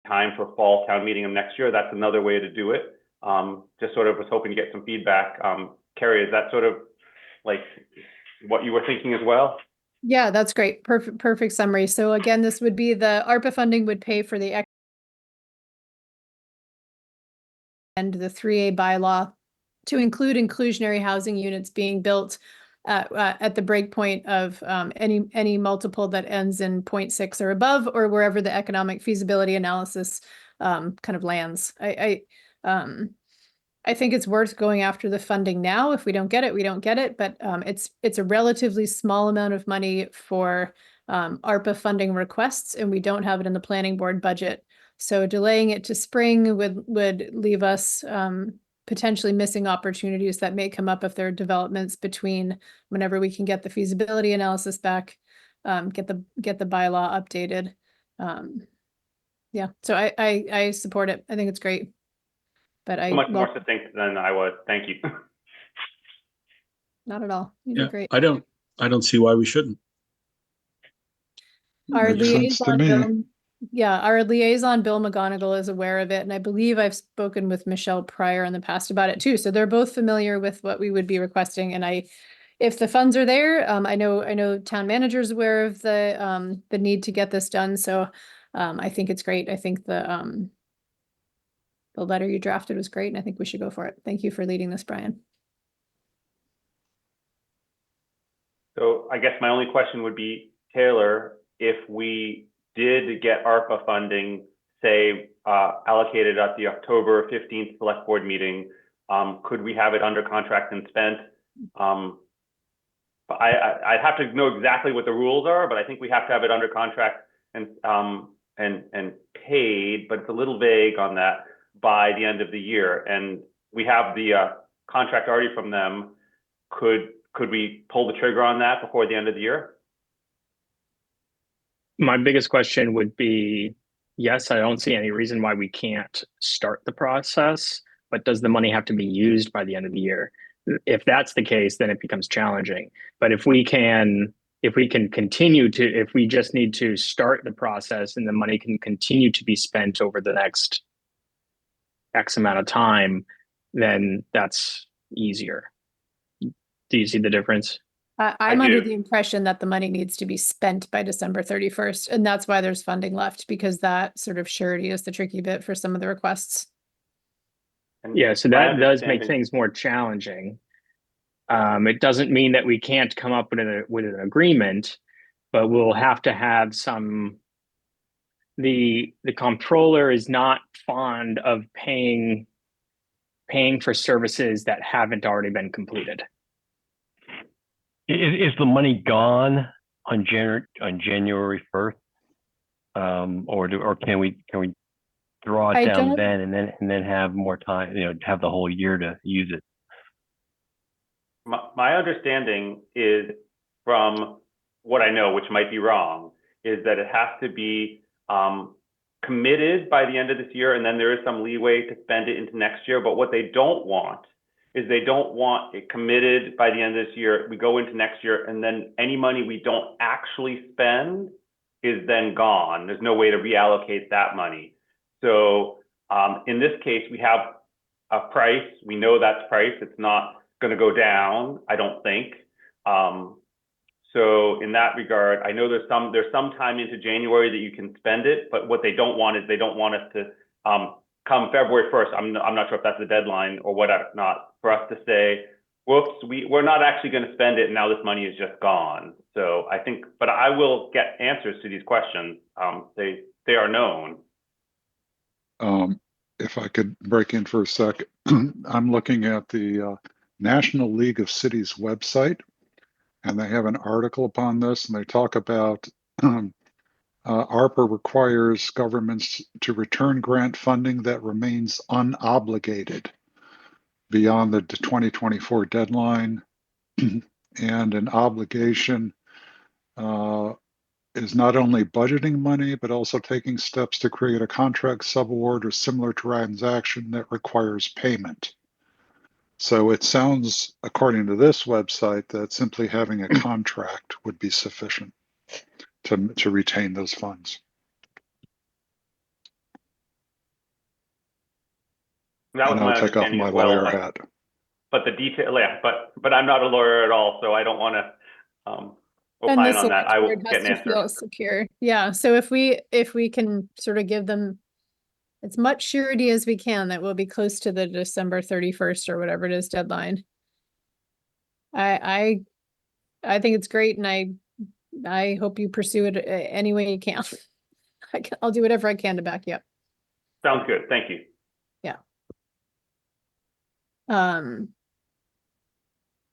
time for fall town meeting of next year, that's another way to do it. Just sort of was hoping to get some feedback. Carrie, is that sort of like what you were thinking as well? Yeah, that's great. Perfect summary. So again, this would be the ARPA funding would pay for the and the 3A bylaw to include inclusionary housing units being built at the breakpoint of any multiple that ends in 0.6 or above, or wherever the economic feasibility analysis kind of lands. I think it's worth going after the funding now. If we don't get it, we don't get it. But it's a relatively small amount of money for ARPA funding requests, and we don't have it in the planning board budget. So delaying it to spring would leave us potentially missing opportunities that may come up if there are developments between whenever we can get the feasibility analysis back, get the bylaw updated. Yeah, so I support it. I think it's great. But so much more succinct than I was. Thank you. Not at all. You did great. I don't see why we shouldn't. Our Makes sense to liaison, me. our liaison, Bill McGonigal, is aware of it, and I believe I've spoken with Michelle Pryor in the past about it too. So they're both familiar with what we would be requesting. And if the funds are there, I know town manager is aware of the need to get this done. So I think it's great. I think the letter you drafted was great, and I think we should go for it. Thank you for leading this, Brian. So I guess my only question would be, Taylor, if we did get ARPA funding, say, allocated at the October 15th select board meeting, could we have it under contract and spent? I'd have to know exactly what the rules are, but I think we have to have it under contract and paid, but it's a little vague on that, by the end of the year. And we have the contract already from them. Could we pull the trigger on that before the end of the year? My biggest question would be, yes, I don't see any reason why we can't start the process, but does the money have to be used by the end of the year? If that's the case, then it becomes challenging. But if we just need to start the process and the money can continue to be spent over the next X amount of time, then that's easier. Do you see the difference? I'm under the impression that the money needs to be spent by December 31st, and that's why there's funding left, because that sort of surety is the tricky bit for some of the requests. Yeah, so that does make things more challenging. It doesn't mean that we can't come up with an agreement, but we'll have to have some. The comptroller is not fond of paying for services that haven't already been completed. Is the money gone on January 1st, or can we draw it down then and then have more time, have the whole year to use it? My understanding is, from what I know, which might be wrong, is that it has to be committed by the end of this year, and then there is some leeway to spend it into next year. But what they don't want is they don't want it committed by the end of this year. We go into next year, and then any money we don't actually spend is then gone. There's no way to reallocate that money. So in this case, we have a price. We know that's price. It's not going to go down, I don't think. So in that regard, I know there's some time into January that you can spend it, but what they don't want is they don't want us to come February 1st. I'm not sure if that's the deadline or what not, for us to say, whoops, we're not actually going to spend it, and now this money is just gone. So I think, but I will get answers to these questions. They are known. If I could break in for a sec, I'm looking at the National League of Cities website, and they have an article upon this, and they talk about ARPA requires governments to return grant funding that remains unobligated beyond the 2024 deadline, and an obligation is not only budgeting money, but also taking steps to create a contract, subaward, or similar transaction that requires payment. So it sounds, according to this website, that simply having a contract would be sufficient to retain those funds. That was And my I'll take off understanding my as well, lawyer hat. but the detail, yeah, but I'm not a lawyer at all, so I don't want to And opine the on that. select I board will has get an to feel answer. secure. Yeah, so if we can sort of give them as much surety as we can that we'll be close to the December 31st or whatever it is deadline. I think it's great, and I hope you pursue it any way you can. I'll do whatever I can to back you up. Sounds good. Thank you.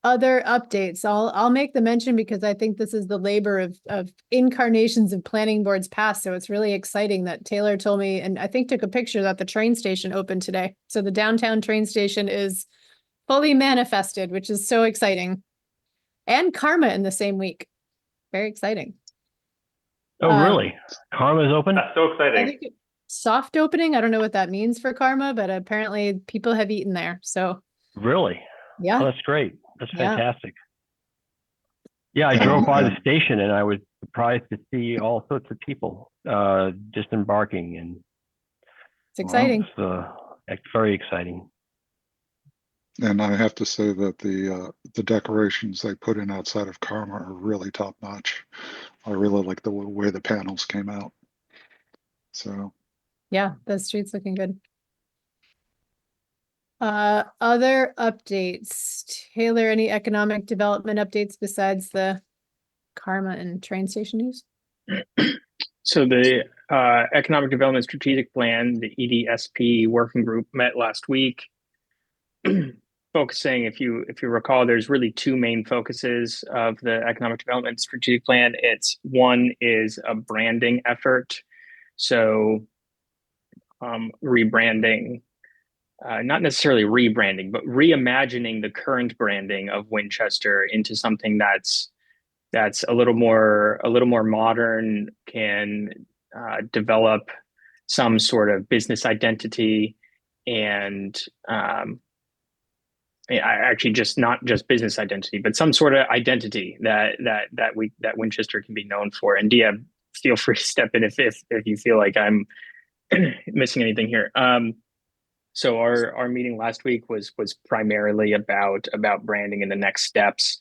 Other updates, I'll make the mention because I think this is the labor of incarnations of planning boards past. So it's really exciting that Taylor told me, and I think took a picture, that the train station opened today. So the downtown train station is fully manifested, which is so exciting. And Karma in the same week. Very exciting. Oh, really? Karma's open? That's so I exciting. think soft opening. I don't know what that means for Karma, but apparently people have eaten there. So Really? yeah. Oh, that's great. That's Yeah. fantastic. Yeah, I And- drove by the and- station and I was surprised to see all sorts of people disembarking, and It's exciting. it's very exciting. And I have to say that the decorations they put in outside of Karma are really top notch. I really like the way the panels came out. So Yeah, the street's looking good. Other updates. Taylor, any economic development updates besides the Karma and train station news? So the Economic Development Strategic Plan, the EDSP working group, met last week, focusing, if you recall, there's really two main focuses of the Economic Development Strategic Plan. It's one is a branding effort, so rebranding, not necessarily rebranding, but reimagining the current branding of Winchester into something that's a little more modern, can develop some sort of business identity, and actually just not just business identity, but some sort of identity that Winchester can be known for. And Dia, feel free to step in if you feel like I'm missing anything here. So our meeting last week was primarily about branding and the next steps.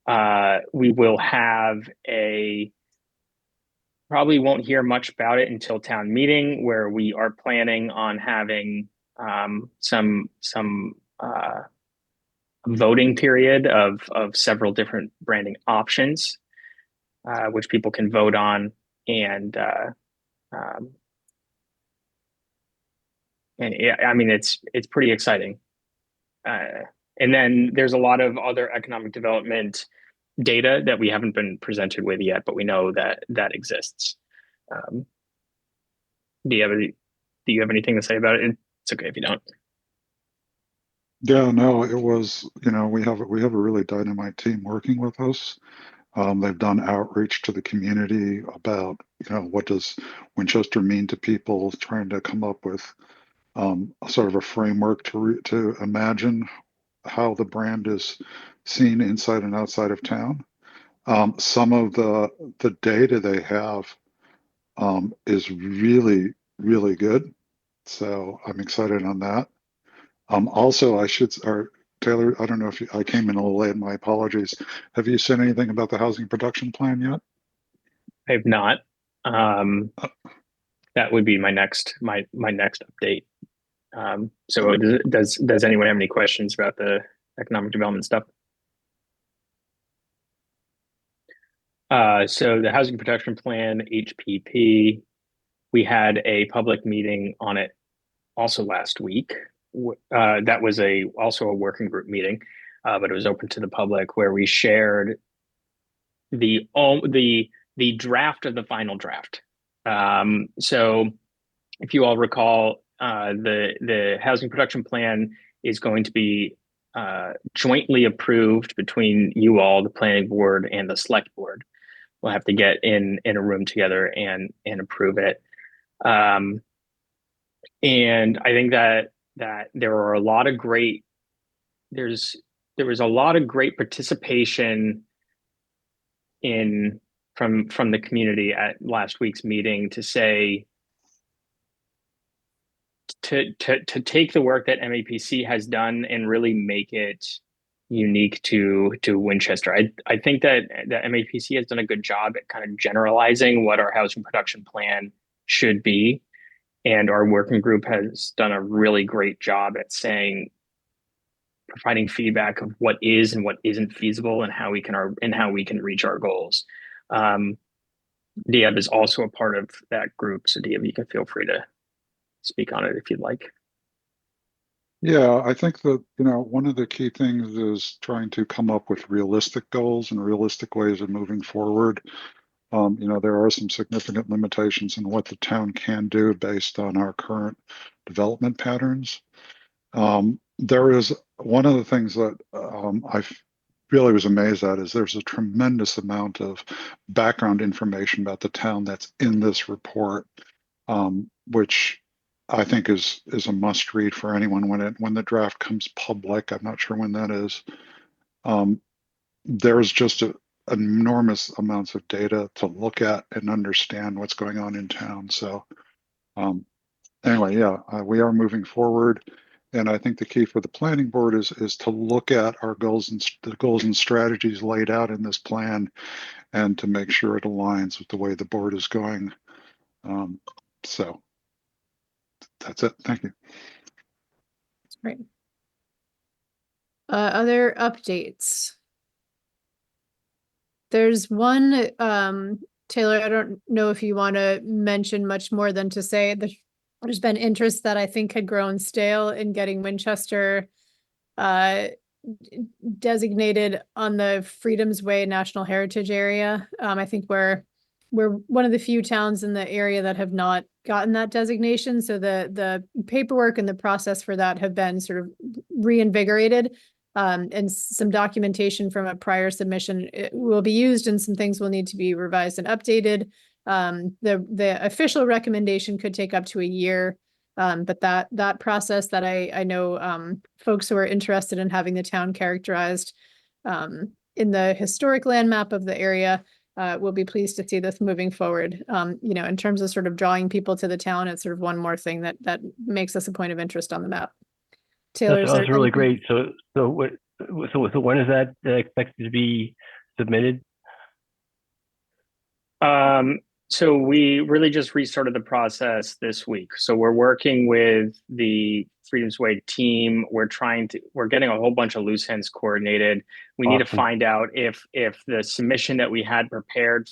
We will have probably won't hear much about it until town meeting, where we are planning on having some voting period of several different branding options, which people can vote on, and yeah, I mean it's pretty exciting. And then there's a lot of other economic development data that we haven't been presented with yet, but we know that exists. Do you have anything to say about it? It's okay if you don't. yeah, no, it was, we have a really dynamite team working with us. They've done outreach to the community about, what does Winchester mean to people, trying to come up with sort of a framework to imagine how the brand is seen inside and outside of town. Some of the data they have is really, really good. So I'm excited on that. Also, or Taylor, I don't know if I came in a little late, my apologies. Have you said anything about the housing production plan yet? I have not. That would be my next update. So does anyone have any questions about the economic development stuff? So the housing production plan, HPP, we had a public meeting on it also last week. That was also a working group meeting, but it was open to the public, where we shared the draft of the final draft. So if you all recall, the housing production plan is going to be jointly approved between you all, the planning board, and the select board. We'll have to get in a room together and approve it. And I think that there was a lot of great participation from the community at last week's meeting to to take the work that MAPC has done and really make it unique to Winchester. I think that MAPC has done a good job at kind of generalizing what our housing production plan should be, and our working group has done a really great job at providing feedback of what is and what isn't feasible and how we can reach our goals. Diab is also a part of that group, so Diab, you can feel free to speak on it if you'd like. Yeah, I think that, one of the key things is trying to come up with realistic goals and realistic ways of moving forward. There are some significant limitations in what the town can do based on our current development patterns. There is one of the things that I really was amazed at is there's a tremendous amount of background information about the town that's in this report, which I think is a must read for anyone when the draft comes public. I'm not sure when that is. There's just enormous amounts of data to look at and understand what's going on in town. So anyway, yeah, we are moving forward. And I think the key for the planning board is to look at our goals and the goals and strategies laid out in this plan and to make sure it aligns with the way the board is going. So that's it. Thank you. That's great. Other updates? There's one, Taylor, I don't know if you want to mention much more than to say that there's been interest that I think had grown stale in getting Winchester designated on the Freedom's Way National Heritage Area. I think we're one of the few towns in the area that have not gotten that designation. So the paperwork and the process for that have been sort of reinvigorated. And some documentation from a prior submission will be used, and some things will need to be revised and updated. The official recommendation could take up to a year, but that process that I know folks who are interested in having the town characterized in the historic land map of the area will be pleased to see this moving forward. In terms of sort of drawing people to the town, it's sort of one more thing that makes us a point of interest on the map. Taylor, That's really great. So when is that expected to be submitted? So we really just restarted the process this week. So we're working with the Freedom's Way team. We're getting a whole bunch of loose ends coordinated. We need to find out if the submission that we had prepared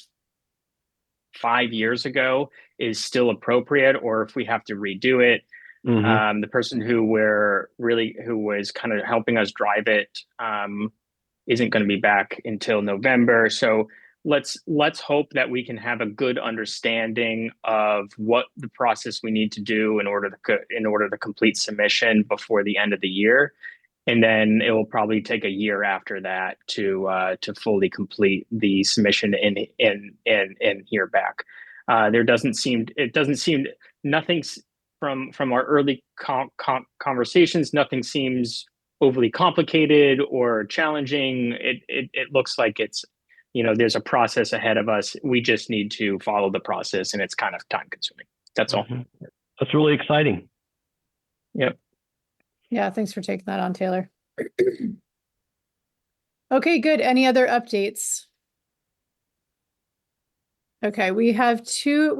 5 years ago is still appropriate, or if we have to redo it. The person who was kind of helping us drive it isn't going to be back until November. So let's hope that we can have a good understanding of what the process we need to do in order to complete submission before the end of the year. And then it will probably take a year after that to fully complete the submission and hear back. Nothing's from our early conversations, nothing seems overly complicated or challenging. It looks like it's, there's a process ahead of us. We just need to follow the process, and it's kind of time consuming. That's all. That's really exciting. Yep. Yeah, thanks for taking that on, Taylor. Okay, good. Any other updates? Okay, we have two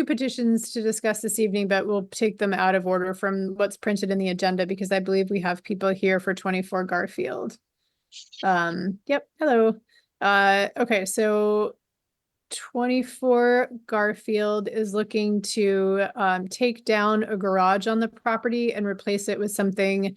petitions to discuss this evening, but we'll take them out of order from what's printed in the agenda because I believe we have people here for 24 Garfield. Yep, hello. Okay, so 24 Garfield is looking to take down a garage on the property and replace it with something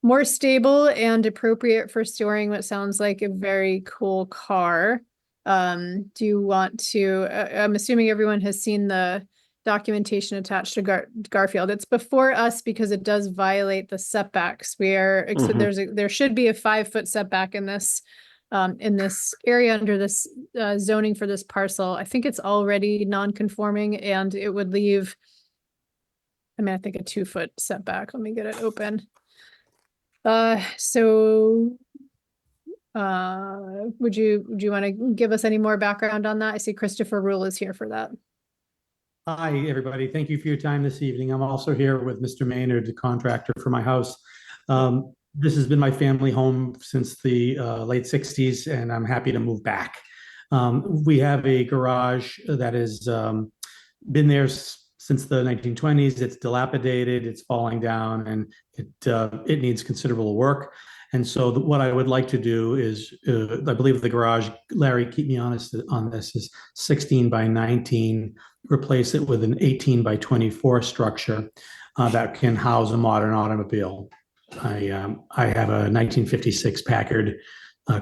more stable and appropriate for storing what sounds like a very cool car. Do you want to, I'm assuming everyone has seen the documentation attached to Garfield. It's before us because it does violate the setbacks. There should be a 5-foot setback in this area under this zoning for this parcel. I think it's already non-conforming, and it would leave, I think a 2-foot setback. Let me get it open. Would you want to give us any more background on that? I see Christopher Rule is here for that. Hi, everybody. Thank you for your time this evening. I'm also here with Mr. Maynard, the contractor for my house. This has been my family home since the late 60s, and I'm happy to move back. We have a garage that has been there since the 1920s. It's dilapidated, it's falling down, and it needs considerable work. And so what I would like to do is, I believe the garage, Larry, keep me honest on this, is 16 by 19, replace it with an 18 by 24 structure that can house a modern automobile. I have a 1956 Packard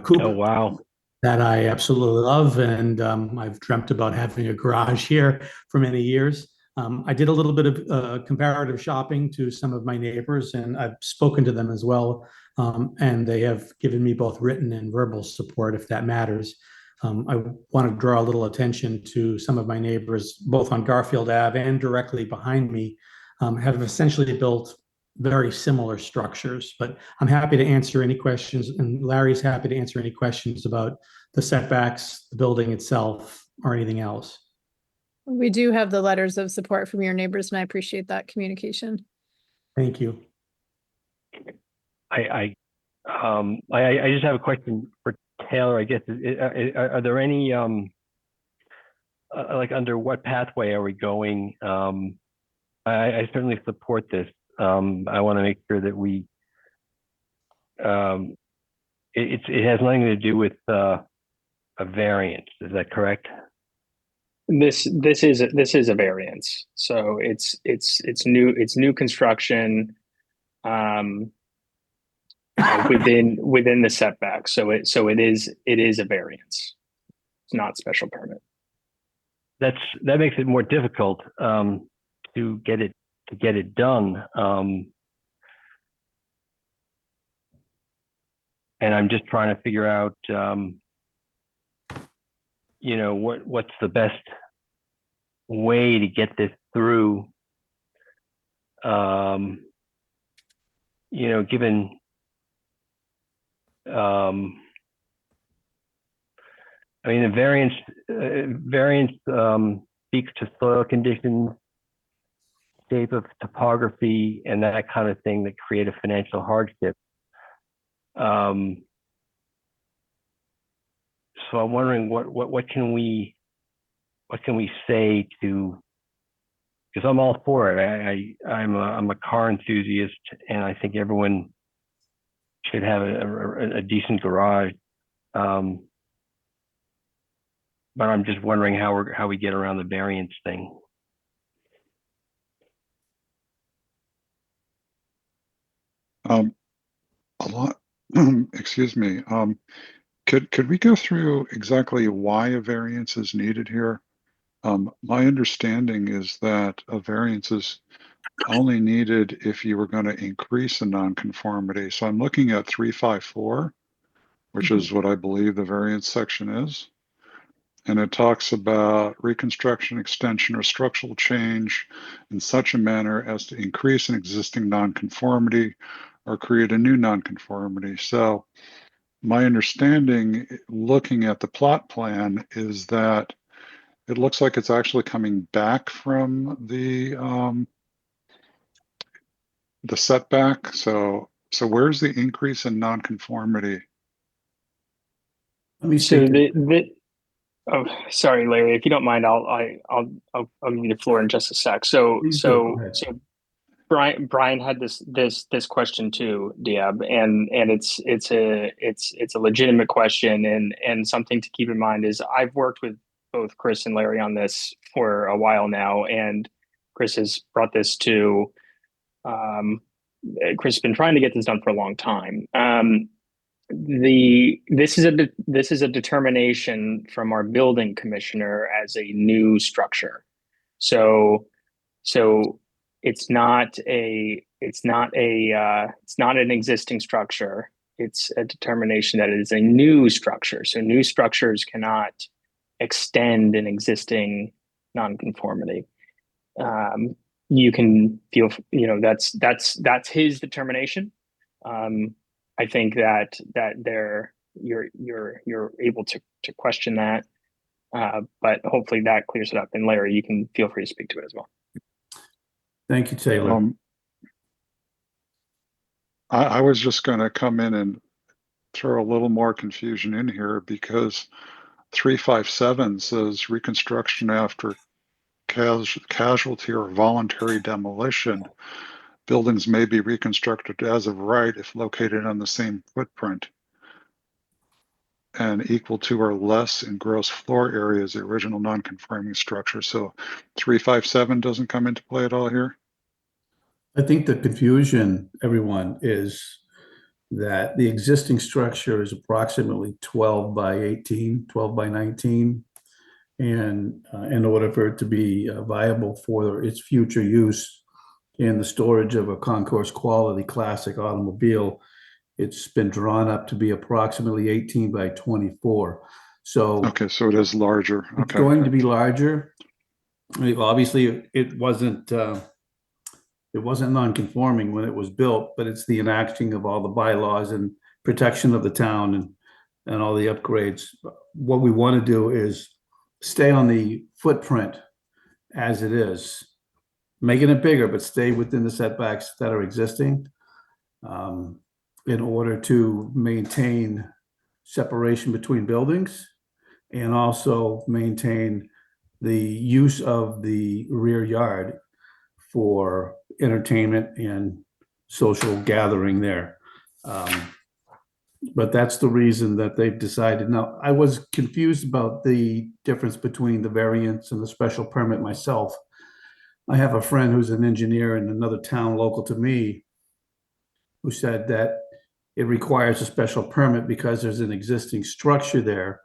coupe. Oh, wow. That I absolutely love, and I've dreamt about having a garage here for many years. I did a little bit of comparative shopping to some of my neighbors, and I've spoken to them as well, and they have given me both written and verbal support, if that matters. I want to draw a little attention to some of my neighbors, both on Garfield Ave and directly behind me, have essentially built very similar structures. But I'm happy to answer any questions, and Larry's happy to answer any questions about the setbacks, the building itself, or anything else. We do have the letters of support from your neighbors, and I appreciate that communication. Thank you. I just have a question for Taylor, I guess. Are there any, like, under what pathway are we going? I certainly support this. I want to make sure that we, it has nothing to do with a variance. Is that correct? This is a variance. So it's new construction within the setback. So it is a variance. It's not special permit. That makes it more difficult to get it done. And I'm just trying to figure out, what's the best way to get this through, given, I mean, the variance speaks to soil conditions, shape of topography, and that kind of thing that create a financial hardship. So I'm wondering what can we say to, because I'm all for it. I'm a car enthusiast, and I think everyone should have a decent garage. But I'm just wondering how we get around the variance thing. A lot, excuse me. Could we go through exactly why a variance is needed here? My understanding is that a variance is only needed if you were going to increase a nonconformity. So I'm looking at 354, which is what I believe the variance section is. And it talks about reconstruction, extension, or structural change in such a manner as to increase an existing nonconformity or create a new nonconformity. So my understanding, looking at the plot plan, is that it looks like it's actually coming back from the setback. So where's the increase in nonconformity? Let me So see. oh, sorry, Larry, if you don't mind, I'll give you the floor in just a sec. So Brian had this question too, Diab, and it's a legitimate question, and something to keep in mind is I've worked with both Chris and Larry on this for a while now, and Chris has brought this to Chris has been trying to get this done for a long time. This is a determination from our building commissioner as a new structure. So it's not an existing structure. It's a determination that it is a new structure. So new structures cannot extend an existing nonconformity. You can feel, that's his determination. I think that you're able to question that. But hopefully that clears it up. And Larry, you can feel free to speak to it as well. Thank you, Taylor. I was just going to come in and throw a little more confusion in here, because 357 says reconstruction after casualty or voluntary demolition. Buildings may be reconstructed as of right if located on the same footprint and equal to or less in gross floor area as the original non-conforming structure. So 357 doesn't come into play at all here? I think the confusion, everyone, is that the existing structure is approximately 12 by 18, 12 by 19. And in order for it to be viable for its future use in the storage of a concourse quality classic automobile, it's been drawn up to be approximately 18 by 24. So Okay, so it is larger. it's Okay. going to be larger. I mean, obviously, it wasn't non-conforming when it was built, but it's the enacting of all the bylaws and protection of the town and all the upgrades. What we want to do is stay on the footprint as it is, making it bigger, but stay within the setbacks that are existing, in order to maintain separation between buildings and also maintain the use of the rear yard for entertainment and social gathering there. But that's the reason that they've decided. Now, I was confused about the difference between the variance and the special permit myself. I have a friend who's an engineer in another town local to me who said that it requires a special permit because there's an existing structure there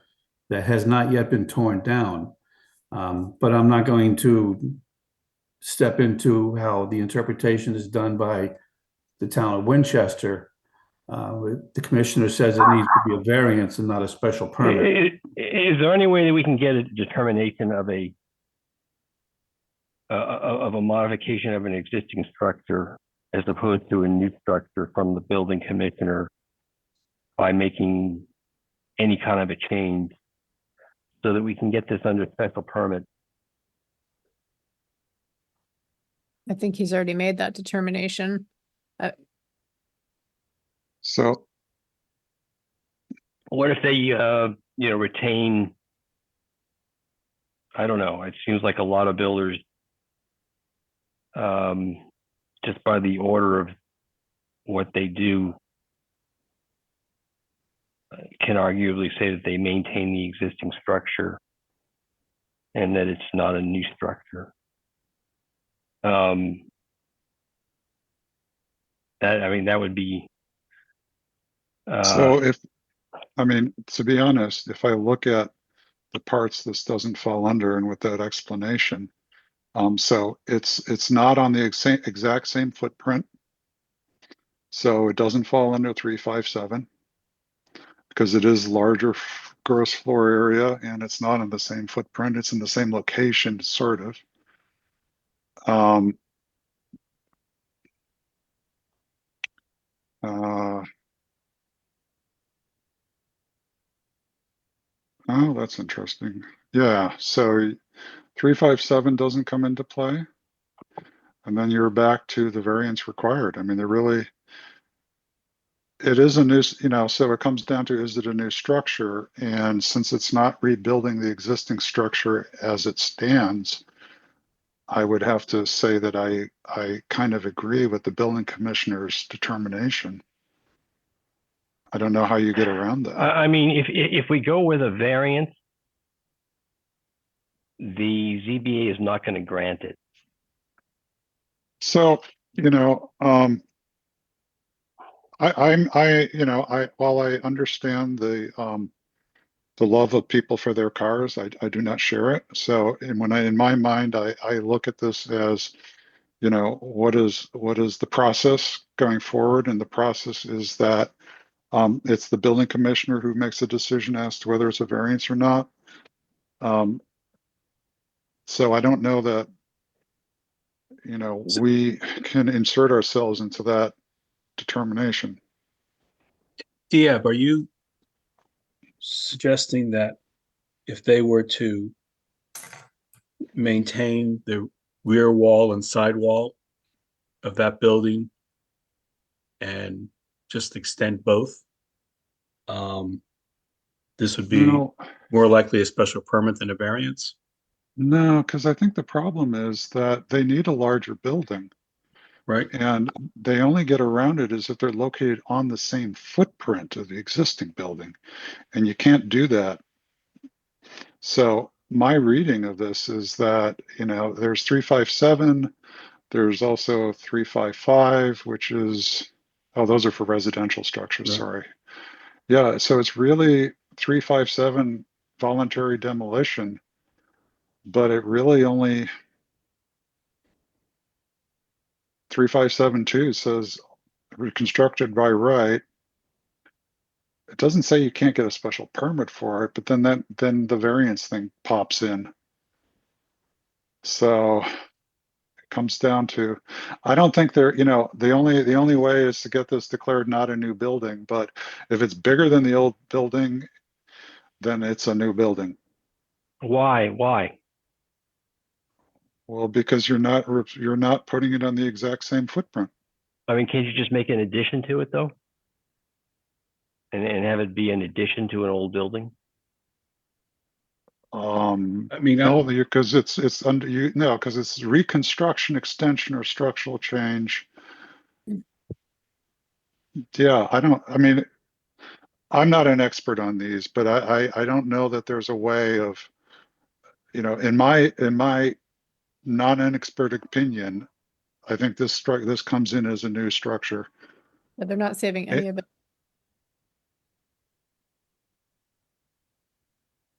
that has not yet been torn down. But I'm not going to step into how the interpretation is done by the town of Winchester. The commissioner says it needs to be a variance and not a special permit. Is there any way that we can get a determination of a modification of an existing structure as opposed to a new structure from the building commissioner by making any kind of a change so that we can get this under special permit? I think he's already made that determination. So What if they, retain, I don't know, it seems like a lot of builders, just by the order of what they do, can arguably say that they maintain the existing structure and that it's not a new structure. That would be. So to be honest, if I look at the parts this doesn't fall under and with that explanation, so it's not on the exact same footprint. So it doesn't fall under 357 because it is larger gross floor area and it's not in the same footprint. It's in the same location, sort of. Oh, that's interesting. Yeah, so 357 doesn't come into play. And then you're back to the variance required. I mean, it is a new, so it comes down to, is it a new structure? And since it's not rebuilding the existing structure as it stands, I would have to say that I kind of agree with the building commissioner's determination. I don't know how you get around that. I mean, if we go with a variance, the ZBA is not going to grant it. So, while I understand the love of people for their cars, I do not share it. So, in my mind, I look at this as, what is the process going forward? And the process is that it's the building commissioner who makes a decision as to whether it's a variance or not. So I don't know that, we can insert ourselves into that determination. Diab, are you suggesting that if they were to maintain the rear wall and side wall of that building and just extend both, this would be No, more likely a special permit than a variance? no, because I think the problem is that they need a larger building. Right? And they only get around it as if they're located on the same footprint of the existing building. And you can't do that. So my reading of this is that, there's 357, there's also 355, which is, oh, those are for residential structures, Yeah. sorry. Yeah, so it's really 357 voluntary demolition, but it really only 3572 says reconstructed by right. It doesn't say you can't get a special permit for it, but then the variance thing pops in. So it comes down to, I don't think the only way is to get this declared not a new building, but if it's bigger than the old building, then it's a new building. Why? Why? Well, because you're not putting it on the exact same footprint. I mean, can't you just make an addition to it though? And have it be an addition to an old building? I mean, No, because it's under because it's reconstruction, extension, or structural change. Yeah, I mean, I'm not an expert on these, but I don't know that there's a way of, in my non expert opinion, I think this comes in as a new structure. But they're not saving any of it.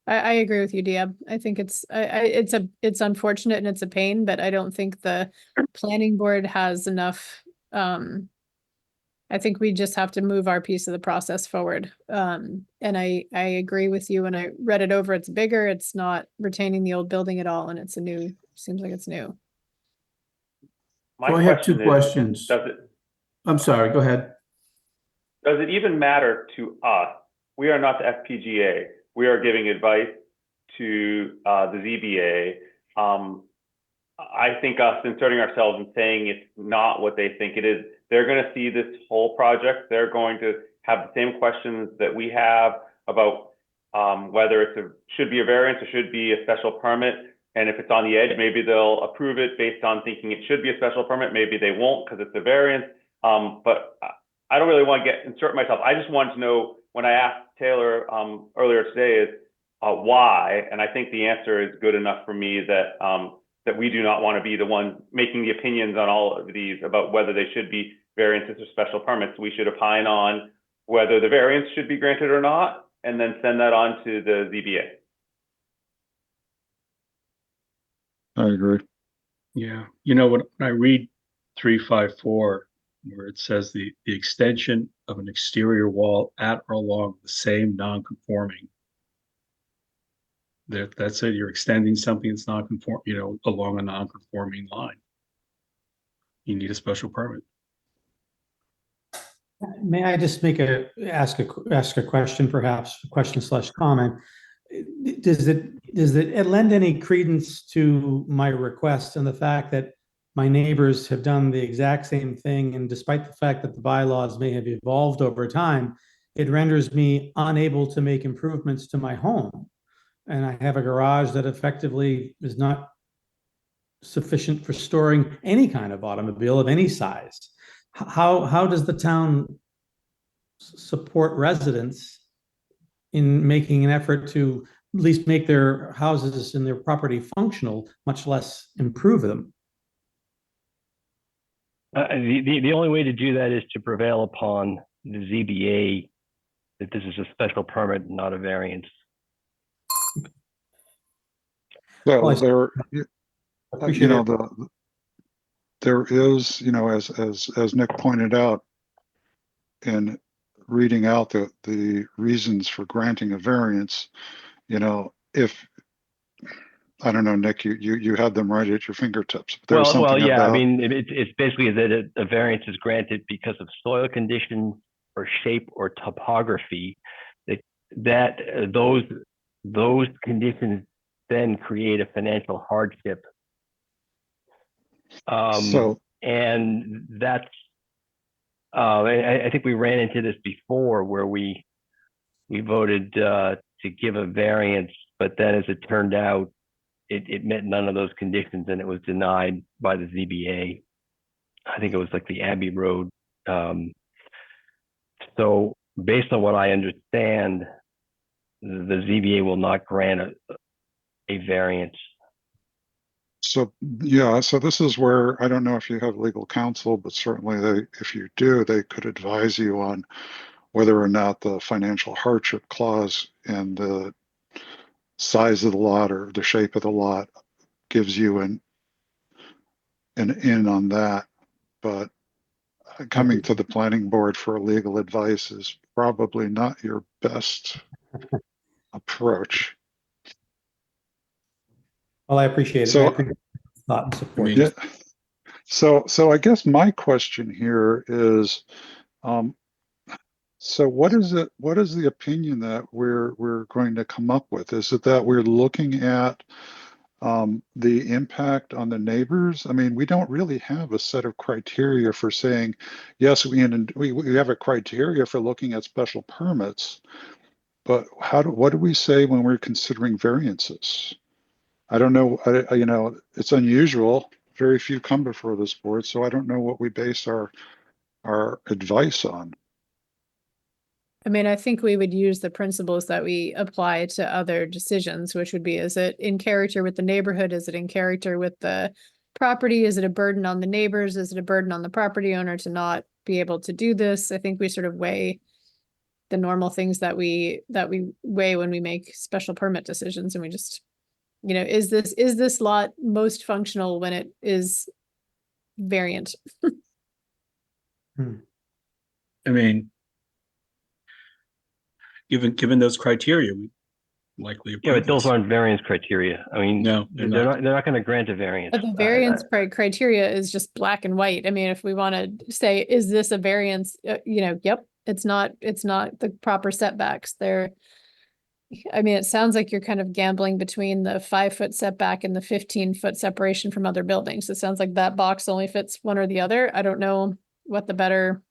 I agree with you, Diab. I think it's unfortunate and it's a pain, but I don't think the planning board has enough. I think we just have to move our piece of the process forward. And I agree with you. When I read it over, it's bigger. It's not retaining the old building at all, and seems like it's new. My So I have two question is, questions. I'm sorry, go ahead. Does it even matter to us? We are not the FPGA. We are giving advice to the ZBA. I think us inserting ourselves and saying it's not what they think it is, they're going to see this whole project. They're going to have the same questions that we have about whether it should be a variance or should be a special permit. And if it's on the edge, maybe they'll approve it based on thinking it should be a special permit. Maybe they won't because it's a variance. But I don't really want to insert myself. I just wanted to know, when I asked Taylor earlier today, is why? And I think the answer is good enough for me that that we do not want to be the ones making the opinions on all of these about whether they should be variances or special permits. We should opine on whether the variance should be granted or not, and then send that on to the ZBA. I agree. Yeah, when I read 354, where it says the extension of an exterior wall at or along the same non-conforming, that's it. You're extending something that's non-conform, along a non-conforming line. You need a special permit. May I just ask a question, perhaps question/comment? Does it lend any credence to my request and the fact that my neighbors have done the exact same thing, and despite the fact that the bylaws may have evolved over time, it renders me unable to make improvements to my home? And I have a garage that effectively is not sufficient for storing any kind of automobile of any size. How does the town support residents in making an effort to at least make their houses and their property functional, much less improve them? The only way to do that is to prevail upon the ZBA that this is a special permit, not a variance. Well, there is, as Nick pointed out in reading out the reasons for granting a variance, if, I don't know, Nick, you had them right at your fingertips. There's Well, something yeah. about, I mean, it's basically that a variance is granted because of soil conditions or shape or topography. Those those conditions then create a financial hardship. So, And that's, I think we ran into this before where we voted to give a variance, but then as it turned out, it met none of those conditions and it was denied by the ZBA. I think it was like the Abbey Road. So based on what I understand, the ZBA will not grant a variance. so yeah, so this is where I don't know if you have legal counsel, but certainly if you do, they could advise you on whether or not the financial hardship clause and the size of the lot or the shape of the lot gives you an in on that. But coming to the planning board for legal advice is probably not your best approach. Well, I appreciate it. So, I appreciate the thought and support. yeah. So I guess my question here is, so what is it? What is the opinion that we're going to come up with? Is it that we're looking at the impact on the neighbors? I mean, we don't really have a set of criteria for saying, yes, we have a criteria for looking at special permits, but what do we say when we're considering variances? I don't know. You know, it's unusual. Very few come before this board, so I don't know what we base our advice on. I mean, I think we would use the principles that we apply to other decisions, which would be, is it in character with the neighborhood? Is it in character with the property? Is it a burden on the neighbors? Is it a burden on the property owner to not be able to do this? I think we sort of weigh the normal things that we weigh when we make special permit decisions, and we just, you know, is this lot most functional when it is variant? I mean, given those criteria, we likely Yeah, approve but those this. aren't variance criteria. I mean, No, they're not going to grant a variance. But the variance criteria is just black and white. I mean, if we want to say, is this a variance? You know, yep, it's not the proper setbacks. I mean, it sounds like you're kind of gambling between the 5-foot setback and the 15-foot separation from other buildings. It sounds like that box only fits one or the other. I don't know what the better.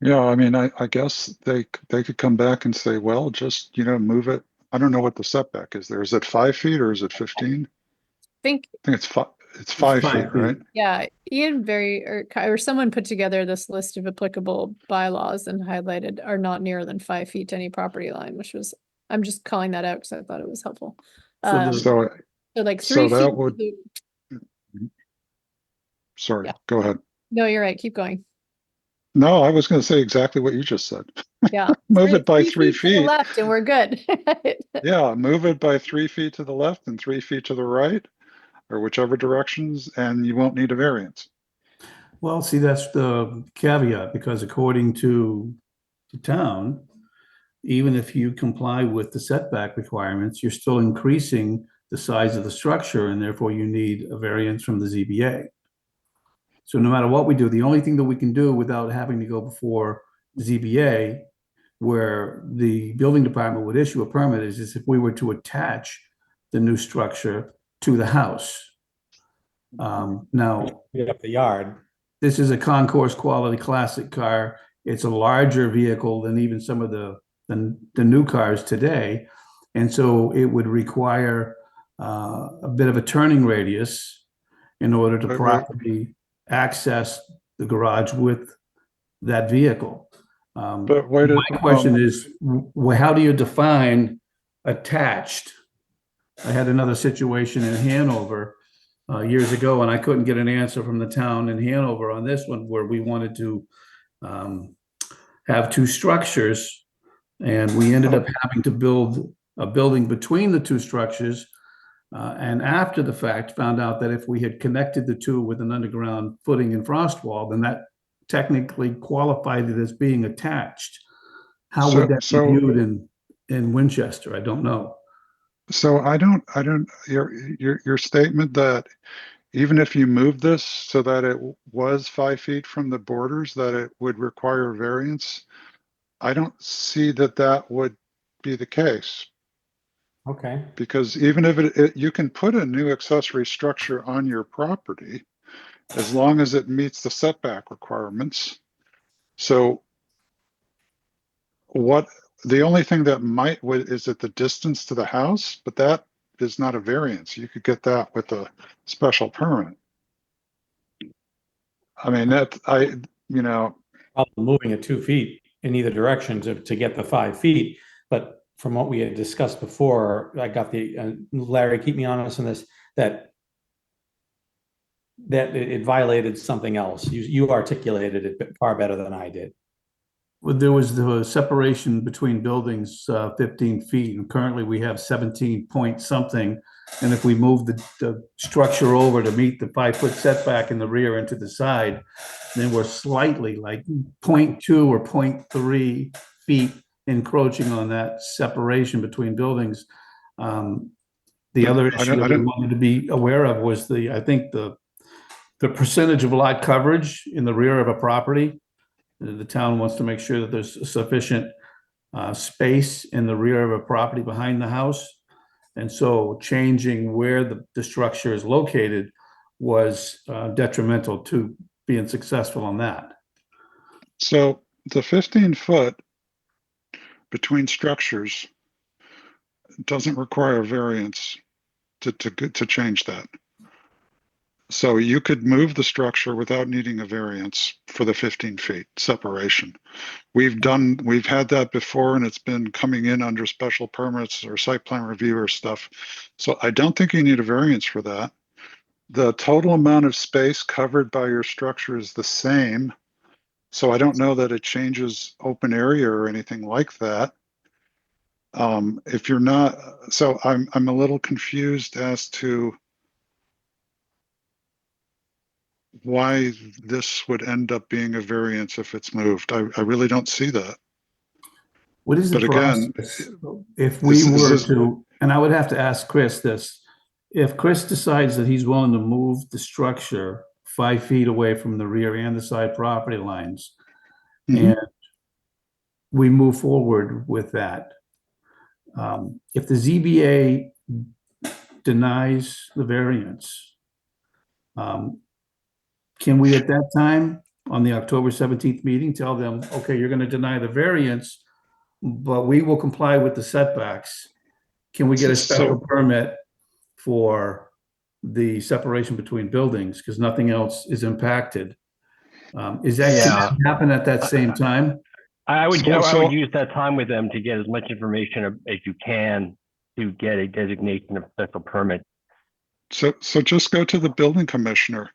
Yeah, I mean, I guess they could come back and say, well, just, you know, move it. I don't know what the setback is there. Is it 5 feet or is it 15? Think, I think it's 5. It's 5 feet, right? yeah, Ian or someone put together this list of applicable bylaws and highlighted are not nearer than 5 feet to any property line, which was, I'm just calling that out because I thought it was helpful. So So like 3 feet. that would. Sorry, Yeah. go ahead. No, you're right. Keep going. No, I was going to say exactly what you just said. Yeah. Move it by 3 to the feet. left and we're good. Yeah, move it by 3 feet to the left and 3 feet to the right, or whichever directions, and you won't need a variance. Well, see, that's the caveat, because according to the town, even if you comply with the setback requirements, you're still increasing the size of the structure, and therefore you need a variance from the ZBA. So no matter what we do, the only thing that we can do without having to go before ZBA, where the building department would issue a permit, is if we were to attach the new structure to the house. Now, Up the yard. this is a concourse quality classic car. It's a larger vehicle than even some of the new cars today. And so it would require a bit of a turning radius in order to properly access the garage with that vehicle. But wait, my question is, how do you define attached? I had another situation in Hanover years ago, and I couldn't get an answer from the town in Hanover on this one, where we wanted to have two structures, and we ended up having to build a building between the two structures. And after the fact, found out that if we had connected the two with an underground footing and frost wall, then that technically qualified it as being attached. How would that be viewed in Winchester? I don't know. So I don't, your statement that even if you move this so that it was 5 feet from the borders, that it would require variance, I don't see that would be the case. Okay. Because even if you can put a new accessory structure on your property as long as it meets the setback requirements. So the only thing that is at the distance to the house, but that is not a variance. You could get that with a special permit. I mean, Probably moving it 2 feet in either direction to get the 5 feet. But from what we had discussed before, I got Larry, keep me honest on this, that it violated something else. You articulated it far better than I did. Well, there was the separation between buildings, 15 feet, and currently we have 17 point something. And if we move the structure over to meet the 5-foot setback in the rear and to the side, then we're slightly like 0.2 or 0.3 feet encroaching on that separation between buildings. The other issue that we wanted to be aware of was I think the percentage of lot coverage in the rear of a property. The town wants to make sure that there's sufficient space in the rear of a property behind the house. And so changing where the structure is located was detrimental to being successful on that. So the 15-foot between structures doesn't require a variance to change that. So you could move the structure without needing a variance for the 15 feet separation. We've had that before, and it's been coming in under special permits or site plan review or stuff. So I don't think you need a variance for that. The total amount of space covered by your structure is the same. So I don't know that it changes open area or anything like that. If you're not, so I'm a little confused as to why this would end up being a variance if it's moved. I really don't see that. What is the But again, process if we were to, and I would have to ask Chris this, if Chris decides that he's willing to move the structure 5 feet away from the rear and the side property lines, and we move forward with that. If the ZBA denies the variance, can we at that time, on the October 17th meeting, tell them, okay, you're going to deny the variance, but we will comply with the setbacks? Can we get a special permit for the separation between buildings because nothing else is impacted? Is that going to happen at that same time? I would use that time with them to get as much information as you can to get a designation of special permit. So just go to the building commissioner.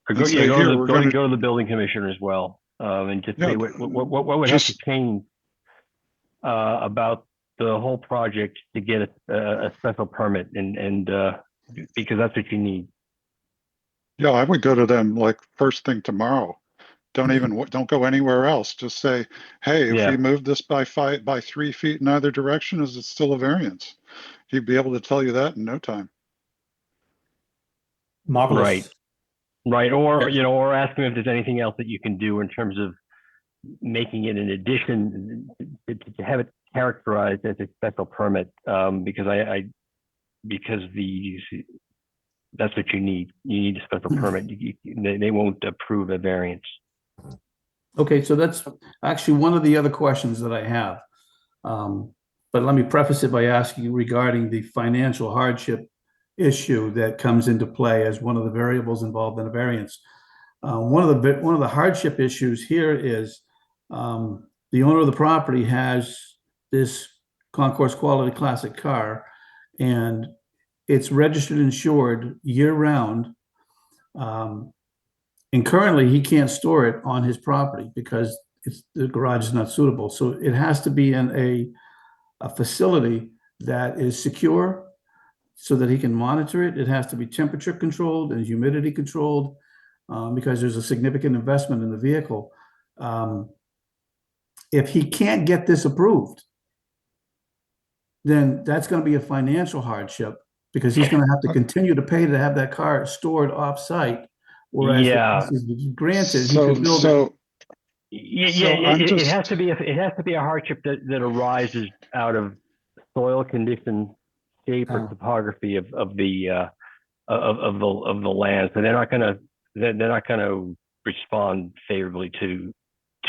Or go to the building commissioner as well, and just say what would have to change about the whole project to get a special permit, and because that's what you need. Yeah, I would go to them like first thing tomorrow. Don't go anywhere else. Just say, hey, if we move this by 3 feet in either direction, is it still a variance? He'd be able to tell you that in no time. Marvelous. Right. Or, or ask them if there's anything else that you can do in terms of making it an addition to have it characterized as a special permit, because that's what you need. You need a special permit. They won't approve a variance. Okay, so that's actually one of the other questions that I have. But let me preface it by asking you regarding the financial hardship issue that comes into play as one of the variables involved in a variance. One of the hardship issues here is the owner of the property has this Concourse Quality Classic car, and it's registered and insured year round. And currently he can't store it on his property because the garage is not suitable. So it has to be in a facility that is secure so that he can monitor it. It has to be temperature controlled and humidity controlled, because there's a significant investment in the vehicle. If he can't get this approved, then that's going to be a financial hardship because he's going to have to continue to pay to have that car stored off-site. Whereas if this is granted, he can build it. It has to be a hardship that arises out of soil condition, shape, or topography of the land. So they're not gonna respond favorably to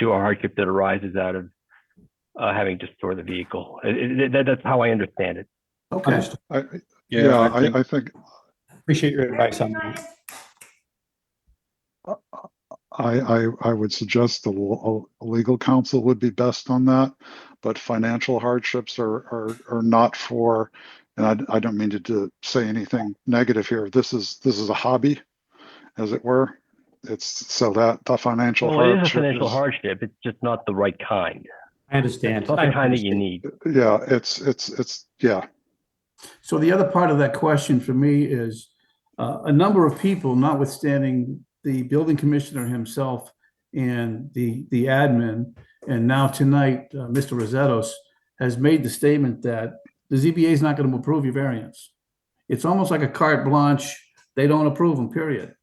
a hardship that arises out of having to store the vehicle. That's how I understand it. Okay. I think Appreciate your advice on that. I would suggest the legal counsel would be best on that, but financial hardships are not for, and I don't mean to say anything negative here. This is a hobby, as it were. It's so that the financial Well, it is a hardship financial hardship. It's just not the right kind. I understand. It's not the kind that you need. Yeah, it's yeah. So the other part of that question for me is a number of people, notwithstanding the building commissioner himself and the admin, and now tonight, Mr. Rosettos has made the statement that the ZBA is not going to approve your variance. It's almost like a carte blanche. They don't approve them, period.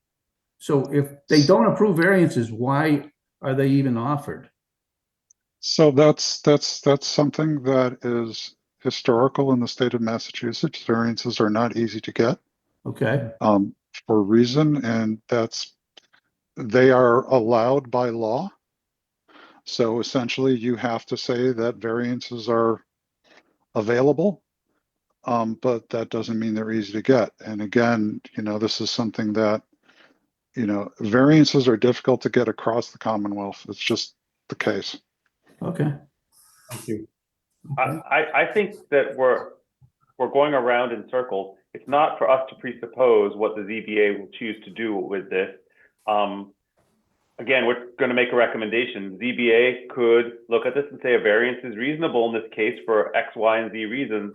So if they don't approve variances, why are they even offered? So that's something that is historical in the state of Massachusetts. Variances are not easy to get. Okay. For a reason, and they are allowed by law. So essentially, you have to say that variances are available, but that doesn't mean they're easy to get. And again, this is something that, variances are difficult to get across the Commonwealth. It's just the case. Okay. Thank you. I think that we're going around in circles. It's not for us to presuppose what the ZBA will choose to do with this. Again, we're going to make a recommendation. ZBA could look at this and say a variance is reasonable in this case for X, Y, and Z reasons.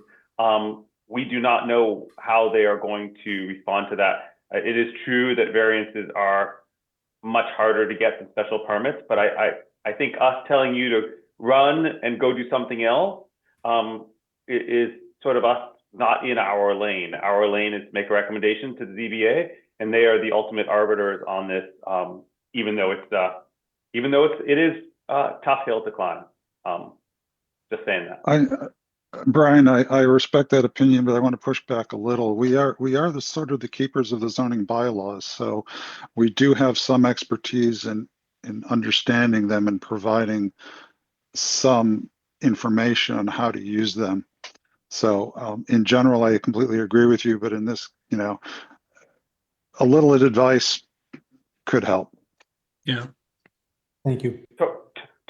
We do not know how they are going to respond to that. It is true that variances are much harder to get than special permits, but I think us telling you to run and go do something else is sort of us not in our lane. Our lane is to make a recommendation to the ZBA, and they are the ultimate arbiters on this. Even though it is a tough hill to climb. Just saying that. Brian, I respect that opinion, but I want to push back a little. We are the sort of the keepers of the zoning bylaws, so we do have some expertise in understanding them and providing some information on how to use them. So in general, I completely agree with you, but in this, a little advice could help. Yeah. Thank you.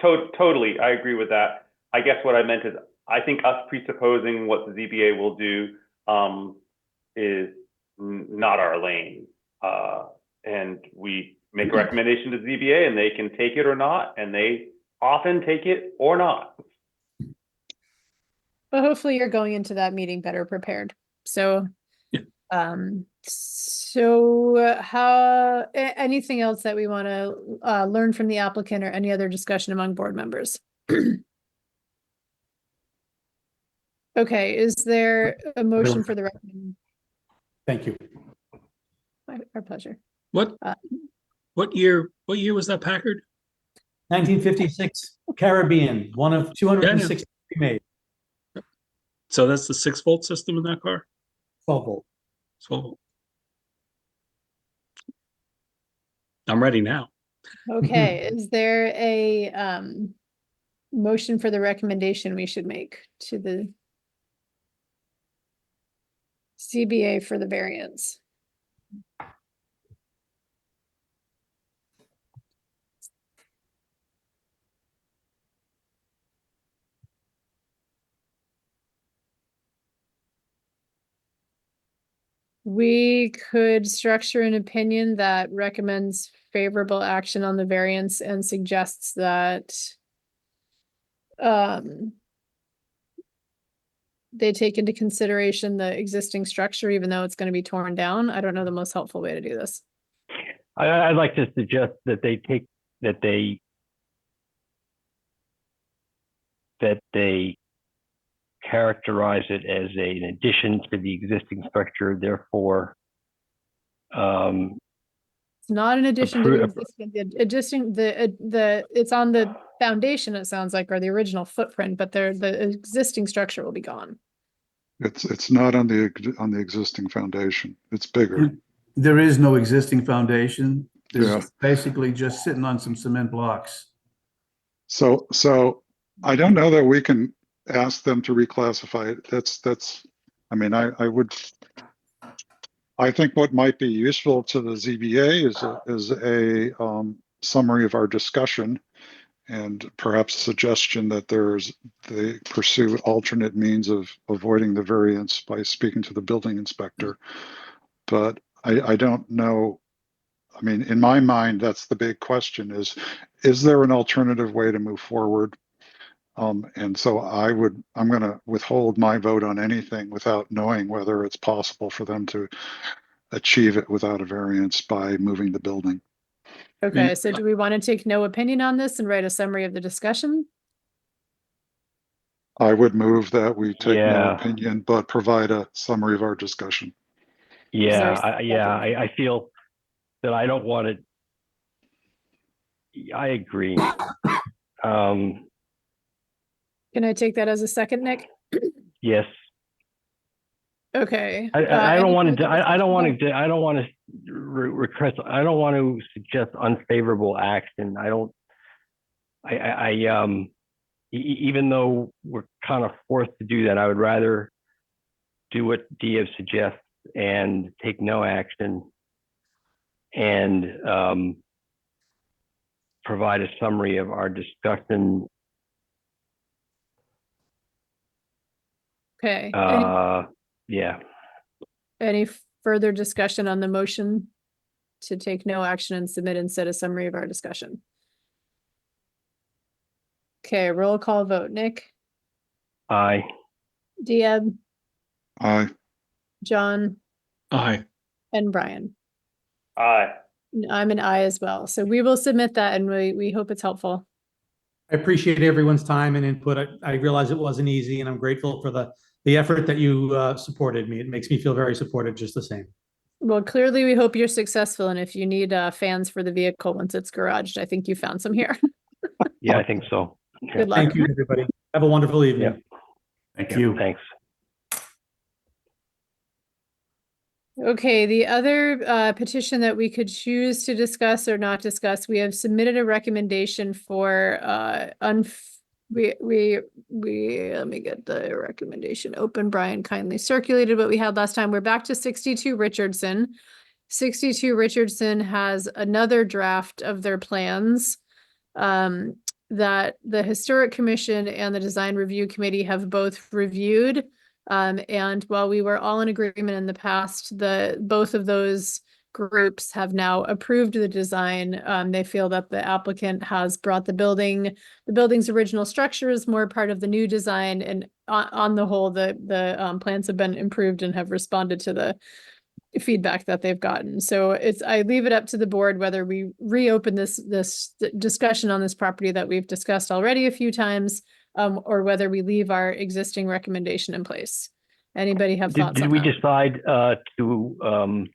Totally, I agree with that. I guess what I meant is I think us presupposing what the ZBA will do is not our lane. And we make a recommendation to the ZBA and they can take it or not, and they often take it or not. But hopefully you're going into that meeting better prepared. So, anything else that we want to learn from the applicant or any other discussion among board members? Okay, is there a motion for the recommendation? Thank you. Our pleasure. What year was that Packard? 1956 Caribbean, one of 260 made. So that's the 6-volt system in that car? 12 volt. 12 volt. I'm ready now. Okay, is there a motion for the recommendation we should make to the CBA for the variance? We could structure an opinion that recommends favorable action on the variance and suggests that they take into consideration the existing structure, even though it's going to be torn down. I don't know the most helpful way to do this. I'd like to suggest that they characterize it as an addition to the existing structure, therefore It's not an addition to the Appro- existing, it's on the foundation, it sounds like, or the original footprint, but the existing structure will be gone. It's not on the existing foundation. It's bigger. There is no existing foundation. Yeah. It's basically just sitting on some cement blocks. So I don't know that we can ask them to reclassify it. I mean, I think what might be useful to the ZBA is a summary of our discussion, and perhaps a suggestion that they pursue alternate means of avoiding the variance by speaking to the building inspector. But I don't know. I mean, in my mind, that's the big question: is there an alternative way to move forward? And so I'm going to withhold my vote on anything without knowing whether it's possible for them to achieve it without a variance by moving the building. Okay, so do we want to take no opinion on this and write a summary of the discussion? I would move that we take no Yeah. opinion, but provide a summary of our discussion. Yeah, Sorry. I feel that I don't want to. I agree. Can I take that as a second, Nick? Yes. Okay. I don't any want further to. I don't want discussion? to. I don't want to request. I don't want to suggest unfavorable action. I don't. Even though we're kind of forced to do that, I would rather do what Dia suggests and take no action and provide a summary of our discussion. Okay. Yeah. Any further discussion on the motion to take no action and submit instead a summary of our discussion? Okay, roll call vote. Nick, Aye. Diab, Aye. John, Aye. and Brian. Aye. I'm an aye as well. So we will submit that, and we hope it's helpful. I appreciate everyone's time and input. I realize it wasn't easy, and I'm grateful for the effort that you supported me. It makes me feel very supported just the same. Well, clearly we hope you're successful, and if you need fans for the vehicle once it's garaged, I think you found some here. Yeah, I think so. Okay. Good luck. Thank you, everybody. Have a wonderful evening. Thank Yeah, you. thanks. Okay, the other petition that we could choose to discuss or not discuss, we have submitted a recommendation for we let me get the recommendation open. Brian kindly circulated what we had last time. We're back to 62 Richardson. 62 Richardson has another draft of their plans that the Historic Commission and the Design Review Committee have both reviewed. And while we were all in agreement in the past, both of those groups have now approved the design. They feel that the applicant has brought the building's original structure is more part of the new design, and on the whole, the plans have been improved and have responded to the feedback that they've gotten. So I leave it up to the board whether we reopen this discussion on this property that we've discussed already a few times, or whether we leave our existing recommendation in place. Anybody have thoughts Did on we that? decide to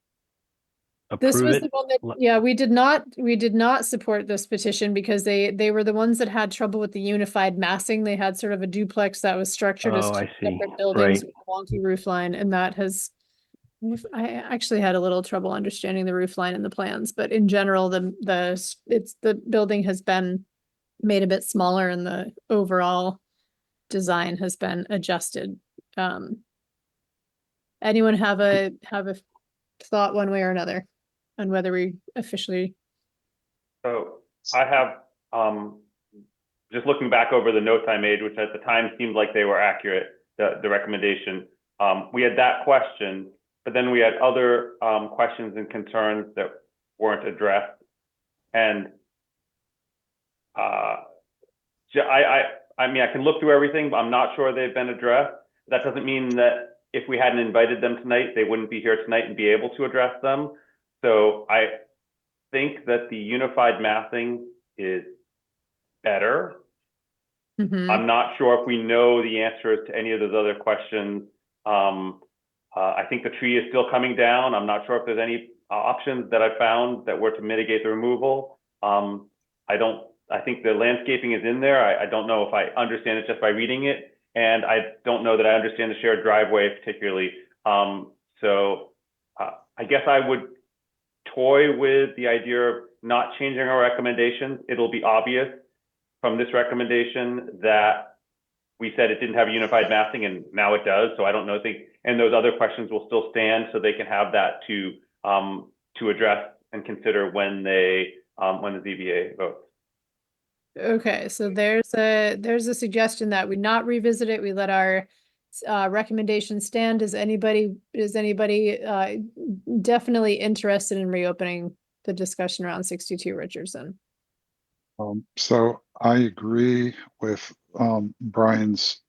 This approve was it? the one that, yeah, we did not support this petition because they were the ones that had trouble with the unified massing. They had sort of a duplex that was structured as Oh, I two see. separate buildings Right. with a wonky roof line, and that has, I actually had a little trouble understanding the roof line in the plans, but in general, the building has been made a bit smaller and the overall design has been adjusted. Anyone have a thought one way or another on whether we officially? So I have, just looking back over the notes I made, which at the time seemed like they were accurate, the recommendation. We had that question, but then we had other questions and concerns that weren't addressed. And I mean, I can look through everything, but I'm not sure they've been addressed. That doesn't mean that if we hadn't invited them tonight, they wouldn't be here tonight and be able to address them. So I think that the unified massing is better. Mhm. I'm not sure if we know the answers to any of those other questions. I think the tree is still coming down. I'm not sure if there's any options that I found that were to mitigate the removal. I think the landscaping is in there. I don't know if I understand it just by reading it. And I don't know that I understand the shared driveway particularly. I guess I would toy with the idea of not changing our recommendations. It'll be obvious from this recommendation that we said it didn't have unified massing and now it does. So I don't know, and those other questions will still stand so they can have that to address and consider when the ZBA votes. Okay, so there's a suggestion that we not revisit it. We let our recommendation stand. Is anybody definitely interested in reopening the discussion around 62 Richardson? So I agree with Brian's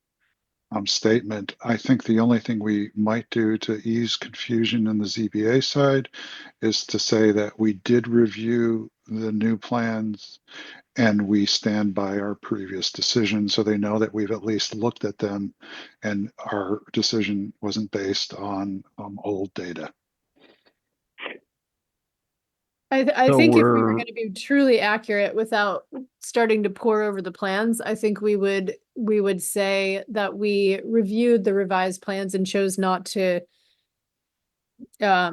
statement. I think the only thing we might do to ease confusion in the ZBA side is to say that we did review the new plans and we stand by our previous decision, so they know that we've at least looked at them and our decision wasn't based on old data. I So think if we were we're- going to be truly accurate without starting to pour over the plans, I think we would say that we reviewed the revised plans and chose not to Not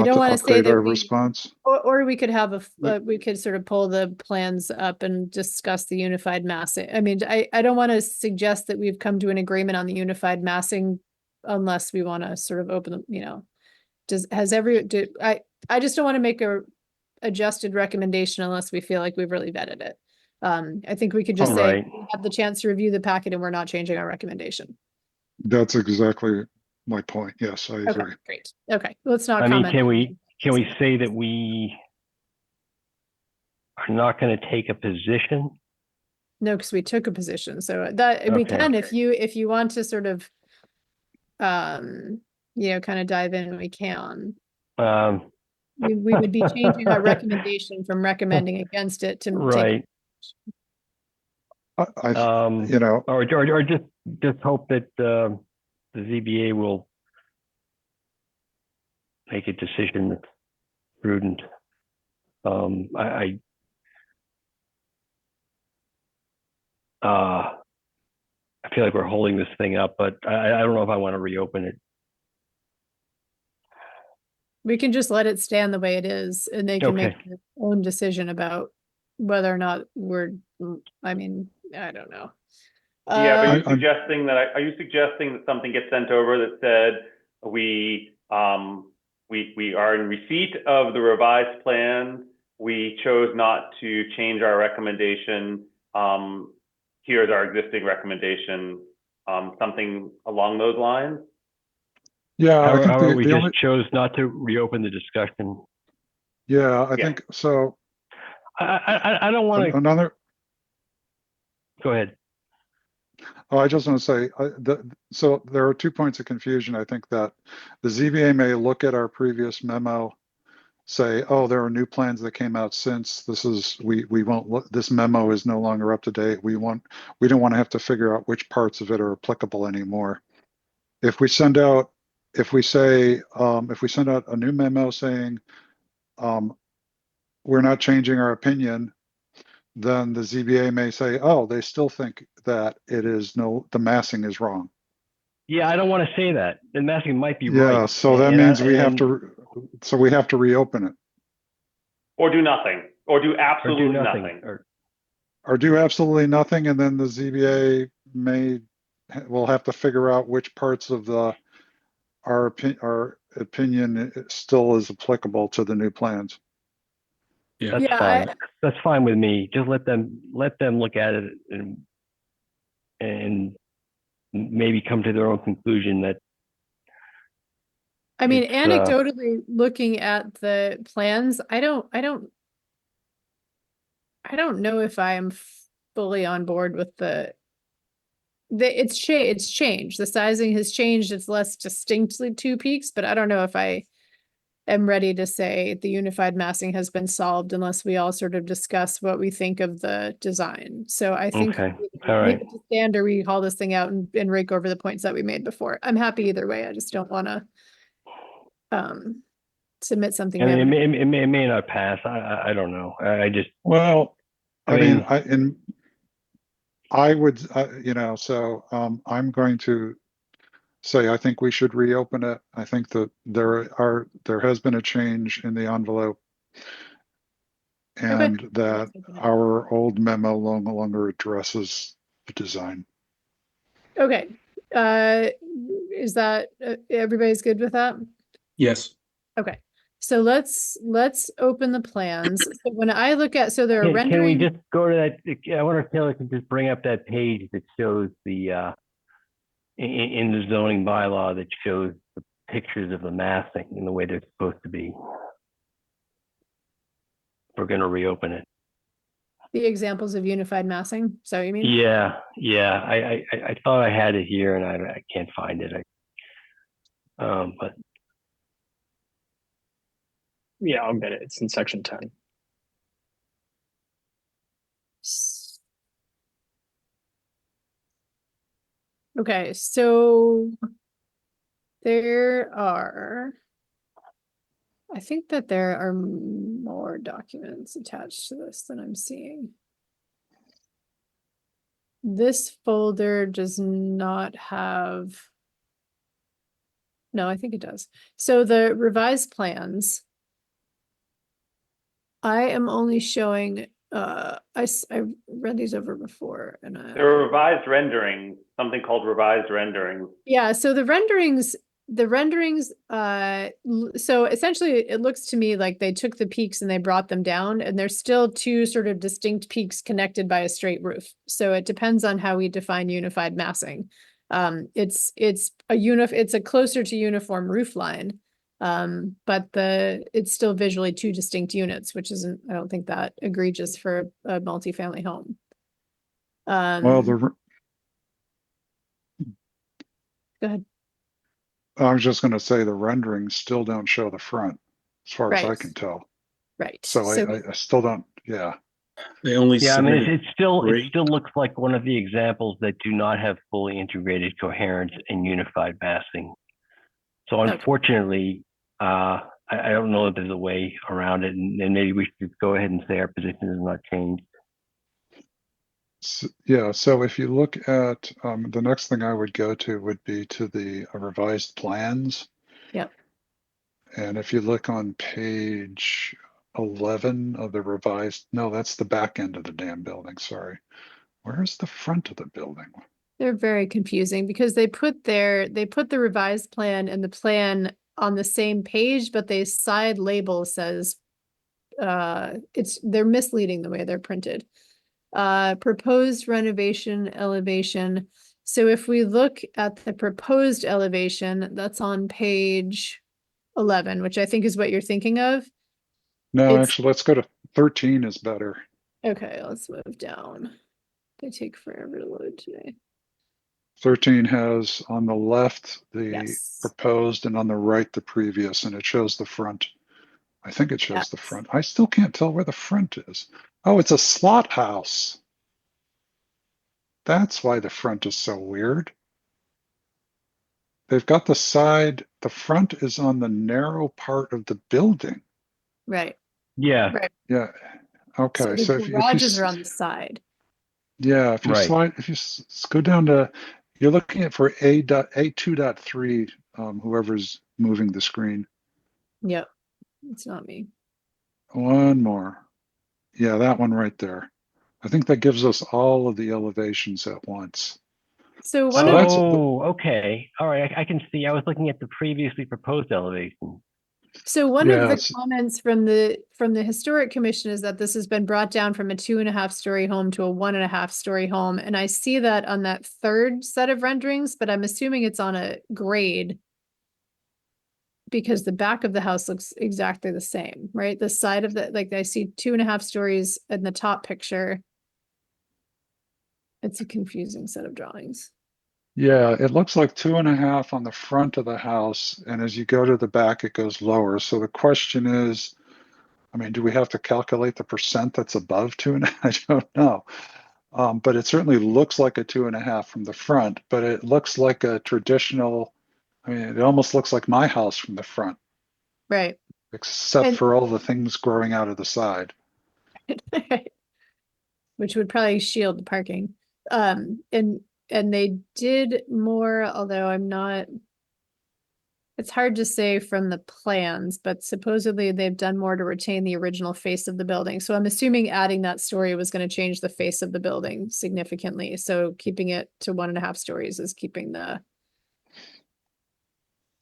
don't to wanna say upgrade that our we- response. or we could have we could sort of pull the plans up and discuss the unified massing. I mean, I don't want to suggest that we've come to an agreement on the unified massing unless we want to sort of open them, I just don't want to make a adjusted recommendation unless we feel like we've really vetted it. I think we could just say Right. we have the chance to review the packet and we're not changing our recommendation. That's exactly my point. Yes, I Okay, agree. great. Okay, let's not I mean, comment. can we say that we are not going to take a position? No, because we took a position, so that we Okay. can, if you want to sort of, kind of dive in, we can. We would be changing our recommendation from recommending against it to take. Right. Or just hope that the ZBA will make a decision that's prudent. I feel like we're holding this thing up, but I don't know if I want to reopen it. We can just let it stand the way it is and they can make Okay. their own decision about whether or not I mean, I don't know. Yeah, but Uh, are you suggesting that something gets sent over that said we are in receipt of the revised plan. We chose not to change our recommendation. Here's our existing recommendation. Something along those lines. Yeah, How I think about we the just only, chose not to reopen the discussion? yeah, I Yeah. think so. I don't want to. Another, Go ahead. oh, I just want to say, so there are 2 points of confusion. I think that the ZBA may look at our previous memo, say, oh, there are new plans that came out since we won't look, this memo is no longer up to date. We don't want to have to figure out which parts of it are applicable anymore. If we send out a new memo saying, we're not changing our opinion, then the ZBA may say, oh, they still think that the massing is wrong. Yeah, I don't want to say that. The massing might be Yeah, right. so that means we have to reopen it. Or do nothing, or do or absolutely do nothing. nothing. Or do absolutely nothing, and then the ZBA will have to figure out which parts of our opinion still is applicable to the new plans. That's Yeah, fine. That's fine with me. Just let them look at it and maybe come to their own conclusion that. I mean, It's, anecdotally looking at the plans, I don't know if I am fully on board with it's changed. The sizing has changed. It's less distinctly two peaks, but I don't know if I am ready to say the unified massing has been solved unless we all sort of discuss what we think of the design. So I think Okay, we all right. leave it to stand, or we haul this thing out and rake over the points that we made before. I'm happy either way. I just don't want to submit something. And We it haven't. may not pass. I don't know. I just, Well, I I mean, mean- I would, so I'm going to say I think we should reopen it. I think that there has been a change in the envelope, and that Let's open it. our old memo no longer addresses the design. Okay, is that, everybody's good with that? Yes. Okay, so let's open the plans. So when I look at, so there are can we rendering, just go to that? I wonder if Taylor can just bring up that page that shows the, in the zoning bylaw that shows the pictures of the massing in the way they're supposed to be. We're going to reopen it. the examples of unified massing, so you mean? Yeah. I thought I had it here and I can't find it. But Yeah, I'll get it. It's in section 10. Okay, so there are, I think that there are more documents attached to this than I'm seeing. This folder does not have. No, I think it does. So the revised plans. I am only showing, I read these over before and There are revised renderings, something called revised renderings. yeah, so the renderings, so essentially it looks to me like they took the peaks and they brought them down, and there's still two sort of distinct peaks connected by a straight roof. So it depends on how we define unified massing. It's a closer to uniform roof line. But it's still visually two distinct units, which isn't, I don't think that egregious for a multifamily home. Well, Go ahead. I was just going to say the renderings still don't show the front, as far as I Right. can tell. Right. So I still don't. Yeah. They only yeah, I mean, submitted it still three. looks like one of the examples that do not have fully integrated coherence and unified massing. So Okay. unfortunately, I don't know if there's a way around it, and maybe we should go ahead and say our position has not changed. Yeah, so if you look at the next thing I would go to would be to the revised plans. Yep. And if you look on page 11 of the revised, no, that's the back end of the damn building, sorry. Where's the front of the building? They're very confusing because they put the revised plan and the plan on the same page, but the side label says they're misleading the way they're printed. Proposed renovation elevation. So if we look at the proposed elevation, that's on page 11, which I think is what you're thinking of. No, It's- actually, let's go to 13 is better. Okay, let's move down. They take forever to load today. 13 has on the left the Yes. proposed and on the right the previous, and it shows the front. I think it shows the Yes. front. I still can't tell where the front is. Oh, it's a slot house. That's why the front is so weird. They've got the front is on the narrow part of the building. Right. Yeah, Right. Yeah. Okay. So So the garages are on the side. yeah, if you Right. slide, if you go down to, you're looking at for A2.3, whoever's moving the screen. Yep. It's not me. One more. Yeah, that one right there. I think that gives us all of the elevations at once. So one So of that's okay. All right. I can see. I was looking at the previously proposed elevation. So one of the Yes. comments from the Historic Commission is that this has been brought down from a 2.5-story home to a 1.5-story home. And I see that on that third set of renderings, but I'm assuming it's on a grade because the back of the house looks exactly the same, right? The side of the, like I see 2.5 stories in the top picture. It's a confusing set of drawings. Yeah, it looks like 2.5 on the front of the house, and as you go to the back, it goes lower. So the question is, I mean, do we have to calculate the percent that's above 2.5? I don't know. But it certainly looks like a 2.5 from the front, but it looks like a traditional, I mean, it almost looks like my house from the front, Right. except And for all the things growing out of the side. which would probably shield the parking. And they did more, although I'm not, it's hard to say from the plans, but supposedly they've done more to retain the original face of the building. So I'm assuming adding that story was going to change the face of the building significantly. So keeping it to 1.5 stories is keeping the,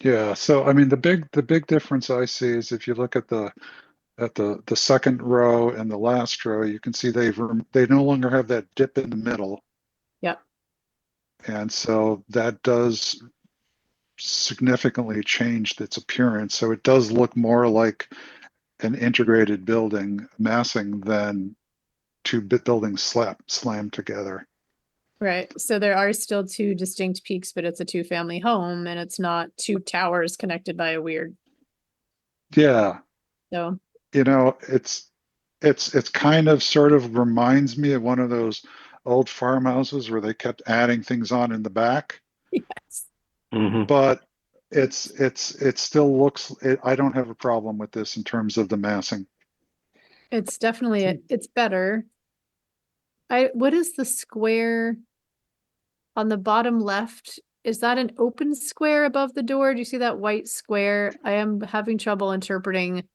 Yeah, so I mean, the big difference I see is if you look at the second row and the last row, you can see they no longer have that dip in the middle, yeah, and so that does significantly change its appearance. So it does look more like an integrated building massing than two bit buildings slammed together. right. So there are still two distinct peaks, but it's a 2-family home and it's not 2 towers connected by a weird, Yeah, so. you know, it's kind of sort of reminds me of one of those old farmhouses where they kept adding things on in the back, Yes. Mhm. but it still looks I don't have a problem with this in terms of the massing. It's definitely, it's better. What is the square on the bottom left? Is that an open square above the door? Do you see that white square? I am having trouble interpreting.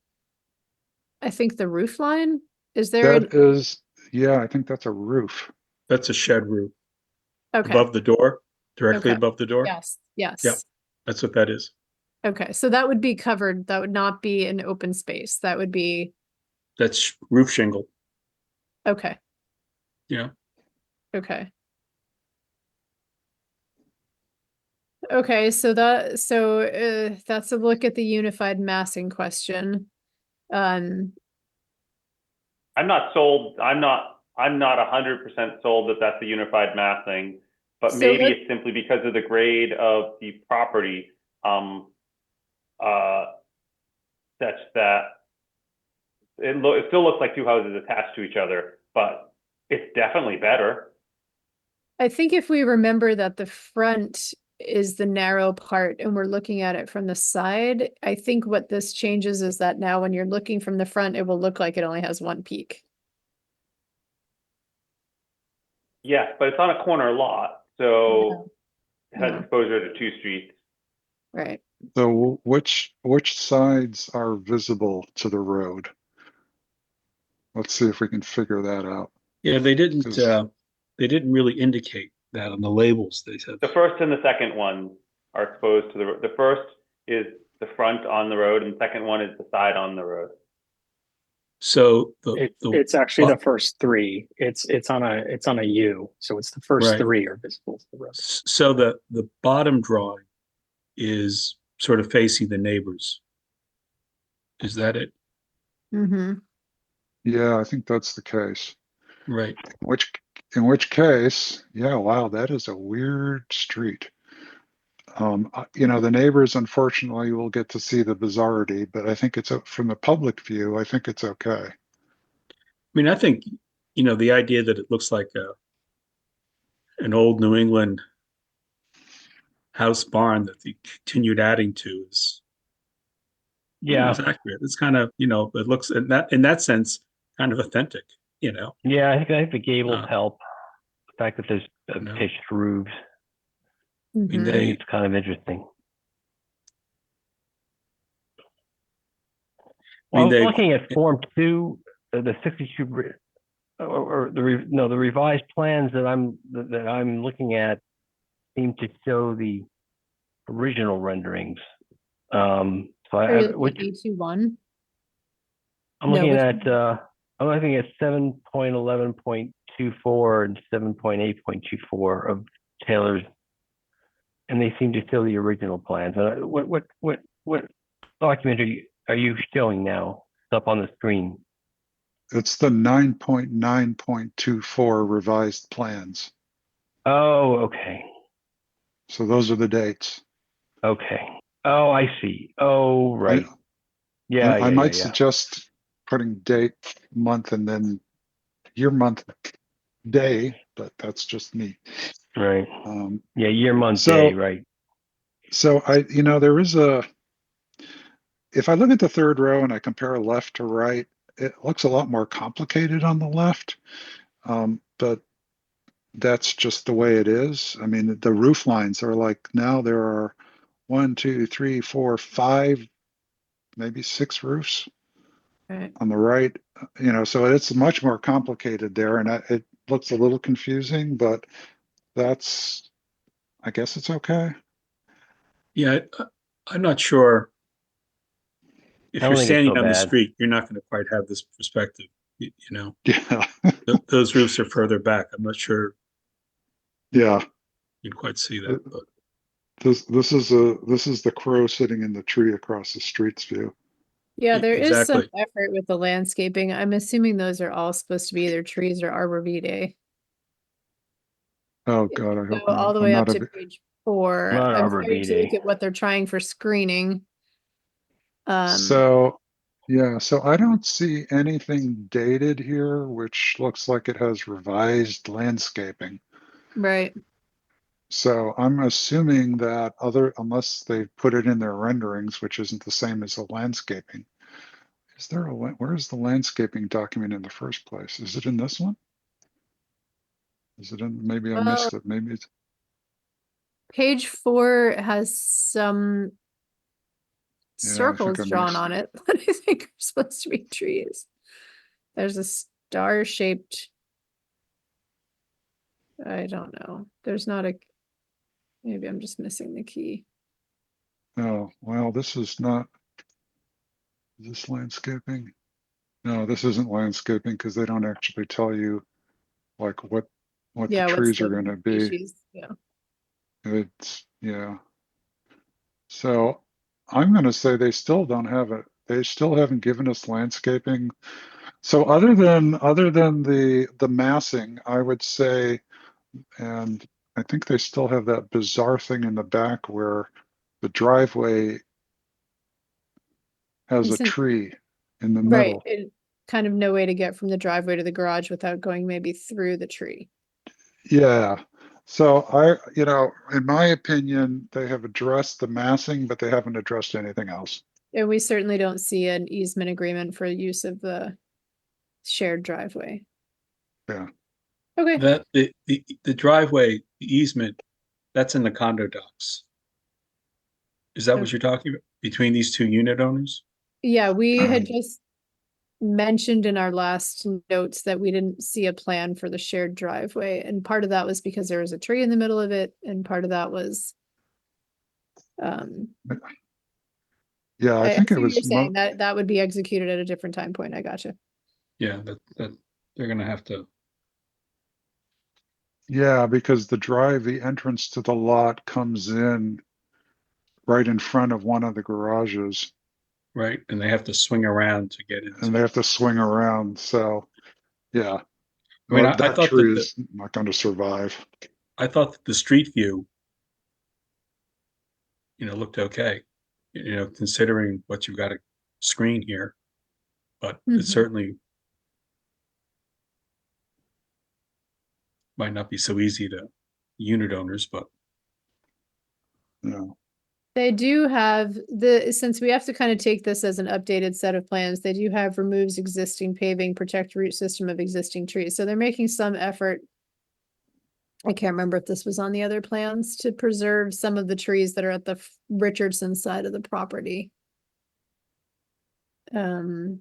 I think the roof line. Is there an, That is, yeah, I think that's a roof. That's a shed roof okay, above the door, directly okay. above the door. Yes, Yeah, yes. that's what that is. Okay, so that would be covered. That would not be an open space. That would be, That's roof shingle. okay, Yeah. okay. Okay, so that's a look at the unified massing question. Um, I'm not sold, I'm not 100% sold that that's a unified massing, but So maybe let- it's simply because of the grade of the property, uh, such that it still looks like two houses attached to each other, but it's definitely better. I think if we remember that the front is the narrow part and we're looking at it from the side, I think what this changes is that now when you're looking from the front, it will look like it only has one peak. Yes, but it's on a corner lot, so it has No. exposure to 2 streets. Right. So which sides are visible to the road? Let's see if we can figure that out. Yeah, they didn't 'Cause- really indicate that on the labels. They said The first and the second one are exposed to the first is the front on the road, and the second one is the side on the road. so. It's actually the first three. It's on a U, so it's the first Right. three are visible to the road. So the bottom drawing is sort of facing the neighbors. Is that it? Mm-hmm. Yeah, I think that's the case. Right. Which, in which case, yeah, wow, that is a weird street. The neighbors unfortunately will get to see the bizarrety, but I think from the public view, I think it's okay. I mean, I think, the idea that it looks like an old New England house barn that they continued adding to is Yeah. it's accurate. It's kind of, it looks in that sense kind of authentic, Yeah, I think the gables Uh, help. The fact that there's No. pitched roofs, I mean, Mm-hmm. I think it's kind of interesting. Well, I was looking at Form 2, the 62, or the revised plans that I'm looking at seem to show the original renderings. So Are you looking at E21? I'm No, looking which at I'm looking at 7.11.24 and 7.8.24 of Taylor's, and they seem to show the original plans. What document are you showing now? It's up on the screen. It's the 9.9.24 revised plans. Oh, okay. So those are the dates. Okay. Oh, I see. Oh, right. Yeah, I yeah, yeah, might yeah. suggest putting date, month, and then year, month, day, but that's just me. Right. Um, Yeah, year, month, day, so, right. so there is if I look at the third row and I compare left to right, it looks a lot more complicated on the left. But that's just the way it is. I mean, the roof lines are like, now there are 1, 2, 3, 4, 5, maybe 6 roofs Right. on the right. So it's much more complicated there, and it looks a little confusing, but I guess it's okay. Yeah, I'm not sure. If I you're don't think it's standing so on the bad. street, you're not going to quite have this perspective. You know, Yeah. those roofs are further back. I'm not sure Yeah. you can quite see that, but This is the crow sitting in the tree across the street's view. Yeah, there is some exactly. effort with the landscaping. I'm assuming those are all supposed to be either trees or arborvitae. Oh If God, you I hope go not. all the I'm way up not to a page 4, Not I'm starting to look arborvitae. at what they're trying for screening. So yeah, so I don't see anything dated here, which looks like it has revised landscaping. Right. So I'm assuming that unless they put it in their renderings, which isn't the same as the landscaping. Where's the landscaping document in the first place? Is it in this one? Is it maybe I Well, missed it. Maybe it's, page 4 has some yeah, I think circles I drawn mixed. on it that I think are supposed to be trees. There's a star-shaped, I don't know. There's not a, maybe I'm just missing the key. Oh, well, this is not, is this landscaping? No, this isn't landscaping because they don't actually tell you like what the Yeah, what's trees are the going to be. species? Yeah. Yeah. So I'm going to say they still don't have it. They still haven't given us landscaping. So other than the massing, I would say, and I think they still have that bizarre thing in the back where the driveway has a Isn't tree in the right. middle. Kind of no way to get from the driveway to the garage without going maybe through the tree. Yeah. So in my opinion, they have addressed the massing, but they haven't addressed anything else. And we certainly don't see an easement agreement for use of the shared driveway. Yeah. Okay. that the driveway, the easement, that's in the condo docs. Is that what Okay. you're talking about? Between these two unit owners? Yeah, we had just mentioned in our last notes that we didn't see a plan for the shared driveway. And part of that was because there was a tree in the middle of it. And part of that was, Yeah, I I think see it what you're was saying, that that would be executed at a different time point. I gotcha. Yeah, that they're gonna have to, yeah, because the entrance to the lot comes in right in front of one of the garages, right? And they have to swing around to get into and they it. have to swing around. So yeah, I mean, well, I that thought that tree is not going to survive. the street view, looked okay. Considering what you've got to screen here, but it Mhm. certainly might not be so easy to unit owners, but Yeah. They do have since we have to kind of take this as an updated set of plans, they do have removes existing paving, protect root system of existing trees. So they're making some effort. I can't remember if this was on the other plans to preserve some of the trees that are at the Richardson side of the property. I don't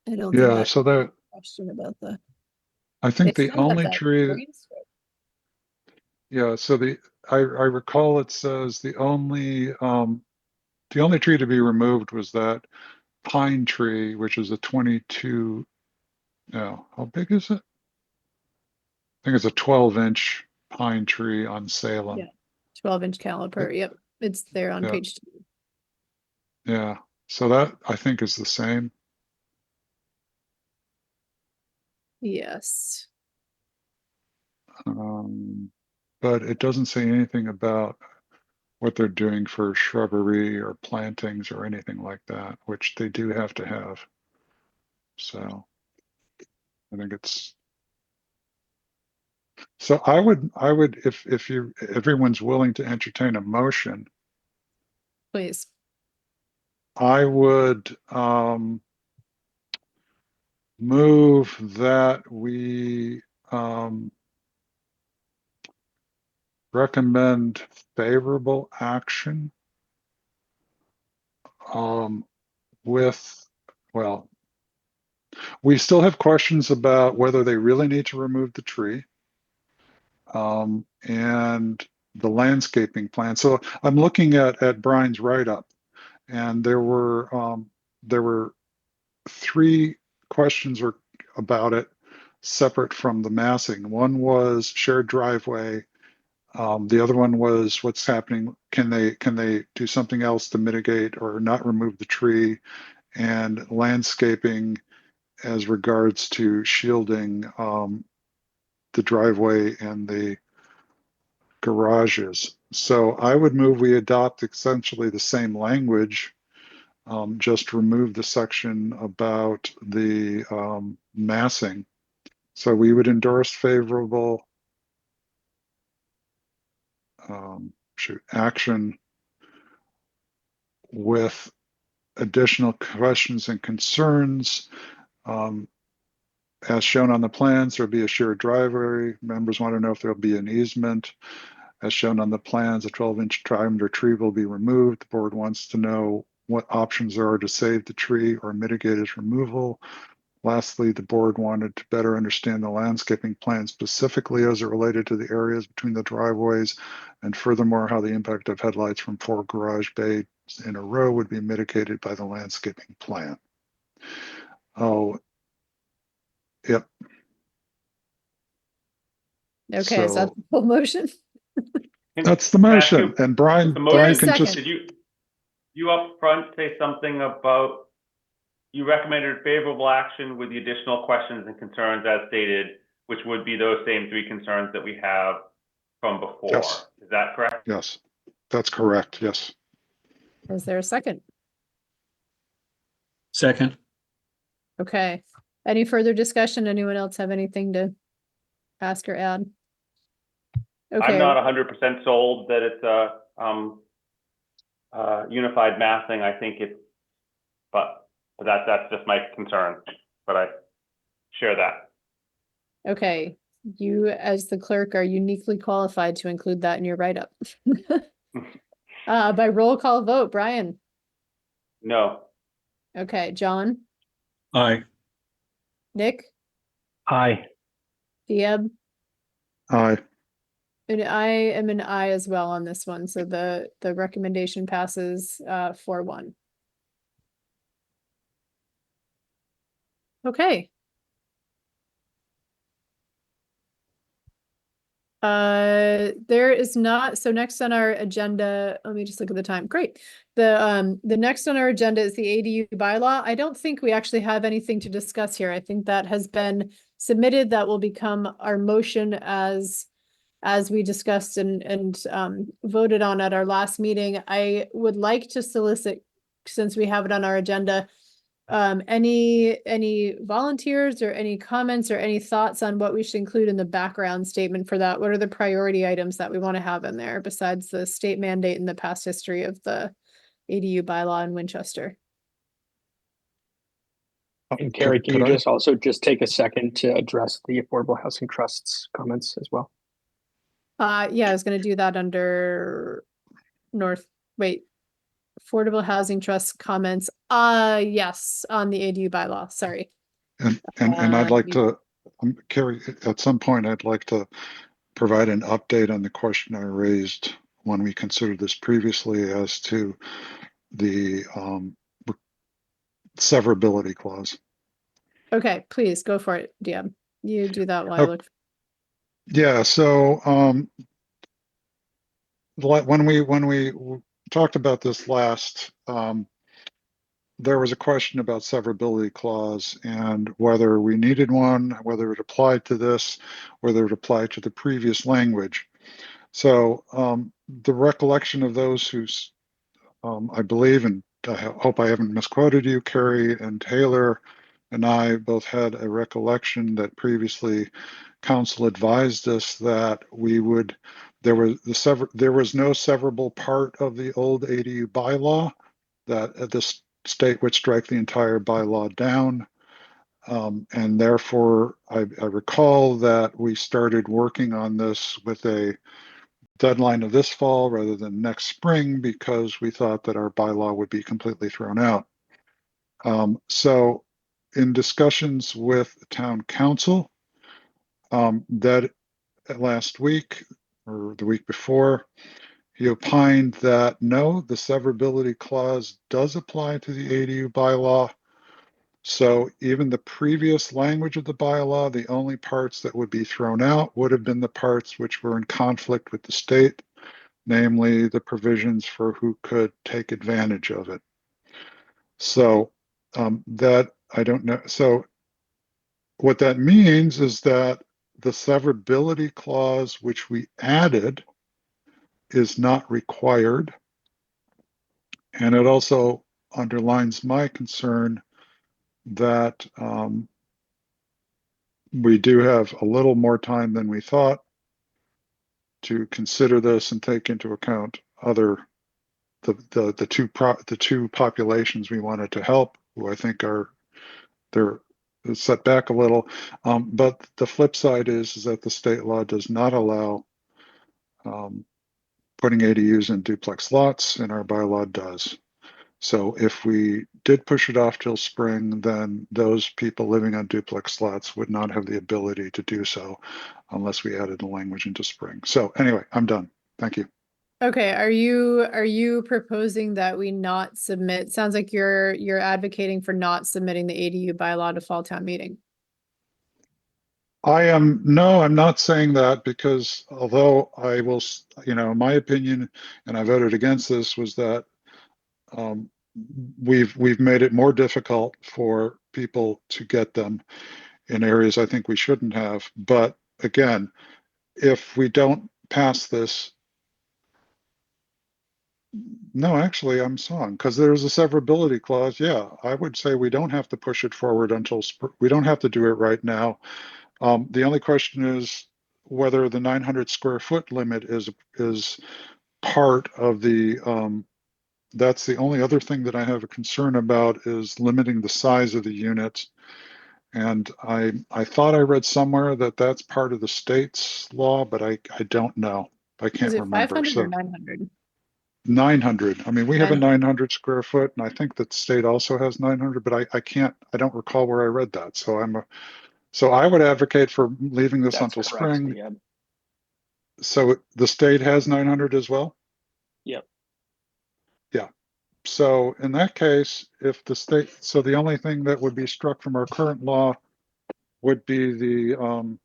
think Yeah, that so that question about I they think the still have only that tree, green strip. yeah, so I recall it says the only tree to be removed was that pine tree, which is a 22, no, how big is it? I think it's a 12-inch pine tree on Salem. Yeah, 12-inch Uh, caliper. Yep, it's there on Yeah, page 2. yeah. So that I think is the same. Yes. Um, but it doesn't say anything about what they're doing for shrubbery or plantings or anything like that, which they do have to have. So I think it's, so I would, if everyone's willing to entertain a motion, Please. I would move that we recommend favorable action with, well, we still have questions about whether they really need to remove the tree and the landscaping plan. So I'm looking at Brian's write-up, and there were three questions about it separate from the massing. One was shared driveway. The other one was what's happening. Can they do something else to mitigate or not remove the tree? And landscaping as regards to shielding the driveway and the garages. So I would move we adopt essentially the same language, just remove the section about the massing. So we would endorse favorable action with additional questions and concerns. As shown on the plans, there'll be a shared driveway. Members want to know if there'll be an easement. As shown on the plans, a 12-inch diameter tree will be removed. The board wants to know what options there are to save the tree or mitigate its removal. Lastly, the board wanted to better understand the landscaping plan specifically as it related to the areas between the driveways, and furthermore, how the impact of headlights from 4 garage bays in a row would be mitigated by the landscaping plan. Oh, yep. Okay, is that So the full motion? that's the Can I ask you, motion. And Brian, the Brian motion, can just, Second. did you up front say something about, you recommended favorable action with the additional questions and concerns as stated, which would be those same 3 concerns that we have from before. Yes. Is that correct? yes, that's correct. Yes. Is there a second? Second. Okay. Any further discussion? Anyone else have anything to ask or add? I'm Okay, not 100% sold that it's a unified massing. I think it's, but that's just my concern. But I share that. okay. You, as the clerk, are uniquely qualified to include that in your write-up. By roll call vote, Brian. No. Okay, John, Aye. Nick, Aye. Dieb, Aye. and I am an aye as well on this one, so the recommendation passes 4-1. Okay. There is not, so next on our agenda, let me just look at the time. Great. The next on our agenda is the ADU bylaw. I don't think we actually have anything to discuss here. I think that has been submitted. That will become our motion as we discussed and voted on at our last meeting. I would like to solicit, since we have it on our agenda, any volunteers or any comments or any thoughts on what we should include in the background statement for that? What are the priority items that we want to have in there besides the state mandate and the past history of the ADU bylaw in Winchester? And Carrie, can Could you I? just also just take a second to address the Affordable Housing Trust's comments as well? Yeah, I was gonna do that under Affordable Housing Trust comments. Yes, on the ADU bylaw, sorry. And I'd like to, Carrie, at some point, I'd like to provide an update on the question I raised when we considered this previously as to the severability clause. Okay, please go for it, Dieb. You do that while I Oh, look. yeah, so when we talked about this last, there was a question about severability clause and whether we needed one, whether it applied to this, whether it applied to the previous language. So the recollection of those who's, I believe, and I hope I haven't misquoted you, Carrie and Taylor and I both had a recollection that previously council advised us that we would, there was no severable part of the old ADU bylaw, that the state would strike the entire bylaw down. And therefore, I recall that we started working on this with a deadline of this fall rather than next spring because we thought that our bylaw would be completely thrown out. So in discussions with town council, that last week or the week before, he opined that no, the severability clause does apply to the ADU bylaw. So even the previous language of the bylaw, the only parts that would be thrown out would have been the parts which were in conflict with the state, namely the provisions for who could take advantage of it. So that I don't know. So what that means is that the severability clause, which we added, is not required. And it also underlines my concern that we do have a little more time than we thought to consider this and take into account the two populations we wanted to help, who I think they're set back a little. But the flip side is that the state law does not allow putting ADUs in duplex lots, and our bylaw does. So if we did push it off till spring, then those people living on duplex lots would not have the ability to do so unless we added the language into spring. So anyway, I'm done. Thank you. Okay, are you proposing that we not submit? Sounds like you're advocating for not submitting the ADU bylaw to fall town meeting. No, I'm not saying that, because although I will, my opinion, and I voted against this, was that we've made it more difficult for people to get them in areas I think we shouldn't have. But again, if we don't pass this, no, actually, I'm wrong, because there's a severability clause. Yeah, I would say we don't have to push it forward until we don't have to do it right now. The only question is whether the 900 square foot limit is part of the. That's the only other thing that I have a concern about, is limiting the size of the unit. And I thought I read somewhere that that's part of the state's law, but I don't know. I can't Is it remember. 500 or So 900? 900. I mean, we have a 900. 900 square foot, and I think that the state also has 900, but I don't recall where I read that. So I would advocate for leaving this That's until correct. spring. Yep. So the state has 900 as well? Yep. Yeah. So in that case, if the state, so the only thing that would be struck from our current law would be the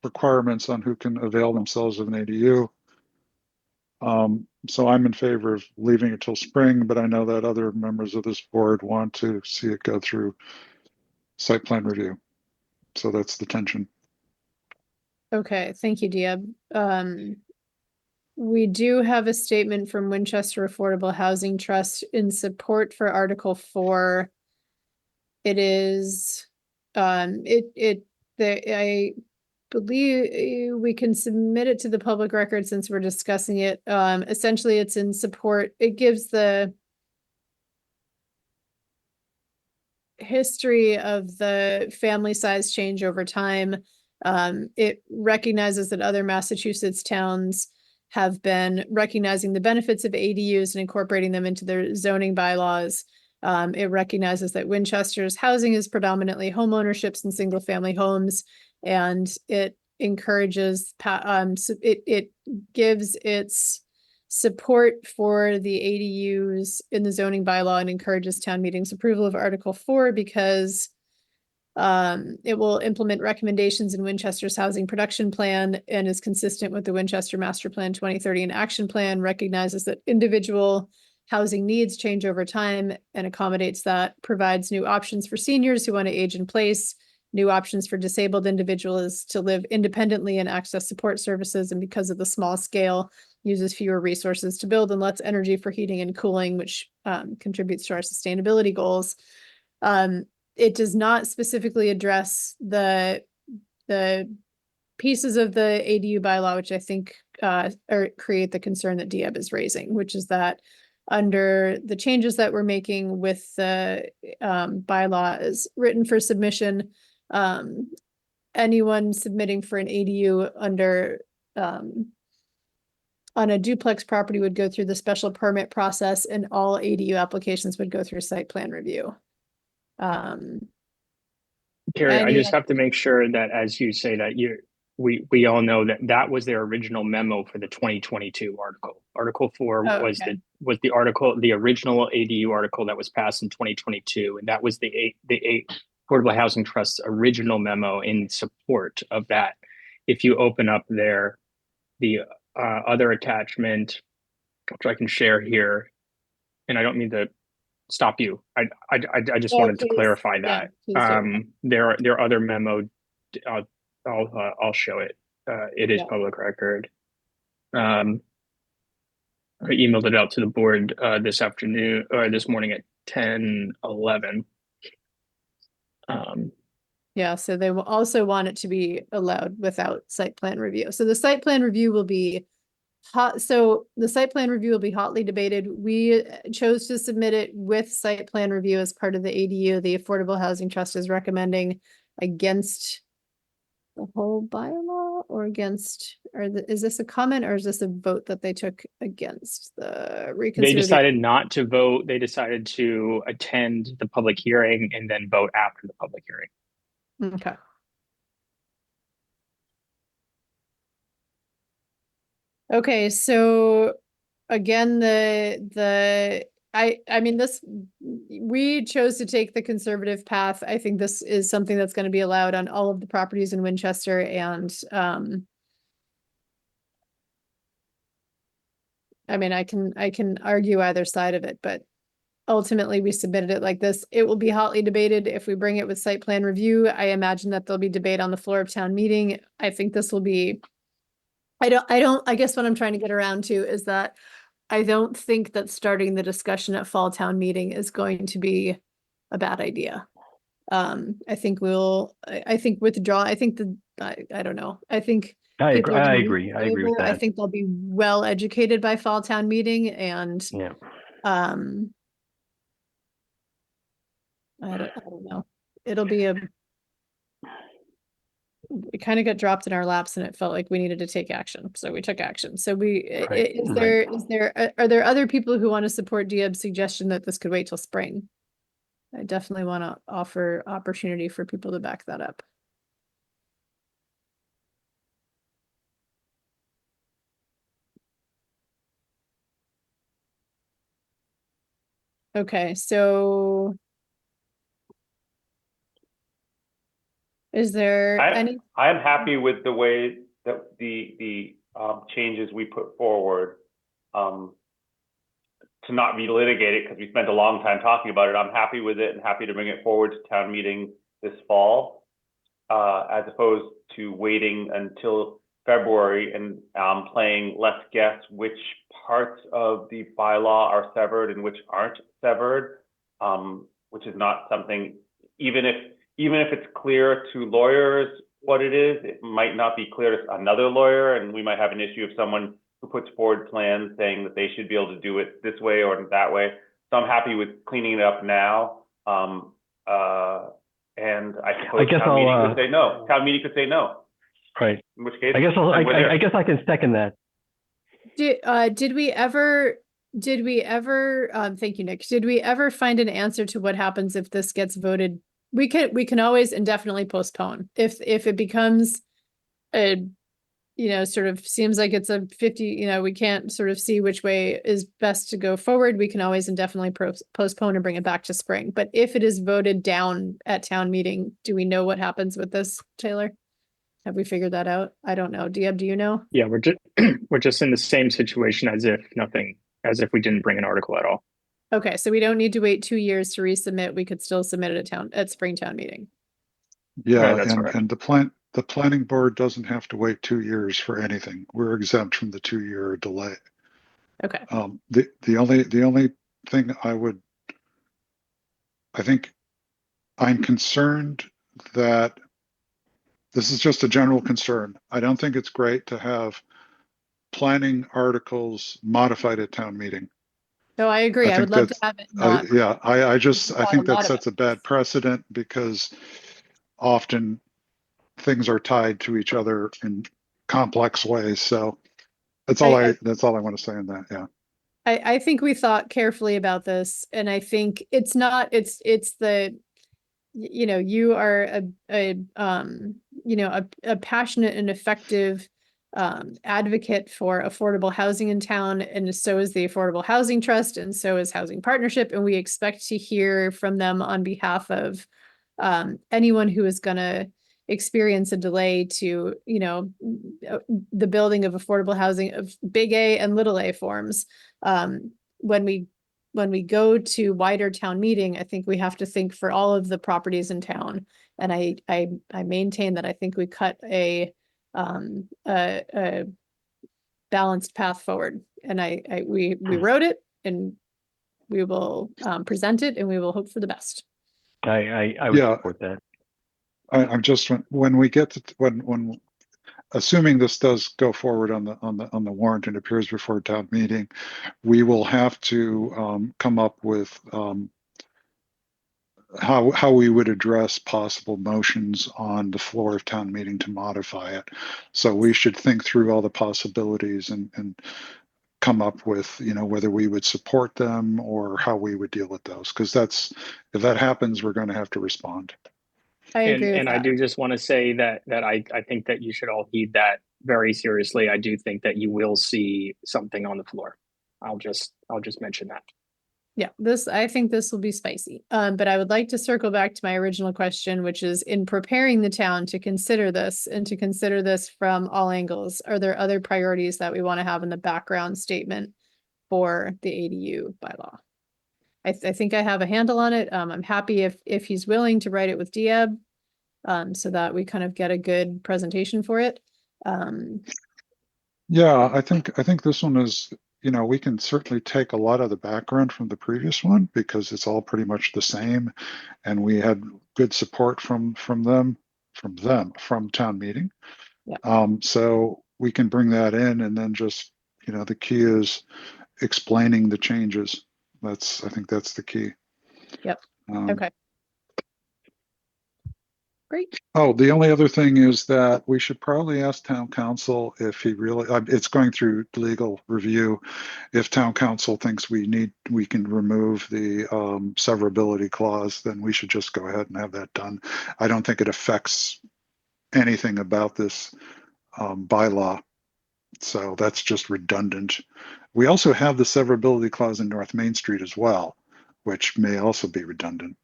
requirements on who can avail themselves of an ADU. So I'm in favor of leaving it till spring, but I know that other members of this board want to see it go through site plan review. So that's the tension. Okay, thank you, Diab. We do have a statement from Winchester Affordable Housing Trust in support for Article 4. It is, I believe we can submit it to the public record since we're discussing it. Essentially, it's in support. It gives the history of the family size change over time. It recognizes that other Massachusetts towns have been recognizing the benefits of ADUs and incorporating them into their zoning bylaws. It recognizes that Winchester's housing is predominantly home ownerships and single family homes, and it encourages, it gives its support for the ADUs in the zoning bylaw and encourages town meeting's approval of Article 4 because it will implement recommendations in Winchester's housing production plan and is consistent with the Winchester Master Plan 2030 and Action Plan, recognizes that individual housing needs change over time and accommodates that, provides new options for seniors who want to age in place, new options for disabled individuals to live independently and access support services. And because of the small scale, uses fewer resources to build and less energy for heating and cooling, which contributes to our sustainability goals. It does not specifically address the pieces of the ADU bylaw, which I think create the concern that Diab is raising, which is that under the changes that we're making with the bylaw is written for submission, anyone submitting for an ADU under on a duplex property would go through the special permit process, and all ADU applications would go through site plan review. Carrie, I just have to make sure that as you say that we all know that that was their original memo for the 2022 article. Article 4 was the article, the original ADU article that was passed in 2022, and that was the Affordable Housing Trust's original memo in support of that. If you open up the other attachment, which I can share here, and I don't mean to stop you. I just wanted to clarify that. Their other memo, I'll show it. It is public record. I emailed it out to the board this afternoon or this morning at 10:11. Yeah, so they will also want it to be allowed without site plan review. So the site plan review will be hotly debated. We chose to submit it with site plan review as part of the ADU. The Affordable Housing Trust is recommending against the whole bylaw or against, is this a comment or is this a vote that they took against the reconsider? They decided not to vote. They decided to attend the public hearing and then vote after the public hearing. Okay. Okay, so again, I mean, we chose to take the conservative path. I think this is something that's going to be allowed on all of the properties in Winchester, and I mean, I can argue either side of it, but ultimately we submitted it like this. It will be hotly debated if we bring it with site plan review. I imagine that there'll be debate on the floor of town meeting. I think this will be, I guess what I'm trying to get around to is that I don't think that starting the discussion at fall town meeting is going to be a bad idea. I think withdraw. I think I don't know. I think I agree. I agree with that. I think they'll be well educated by fall town meeting, and yeah. I don't know. It'll be it kind of got dropped in our laps and it felt like we needed to take action. So we took action. So are there other people who want to support Diab's suggestion that this could wait till spring? I definitely want to offer opportunity for people to back that up. Okay, so is there any? I'm happy with the way that the changes we put forward to not relitigate it, because we spent a long time talking about it. I'm happy with it and happy to bring it forward to town meeting this fall, as opposed to waiting until February and playing let's guess which parts of the bylaw are severed and which aren't severed, which is not something, even if it's clear to lawyers what it is, it might not be clear to another lawyer, and we might have an issue of someone who puts forward plans saying that they should be able to do it this way or that way. So I'm happy with cleaning it up now. And I suppose town meeting could say no. Town meeting could say no. Right. In which case, I guess I can second that. Did we ever, thank you, Nick. Did we ever find an answer to what happens if this gets voted? We can always indefinitely postpone. If it becomes sort of seems like it's a 50, we can't sort of see which way is best to go forward. We can always indefinitely postpone and bring it back to spring. But if it is voted down at town meeting, do we know what happens with this, Taylor? Have we figured that out? I don't know. Diab, do you know? Yeah, we're just in the same situation as if we didn't bring an article at all. Okay, so we don't need to wait 2 years to resubmit. We could still submit it at spring town meeting. Yeah, that's correct. and the planning board doesn't have to wait 2 years for anything. We're exempt from the 2-year delay. Okay. The only thing I think I'm concerned that this is just a general concern. I don't think it's great to have planning articles modified at town meeting. No, I agree. I I would think love to that's, have it not. I A think that lot of sets a bad precedent because often things are tied to each other in complex ways. So that's all I I want to say on that. Yeah. I think we thought carefully about this, and I think it's not, it's the, you know, you are a passionate and effective advocate for affordable housing in town, and so is the Affordable Housing Trust, and so is Housing Partnership, and we expect to hear from them on behalf of anyone who is gonna experience a delay to, the building of affordable housing of big A and little a forms. When we go to wider town meeting, I think we have to think for all of the properties in town. And I maintain that I think we cut a balanced path forward. And we wrote it, and we will present it, and we will hope for the best. I would Yeah. support that. I'm just, when we get to, when assuming this does go forward on the warrant and appears before town meeting, we will have to come up with how we would address possible motions on the floor of town meeting to modify it. So we should think through all the possibilities and come up with, whether we would support them or how we would deal with those. Because if that happens, we're going to have to respond. I agree with And that. I do just want to say that I think that you should all heed that very seriously. I do think that you will see something on the floor. I'll just mention that. Yeah, I think this will be spicy. But I would like to circle back to my original question, which is, in preparing the town to consider this and to consider this from all angles, are there other priorities that we want to have in the background statement for the ADU bylaw? I think I have a handle on it. I'm happy if he's willing to write it with Diab, so that we kind of get a good presentation for it. Yeah, I think this one is, we can certainly take a lot of the background from the previous one because it's all pretty much the same, and we had good support from town meeting. Yeah. So we can bring that in, and then just, the key is explaining the changes. I think that's the key. Yep. Okay. Great. Oh, the only other thing is that we should probably ask town council if he really, it's going through legal review. If town council thinks we can remove the severability clause, then we should just go ahead and have that done. I don't think it affects anything about this bylaw. So that's just redundant. We also have the severability clause in North Main Street as well, which may also be redundant.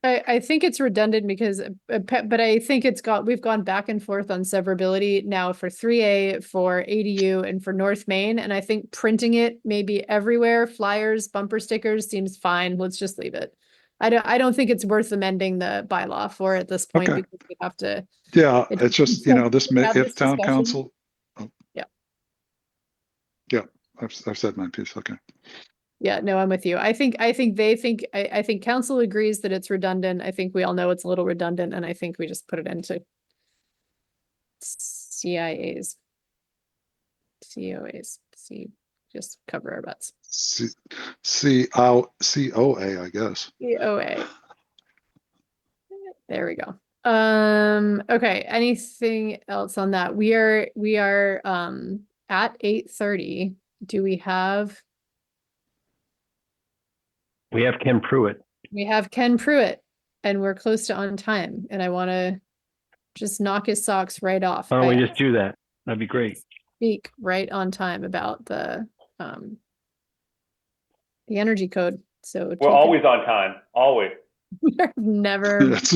I think it's redundant because, but I think we've gone back and forth on severability now for 3A, for ADU, and for North Main. And I think printing it maybe everywhere, flyers, bumper stickers, seems fine. Let's just leave it. I don't think it's worth amending the bylaw for at this point, Okay. because we have to. Yeah, it's just, if town discussion. council. Yeah. Yeah, I've said my piece. Okay. Yeah, no, I'm with you. I think council agrees that it's redundant. I think we all know it's a little redundant, and I think we just put it into COAs, just cover our butts. COA, I guess. COA. There we go. Okay, anything else on that? We are at 8:30. Do we have? We have Ken Pruitt. We have Ken Pruitt, and we're close to on time, and I want to just knock his socks right off. Why don't we just do that? That'd be great. Speak right on time about the energy code. So We're always on time, always. We're never missed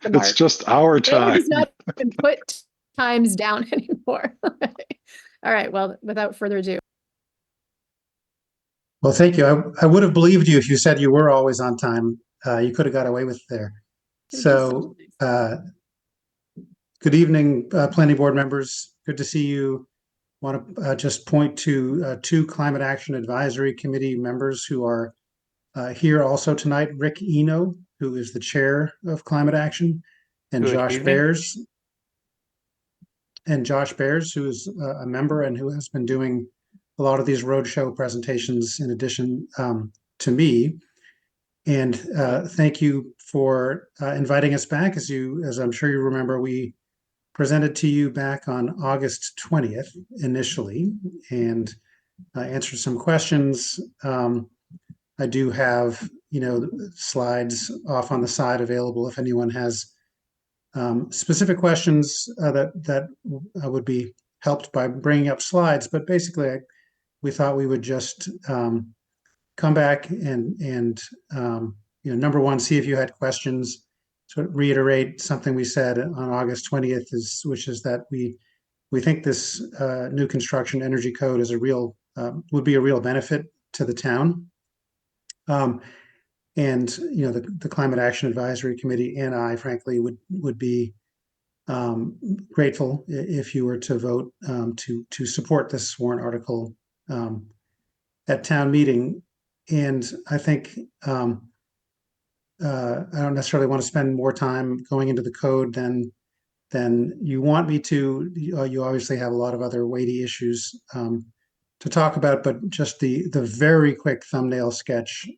the mark. It's just our time. Does not even put times down anymore. All right. Well, without further ado. Well, thank you. I would have believed you if you said you were always on time. You could have got away with it there. So Good evening, planning board members. Good to see you. Want to just point to two Climate Action Advisory Committee members who are here also tonight. Rick Eno, who is the chair of Climate Action, and Good Josh evening. Bears. And Josh Bears, who is a member and who has been doing a lot of these roadshow presentations in addition to me. And thank you for inviting us back. As I'm sure you remember, we presented to you back on August 20th initially and answered some questions. I do have, slides off on the side available if anyone has specific questions that would be helped by bringing up slides. But basically, we thought we would just come back and number one, see if you had questions. So reiterate something we said on August 20th, which is that we think this new construction energy code is would be a real benefit to the town. And the Climate Action Advisory Committee and I, frankly, would be grateful if you were to vote to support this warrant article at town meeting. And I think I don't necessarily want to spend more time going into the code than you want me to. You obviously have a lot of other weighty issues to talk about, but just the very quick thumbnail sketch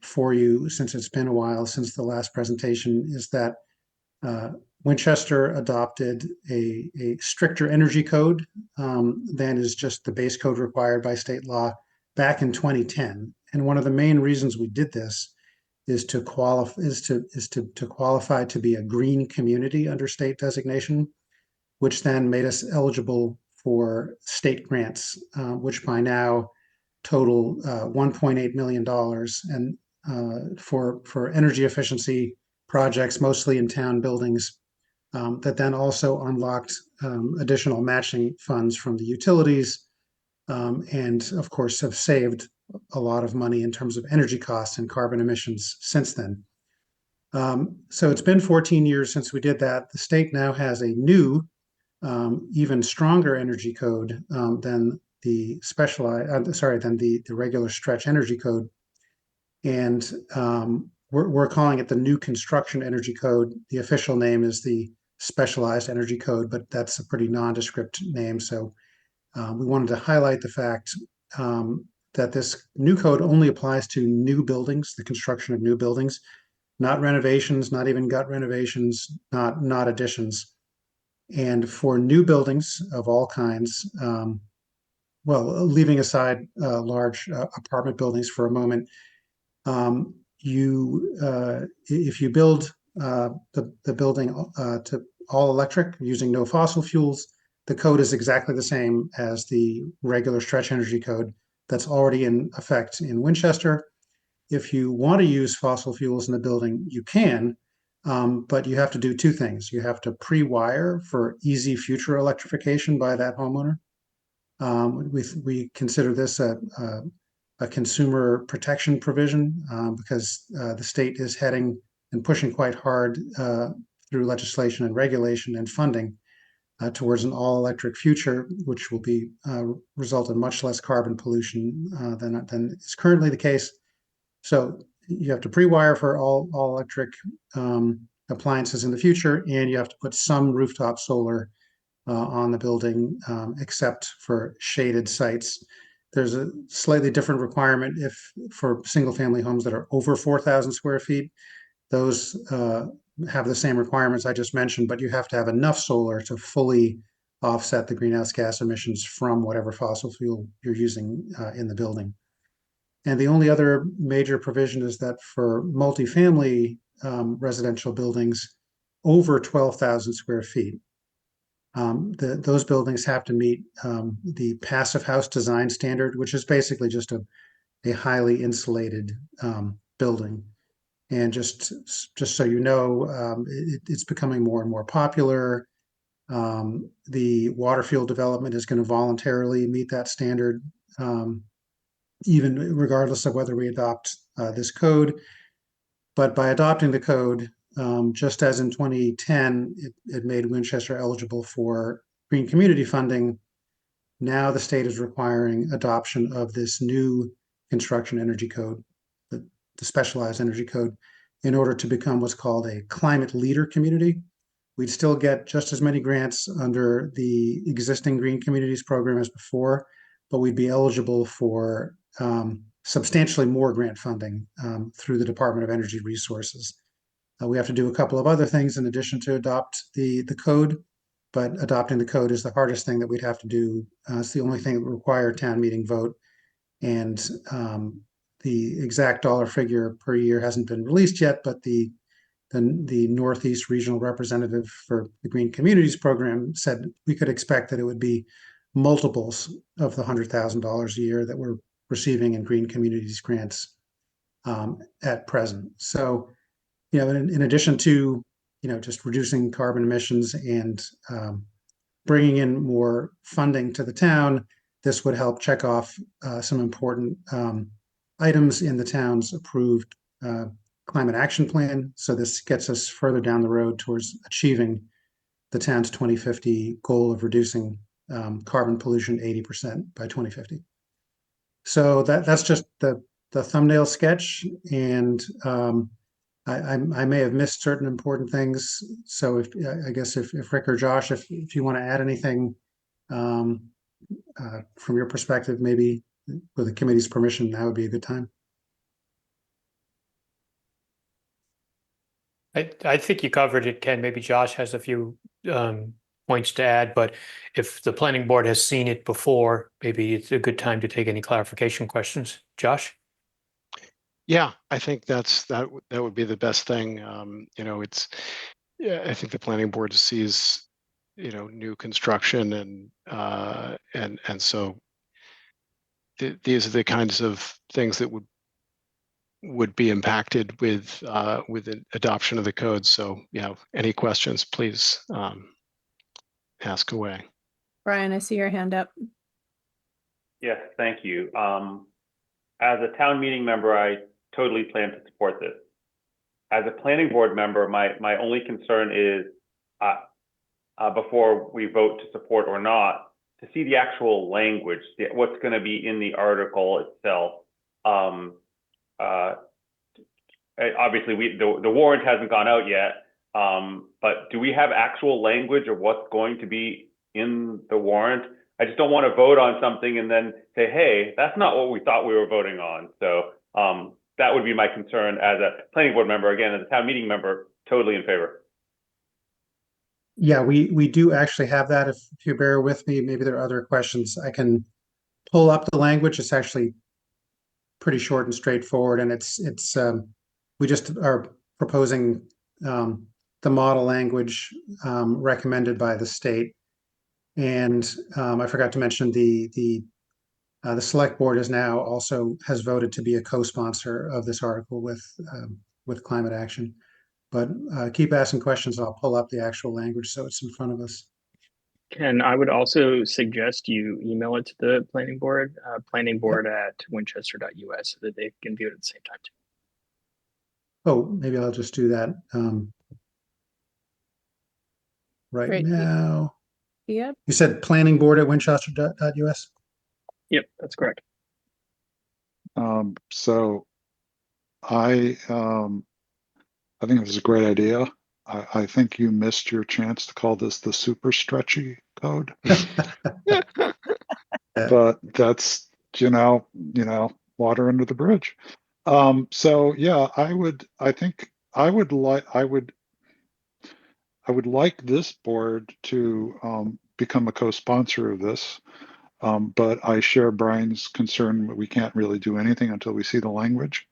for you, since it's been a while since the last presentation, is that Winchester adopted a stricter energy code than is just the base code required by state law back in 2010. And one of the main reasons we did this is to qualify to be a green community under state designation, which then made us eligible for state grants, which by now total $1.8 million, and for energy efficiency projects, mostly in town buildings, that then also unlocked additional matching funds from the utilities, and of course have saved a lot of money in terms of energy costs and carbon emissions since then. So it's been 14 years since we did that. The state now has a new, even stronger energy code than the regular stretch energy code. And we're calling it the new construction energy code. The official name is the specialized energy code, but that's a pretty nondescript name. So we wanted to highlight the fact that this new code only applies to new buildings, the construction of new buildings, not renovations, not even gut renovations, not additions. And for new buildings of all kinds, leaving aside large apartment buildings for a moment, if you build the building to all electric using no fossil fuels, the code is exactly the same as the regular stretch energy code that's already in effect in Winchester. If you want to use fossil fuels in the building, you can, but you have to do two things. You have to pre-wire for easy future electrification by that homeowner. We consider this a consumer protection provision because the state is heading and pushing quite hard through legislation and regulation and funding towards an all-electric future, which will result in much less carbon pollution than is currently the case. So you have to pre-wire for all electric appliances in the future, and you have to put some rooftop solar on the building, except for shaded sites. There's a slightly different requirement for single-family homes that are over 4,000 square feet. Those have the same requirements I just mentioned, but you have to have enough solar to fully offset the greenhouse gas emissions from whatever fossil fuel you're using in the building. And the only other major provision is that for multifamily residential buildings over 12,000 square feet, those buildings have to meet the passive house design standard, which is basically just a highly insulated building. And just so you know, it's becoming more and more popular. The Waterfield development is going to voluntarily meet that standard, even regardless of whether we adopt this code. But by adopting the code, just as in 2010, it made Winchester eligible for green community funding. Now the state is requiring adoption of this new construction energy code, the specialized energy code, in order to become what's called a climate leader community. We'd still get just as many grants under the existing Green Communities program as before, but we'd be eligible for substantially more grant funding through the Department of Energy Resources. We have to do a couple of other things in addition to adopt the code, but adopting the code is the hardest thing that we'd have to do. It's the only thing that would require a town meeting vote, and the exact dollar figure per year hasn't been released yet, but the Northeast regional representative for the Green Communities program said we could expect that it would be multiples of the $100,000 a year that we're receiving in Green Communities grants at present. So, in addition to, just reducing carbon emissions and bringing in more funding to the town, this would help check off some important items in the town's approved climate action plan. So this gets us further down the road towards achieving the town's 2050 goal of reducing carbon pollution 80% by 2050. So that's just the thumbnail sketch, and I may have missed certain important things. So I guess if Rick or Josh, if you want to add anything from your perspective, maybe with the committee's permission, that would be a good time. I think you covered it, Ken. Maybe Josh has a few points to add, but if the planning board has seen it before, maybe it's a good time to take any clarification questions. Josh? Yeah, I think that would be the best thing. I think the planning board sees, new construction and so these are the kinds of things that would be impacted with the adoption of the code. So, any questions, please ask away. Brian, I see your hand up. Yes, thank you. As a town meeting member, I totally plan to support this. As a planning board member, my only concern is before we vote to support or not, to see the actual language, what's going to be in the article itself. Obviously, the warrant hasn't gone out yet, but do we have actual language of what's going to be in the warrant? I just don't want to vote on something and then say, hey, that's not what we thought we were voting on. So that would be my concern as a planning board member. Again, as a town meeting member, totally in favor. Yeah, we do actually have that. If you bear with me, maybe there are other questions. I can pull up the language. It's actually pretty short and straightforward, and it's we just are proposing the model language recommended by the state. And I forgot to mention the select board is now also has voted to be a co-sponsor of this article with climate action. But keep asking questions. I'll pull up the actual language so it's in front of us. Ken, I would also suggest you email it to the planning board at winchester.us so that they can view it at the same time too. Oh, maybe I'll just do that right Great. now. Yep. You said planning board at winchester.us? Yep, that's correct. So I think it was a great idea. I think you missed your chance to call this the super stretchy code. But that's, water under the bridge. So yeah, I would like this board to become a co-sponsor of this. But I share Brian's concern that we can't really do anything until we see the language.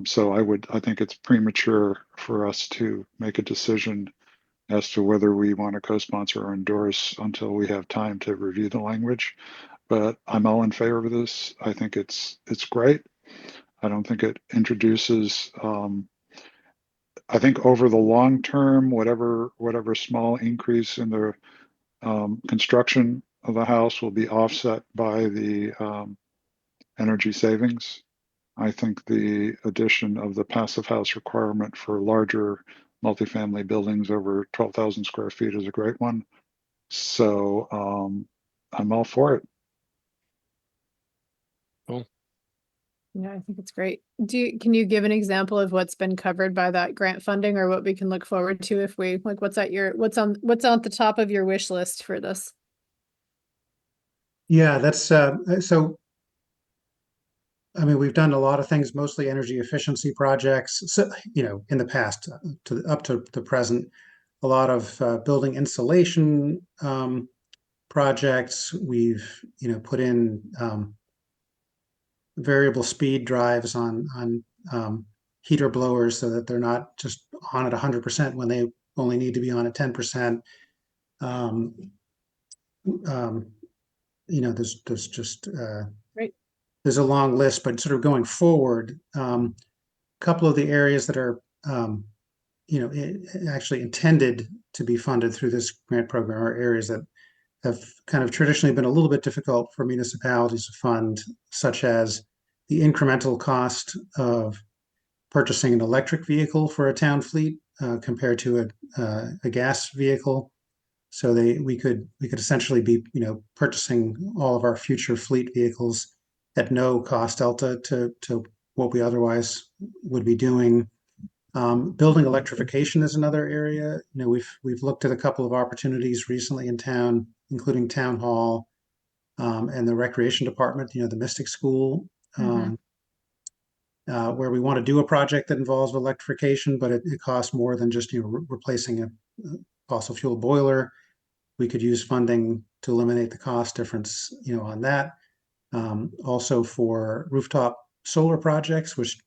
So I think it's premature for us to make a decision as to whether we want to co-sponsor or endorse until we have time to review the language. But I'm all in favor of this. I think it's great. I don't think it introduces, I think over the long term, whatever small increase in the construction of the house will be offset by the energy savings. I think the addition of the passive house requirement for larger multifamily buildings over 12,000 square feet is a great one. So I'm all for it. Yeah, I think it's great. Can you give an example of what's been covered by that grant funding, or what we can look forward to if we like what's on the top of your wish list for this? Yeah, that's so. I mean, we've done a lot of things, mostly energy efficiency projects. So, in the past, up to the present, a lot of building insulation projects. We've put in variable speed drives on heater blowers so that they're not just on at 100% when they only need to be on at 10%. Um, there's just Right. there's a long list, but sort of going forward, a couple of the areas that are actually intended to be funded through this grant program are areas that have kind of traditionally been a little bit difficult for municipalities to fund, such as the incremental cost of purchasing an electric vehicle for a town fleet compared to a gas vehicle. So we could essentially be purchasing all of our future fleet vehicles at no cost delta to what we otherwise would be doing. Building electrification is another area. We've looked at a couple of opportunities recently in town, including town hall and the recreation department. The Mystic School, where we want to do a project that involves electrification, but it costs more than just replacing a fossil fuel boiler. We could use funding to eliminate the cost difference, on that. Also for rooftop solar projects, which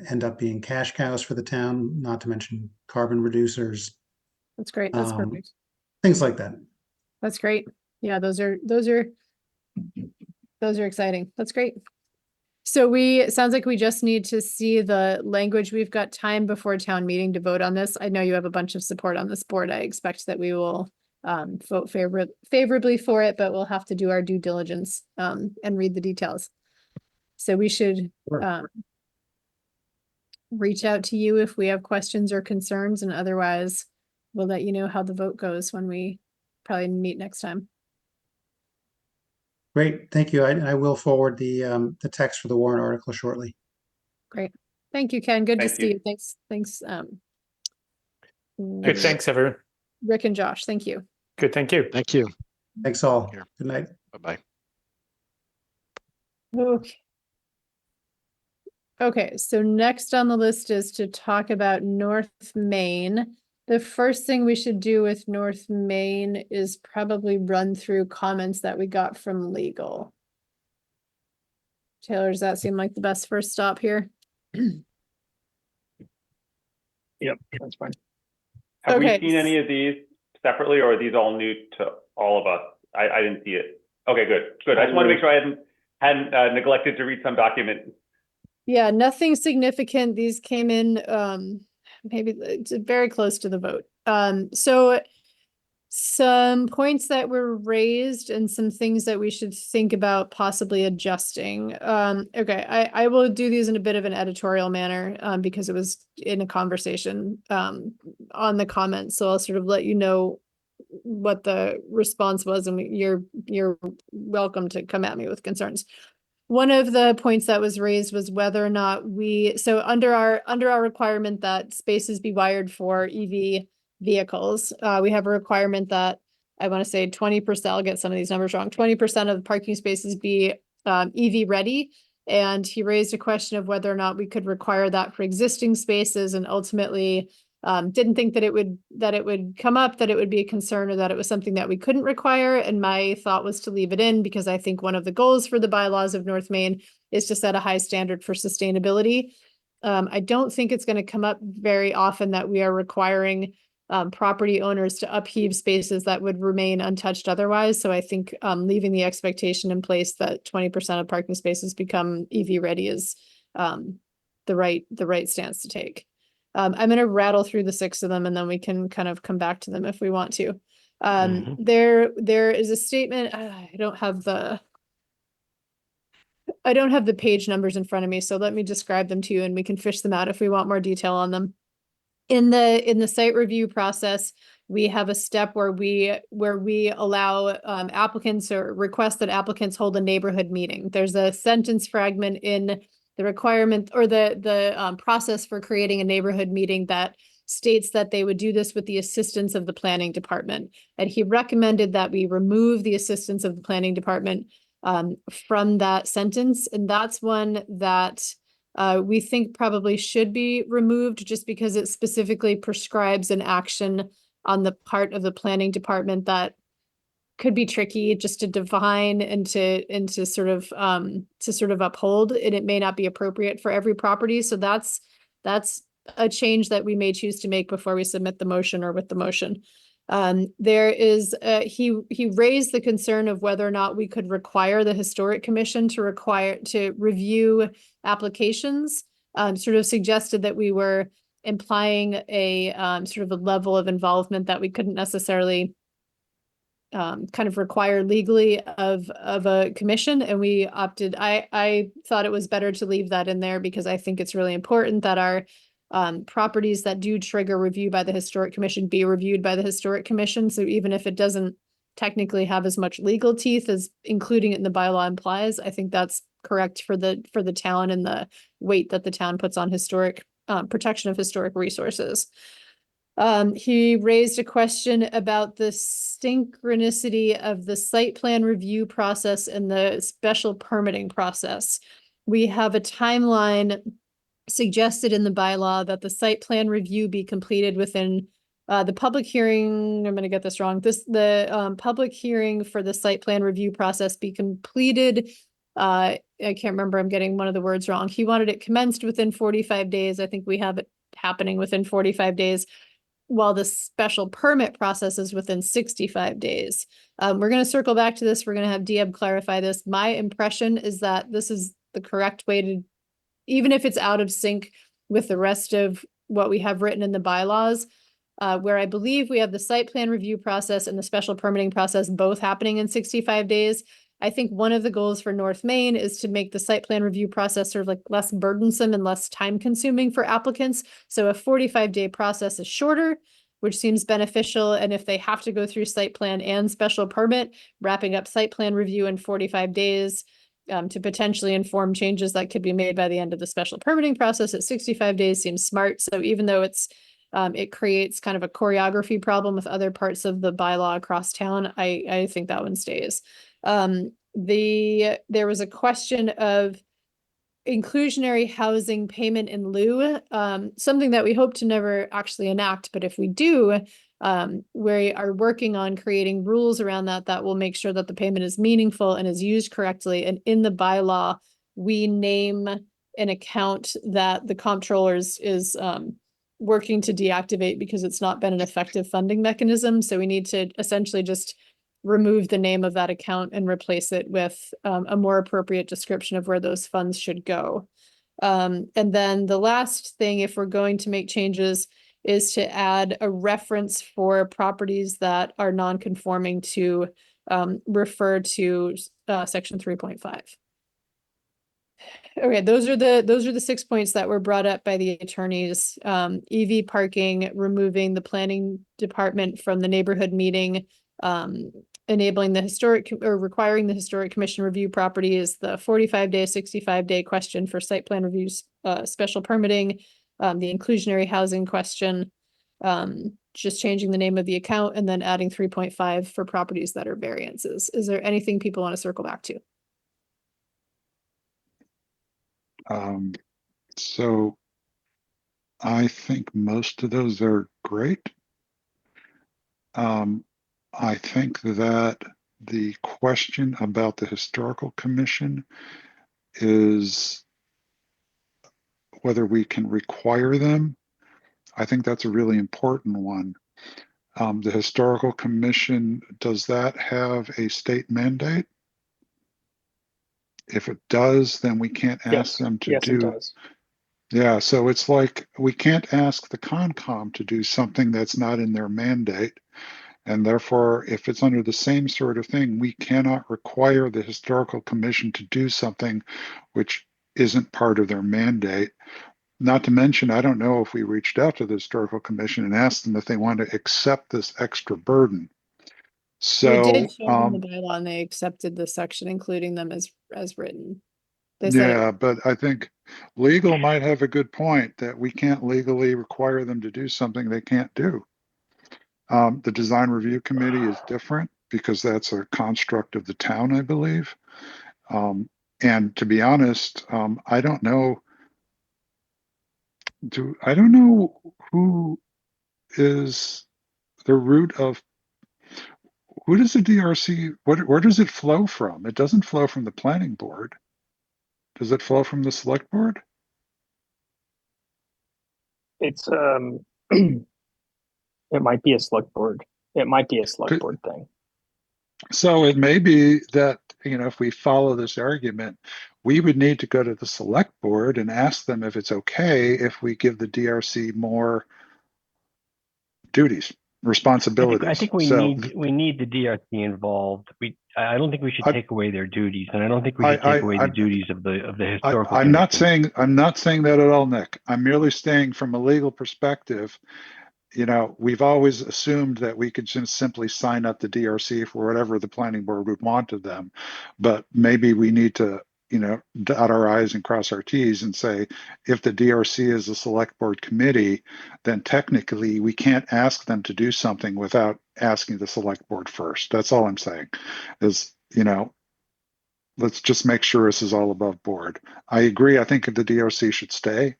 end up being cash cows for the town, not to mention carbon reducers. That's great. That's perfect. Things like that. That's great. Yeah, those are exciting. That's great. So it sounds like we just need to see the language. We've got time before town meeting to vote on this. I know you have a bunch of support on this board. I expect that we will vote favorably for it, but we'll have to do our due diligence and read the details. So we should reach out to you if we have questions or concerns, and otherwise we'll let you know how the vote goes when we probably meet next time. Great, thank you. I will forward the text for the warrant article shortly. Great, thank you, Ken. Good to Thank see you. you. Thanks. Good, thanks, everyone. Rick and Josh, thank you. Good, thank you. Thank you. Thanks all. Here. Good night. Bye-bye. Okay, so next on the list is to talk about North Main. The first thing we should do with North Main is probably run through comments that we got from legal. Taylor, does that seem like the best first stop here? Yep, that's fine. Have we Okay. seen any of these separately, or are these all new to all of us? I didn't see it. Okay, good. I just want to make sure I hadn't neglected to read some document. Yeah, nothing significant. These came in maybe it's very close to the vote. So some points that were raised and some things that we should think about possibly adjusting. Okay, I will do these in a bit of an editorial manner because it was in a conversation on the comments. So I'll sort of let you know what the response was, and you're welcome to come at me with concerns. One of the points that was raised was whether or not so under our requirement that spaces be wired for EV vehicles, we have a requirement that I want to say 20%, I'll get some of these numbers wrong, 20% of parking spaces be EV ready. And he raised a question of whether or not we could require that for existing spaces, and ultimately didn't think that it would come up, that it would be a concern, or that it was something that we couldn't require. And my thought was to leave it in, because I think one of the goals for the bylaws of North Main is to set a high standard for sustainability. I don't think it's going to come up very often that we are requiring property owners to upheave spaces that would remain untouched otherwise. So I think leaving the expectation in place that 20% of parking spaces become EV ready is the right stance to take. I'm going to rattle through the 6 of them, and then we can kind of come back to them if we want to. There is a statement. I don't have the I don't have the page numbers in front of me, so let me describe them to you and we can fish them out if we want more detail on them. In the site review process, we have a step where we allow applicants or request that applicants hold a neighborhood meeting. There's a sentence fragment in the requirement or the process for creating a neighborhood meeting that states that they would do this with the assistance of the planning department. And he recommended that we remove the assistance of the planning department from that sentence. And that's one that we think probably should be removed just because it specifically prescribes an action on the part of the planning department that could be tricky just to define and to sort of uphold, and it may not be appropriate for every property. So that's a change that we may choose to make before we submit the motion or with the motion. There is he raised the concern of whether or not we could require the Historic Commission to review applications, sort of suggested that we were implying a sort of a level of involvement that we couldn't necessarily kind of require legally of a commission, and we opted. I thought it was better to leave that in there because I think it's really important that our properties that do trigger review by the Historic Commission be reviewed by the Historic Commission. So even if it doesn't technically have as much legal teeth as including it in the bylaw implies, I think that's correct for the town and the weight that the town puts on historic protection of historic resources. He raised a question about the synchronicity of the site plan review process and the special permitting process. We have a timeline suggested in the bylaw that the site plan review be completed within the public hearing. I'm going to get this wrong. The public hearing for the site plan review process be completed. I can't remember. I'm getting one of the words wrong. He wanted it commenced within 45 days. I think we have it happening within 45 days. While the special permit process is within 65 days. We're going to circle back to this. We're going to have Dieb clarify this. My impression is that this is the correct way to, even if it's out of sync with the rest of what we have written in the bylaws, where I believe we have the site plan review process and the special permitting process both happening in 65 days. I think one of the goals for North Main is to make the site plan review process sort of like less burdensome and less time consuming for applicants. So a 45-day process is shorter, which seems beneficial. And if they have to go through site plan and special permit, wrapping up site plan review in 45 days to potentially inform changes that could be made by the end of the special permitting process at 65 days seems smart. So even though it creates kind of a choreography problem with other parts of the bylaw across town, I think that one stays. There was a question of inclusionary housing payment in lieu, something that we hope to never actually enact, but if we do, we are working on creating rules around that will make sure that the payment is meaningful and is used correctly. And in the bylaw, we name an account that the comptroller is working to deactivate because it's not been an effective funding mechanism. So we need to essentially just remove the name of that account and replace it with a more appropriate description of where those funds should go. And then the last thing, if we're going to make changes, is to add a reference for properties that are non-conforming to refer to section 3.5. Okay, those are the 6 points that were brought up by the attorneys. EV parking, removing the planning department from the neighborhood meeting, enabling the historic or requiring the Historic Commission review properties, the 45-day, 65-day question for site plan reviews, special permitting, the inclusionary housing question, just changing the name of the account, and then adding 3.5 for properties that are variances. Is there anything people want to circle back to? So I think most of those are great. I think that the question about the Historical Commission is whether we can require them. I think that's a really important one. The Historical Commission, does that have a state mandate? If it does, then we can't ask them to do. Yes, it does. Yeah, so it's like we can't ask the Concom to do something that's not in their mandate. And therefore, if it's under the same sort of thing, we cannot require the historical commission to do something which isn't part of their mandate. Not to mention, I don't know if we reached out to the historical commission and asked them if they want to accept this extra burden. We did So, show them the bylaw and they accepted the section, including them as written. They said yeah, but I think legal might have a good point that we can't legally require them to do something they can't do. The design review committee is different because that's a construct of the town, I believe. And to be honest, I don't know. I don't know who is the root of who does the DRC? Where does it flow from? It doesn't flow from the planning board. Does it flow from the select board? It's it might be a select board. It might be a select board thing. So it may be that, if we follow this argument, we would need to go to the select board and ask them if it's okay if we give the DRC more duties, responsibilities. I think we need the DRC involved. I don't think we should take away their duties, and I don't think we should take away the duties of the historical. I'm not saying that at all, Nick. I'm merely saying from a legal perspective, we've always assumed that we could just simply sign up the DRC for whatever the planning board would want of them. But maybe we need to, dot our I's and cross our T's and say, if the DRC is a select board committee, then technically we can't ask them to do something without asking the select board first. That's all I'm saying is, let's just make sure this is all above board. I agree. I think the DRC should stay,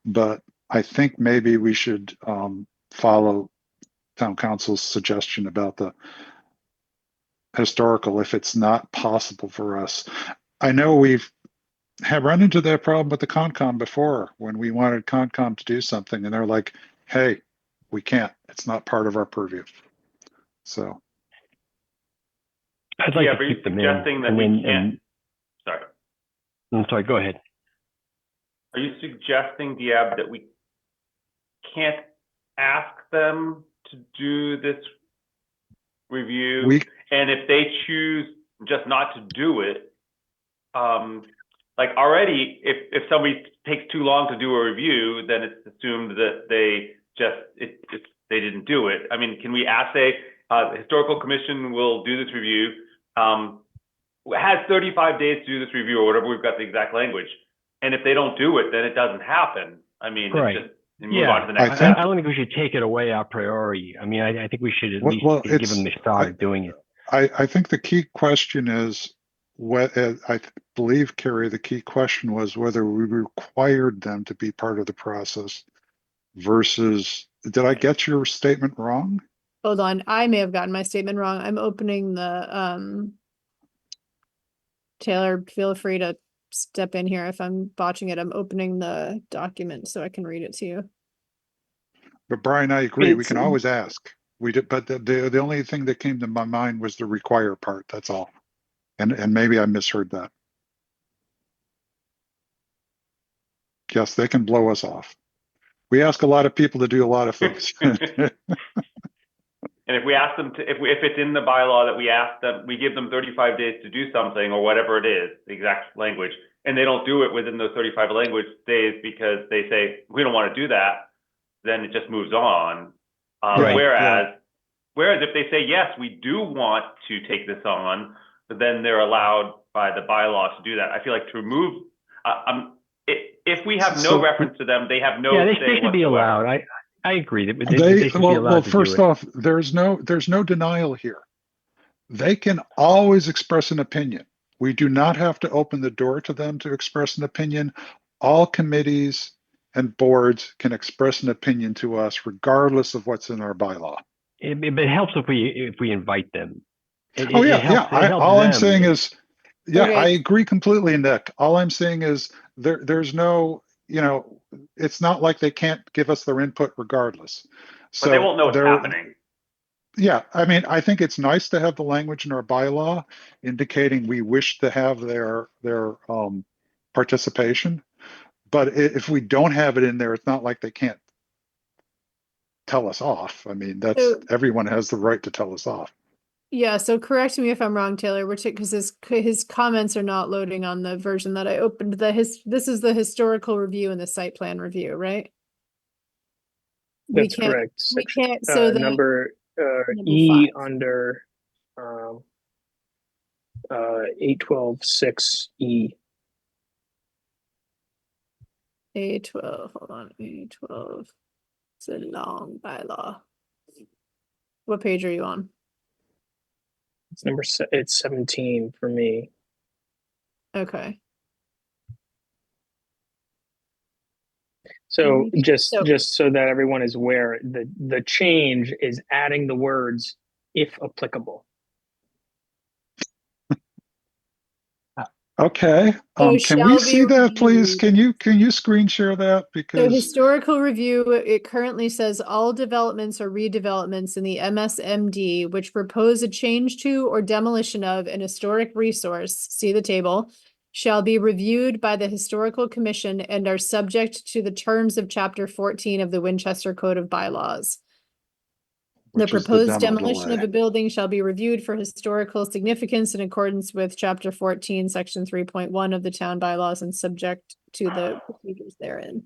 but I think maybe we should follow town council's suggestion about the historical if it's not possible for us. I know have run into that problem with the Concom before when we wanted Concom to do something and they're like, hey, we can't. It's not part of our purview. So. I'd like to keep them suggesting that we can't. Sorry. I'm sorry, go ahead. Are you suggesting, Diab, that we can't ask them to do this review? And if they choose just not to do it, like already, if somebody takes too long to do a review, then it's assumed that they they didn't do it. I mean, can we ask, say, the historical commission will do this review, has 35 days to do this review or whatever, we've got the exact language. And if they don't do it, then it doesn't happen. I mean, right. It's just move on to the next I don't think we should take it away a priori. I mean, I think we should at least give them the shot of doing it. I think the key question is I believe, Carrie, the key question was whether we required them to be part of the process versus, did I get your statement wrong? Hold on, I may have gotten my statement wrong. I'm opening the Taylor, feel free to step in here if I'm botching it. I'm opening the document so I can read it to you. But Brian, I agree. We can always ask. We did, but the only thing that came to my mind was the require part. That's all. And maybe I misheard that. Yes, they can blow us off. We ask a lot of people to do a lot of things. And if we ask them to, if it's in the bylaw that we ask them, we give them 35 days to do something or whatever it is, the exact language, and they don't do it within those 35 language days because they say, we don't want to do that, then it just moves on. Whereas if they say, yes, we do want to take this on, but then they're allowed by the bylaw to do that. I feel like to remove, if we have no reference to them, they have no say they should be allowed. I agree that they should be allowed to do it. First off, there's no denial here. They can always express an opinion. We do not have to open the door to them to express an opinion. All committees and boards can express an opinion to us regardless of what's in our bylaw. It helps if we invite them. All I'm saying is, Okay. I agree completely, Nick. All I'm saying is there's no, it's not like they can't give us their input regardless. So but they won't know what's happening. Yeah, I mean, I think it's nice to have the language in our bylaw indicating we wish to have their participation. But if we don't have it in there, it's not like they can't tell us off. I mean, So- everyone has the right to tell us off. Yeah, so correct me if I'm wrong, Taylor, because his comments are not loading on the version that I opened. This is the historical review and the site plan review, right? That's correct. We can't, so the number number E 5. under 812.6E. A12, hold on, A12. It's a long bylaw. What page are you on? It's 17 for me. Okay. So just So- so that everyone is aware, the change is adding the words if applicable. Okay. So Can we shall see be that, please? reviewed. Can you screen share that? So Because historical review, it currently says all developments or redevelopments in the MSMD which propose a change to or demolition of an historic resource, see the table, shall be reviewed by the Historical Commission and are subject to the terms of Chapter 14 of the Winchester Code of Bylaws. The which is proposed demo demolition delay. of a building shall be reviewed for historical significance in accordance with Chapter 14, Section 3.1 of the town bylaws and subject to the procedures therein.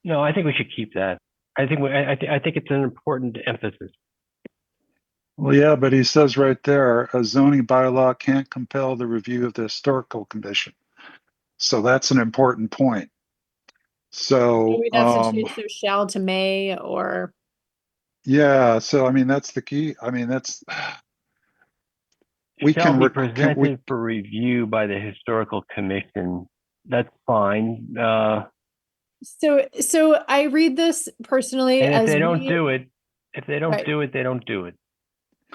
No, I think we should keep that. I think I think it's an important emphasis. Well, yeah, but he says right there, a zoning bylaw can't compel the review of the historical commission. So that's an important point. So, We'd have to change so shall to may or. yeah, so I mean, that's the key. I mean, we Shall can, be can we, presented for review by the historical commission. That's fine. So I read this personally And if as they don't we- do it, if they don't Right. do it, they don't do it.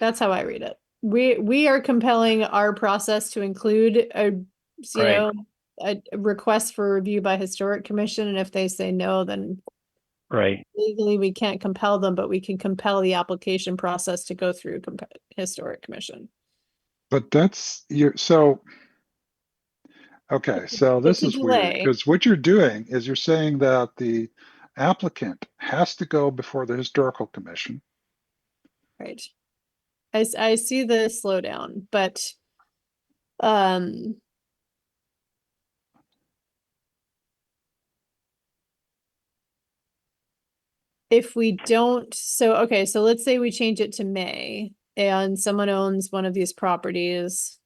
That's how I read it. We are compelling our process to include Right. a request for review by historic commission, and if they say no, then Right. legally we can't compel them, but we can compel the application process to go through historic commission. but that's so, okay, so this It's a is weird delay. because what you're doing is you're saying that the applicant has to go before the historical commission. Right. I see the slowdown, but if we don't, so okay, so let's say we change it to May and someone owns one of these properties.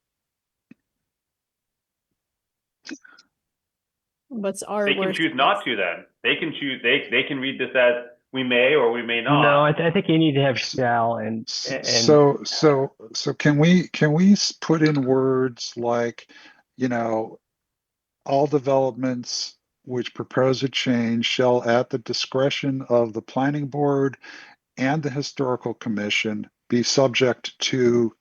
What's our They can worst choose not to then. They can choose, they can read this as we may or we may not. No, I think you need to have shall and So can we put in words like, all developments which propose a change shall at the discretion of the planning board and the historical commission be subject to,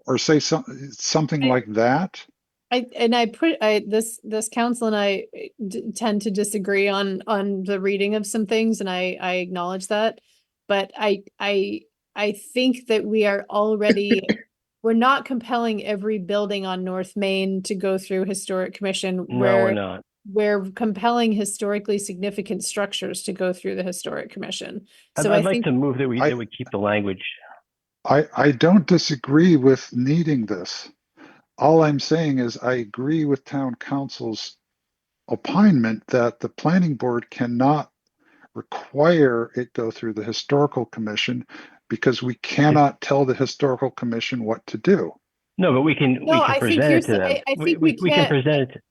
or say something like that? This council and I tend to disagree on the reading of some things, and I acknowledge that, but I think that we are already we're not compelling every building on North Main to go through historic commission. no, we're not. We're compelling historically significant structures to go through the historic commission. So I'd like to move that we keep the language. I don't disagree with needing this. All I'm saying is I agree with town council's opinion that the planning board cannot require it go through the historical commission because we cannot tell the historical commission what to do. No, but we can I think present it to them. I think we can present it.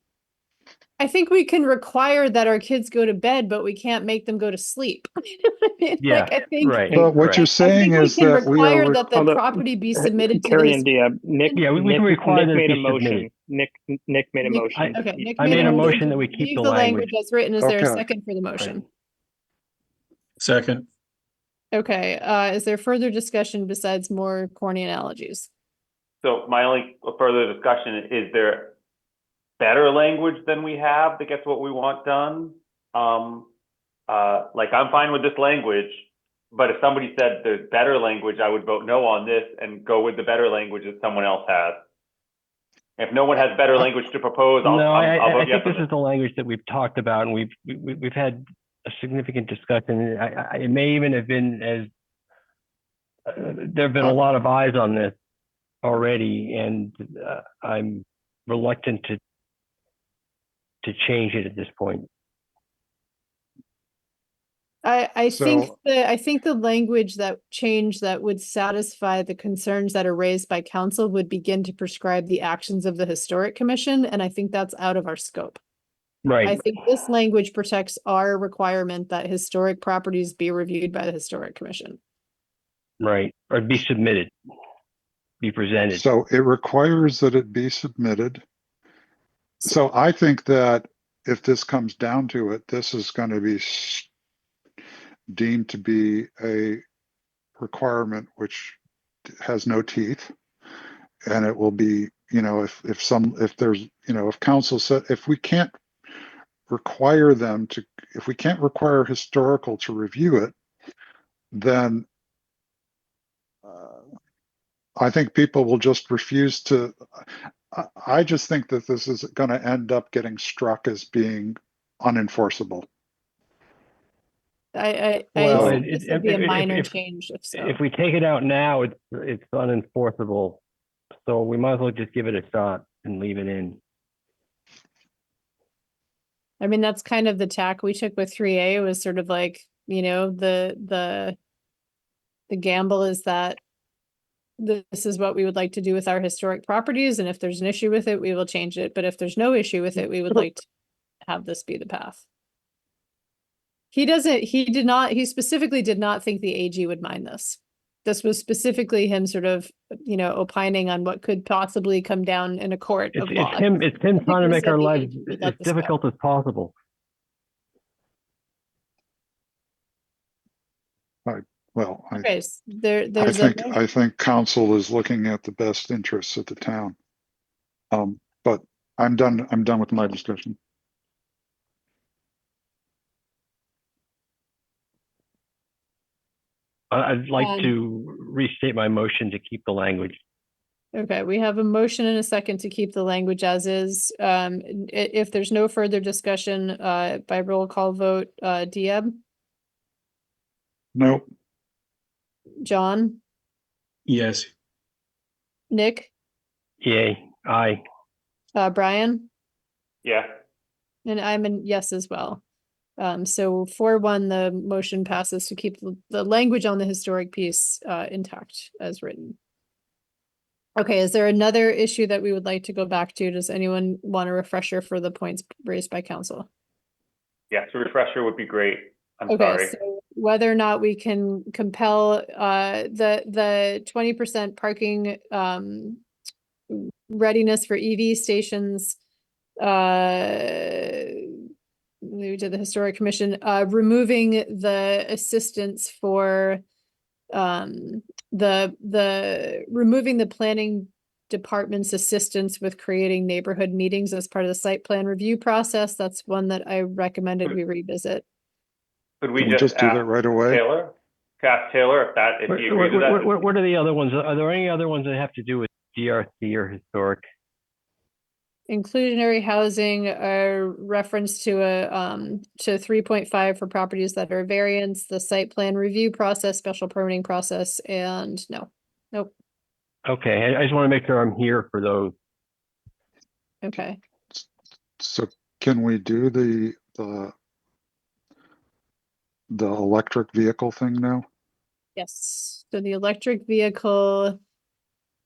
I think we can require that our kids go to bed, but we can't make them go to sleep. Yeah, I think. right. But what you're saying is we can that we are require that the property be submitted to Carrie the. and Dia, Nick. Yeah, we can require that Nick it made be a motion. submitted. Nick made a motion. Okay, Nick I made a motion that we to keep leave the language. as written. Is there a Okay. second for the motion? Second. Okay, is there further discussion besides more corny analogies? So my only further discussion, is there better language than we have that gets what we want done? Like I'm fine with this language, but if somebody said there's better language, I would vote no on this and go with the better language that someone else has. If no one has better language to propose, I'll vote I yes think on this is the language that we've talked about, and we've had a significant discussion. It may even have been as there have been a lot of eyes on this already, and I'm reluctant to change it at this point. I think So- I think the language that change that would satisfy the concerns that are raised by council would begin to prescribe the actions of the historic commission, and I think that's out of our scope. I Right, think this language protects our requirement that historic properties be reviewed by the historic commission. right. Or be submitted, be presented. So it requires that it be submitted. So I think that if this comes down to it, this is going to be deemed to be a requirement which has no teeth. And it will be, if there's, if council said, if we can't require if we can't require historical to review it, then I think people will just refuse to. I just think that this is going to end up getting struck as being unenforceable. I Well, think this would be a minor change if so. If we take it out now, it's unenforceable. So we might as well just give it a shot and leave it in. I mean, that's kind of the tack we took with 3A was sort of like, the gamble is that this is what we would like to do with our historic properties, and if there's an issue with it, we will change it. But if there's no issue with it, we would like to have this be the path. He specifically did not think the AG would mind this. This was specifically him sort of, opining on what could possibly come down in a court of law. It's him trying to make our lives would as let this go. difficult as possible. Well, Okay, so there's I think council is looking at the best interests of the town. But I'm done with my discussion. I'd like to restate my motion to keep the language. Okay, we have a motion and a second to keep the language as is. If there's no further discussion, by roll call vote, Dieb, Nope. John, Yes. Nick, Yay, aye. Brian, Yeah. and I'm a yes as well. So 4-1, the motion passes to keep the language on the historic piece, intact as written. Okay, is there another issue that we would like to go back to? Does anyone want a refresher for the points raised by council? Yes, a refresher would be great. I'm Okay, sorry. so whether or not we can compel the 20% parking readiness for EV stations, we did the historic commission, removing the assistance for removing the planning department's assistance with creating neighborhood meetings as part of the site plan review process. That's one that I recommended we revisit. Could we Can we just do ask that right away? Taylor? Ask Taylor if he agrees with that. What are the other ones? Are there any other ones that have to do with DRC or historic? Inclusionary housing, reference to to 3.5 for properties that are variance, the site plan review process, special permitting process, and nope. Okay, I just want to make sure I'm here for those. Okay. So can we do the electric vehicle thing now? Yes, so the electric vehicle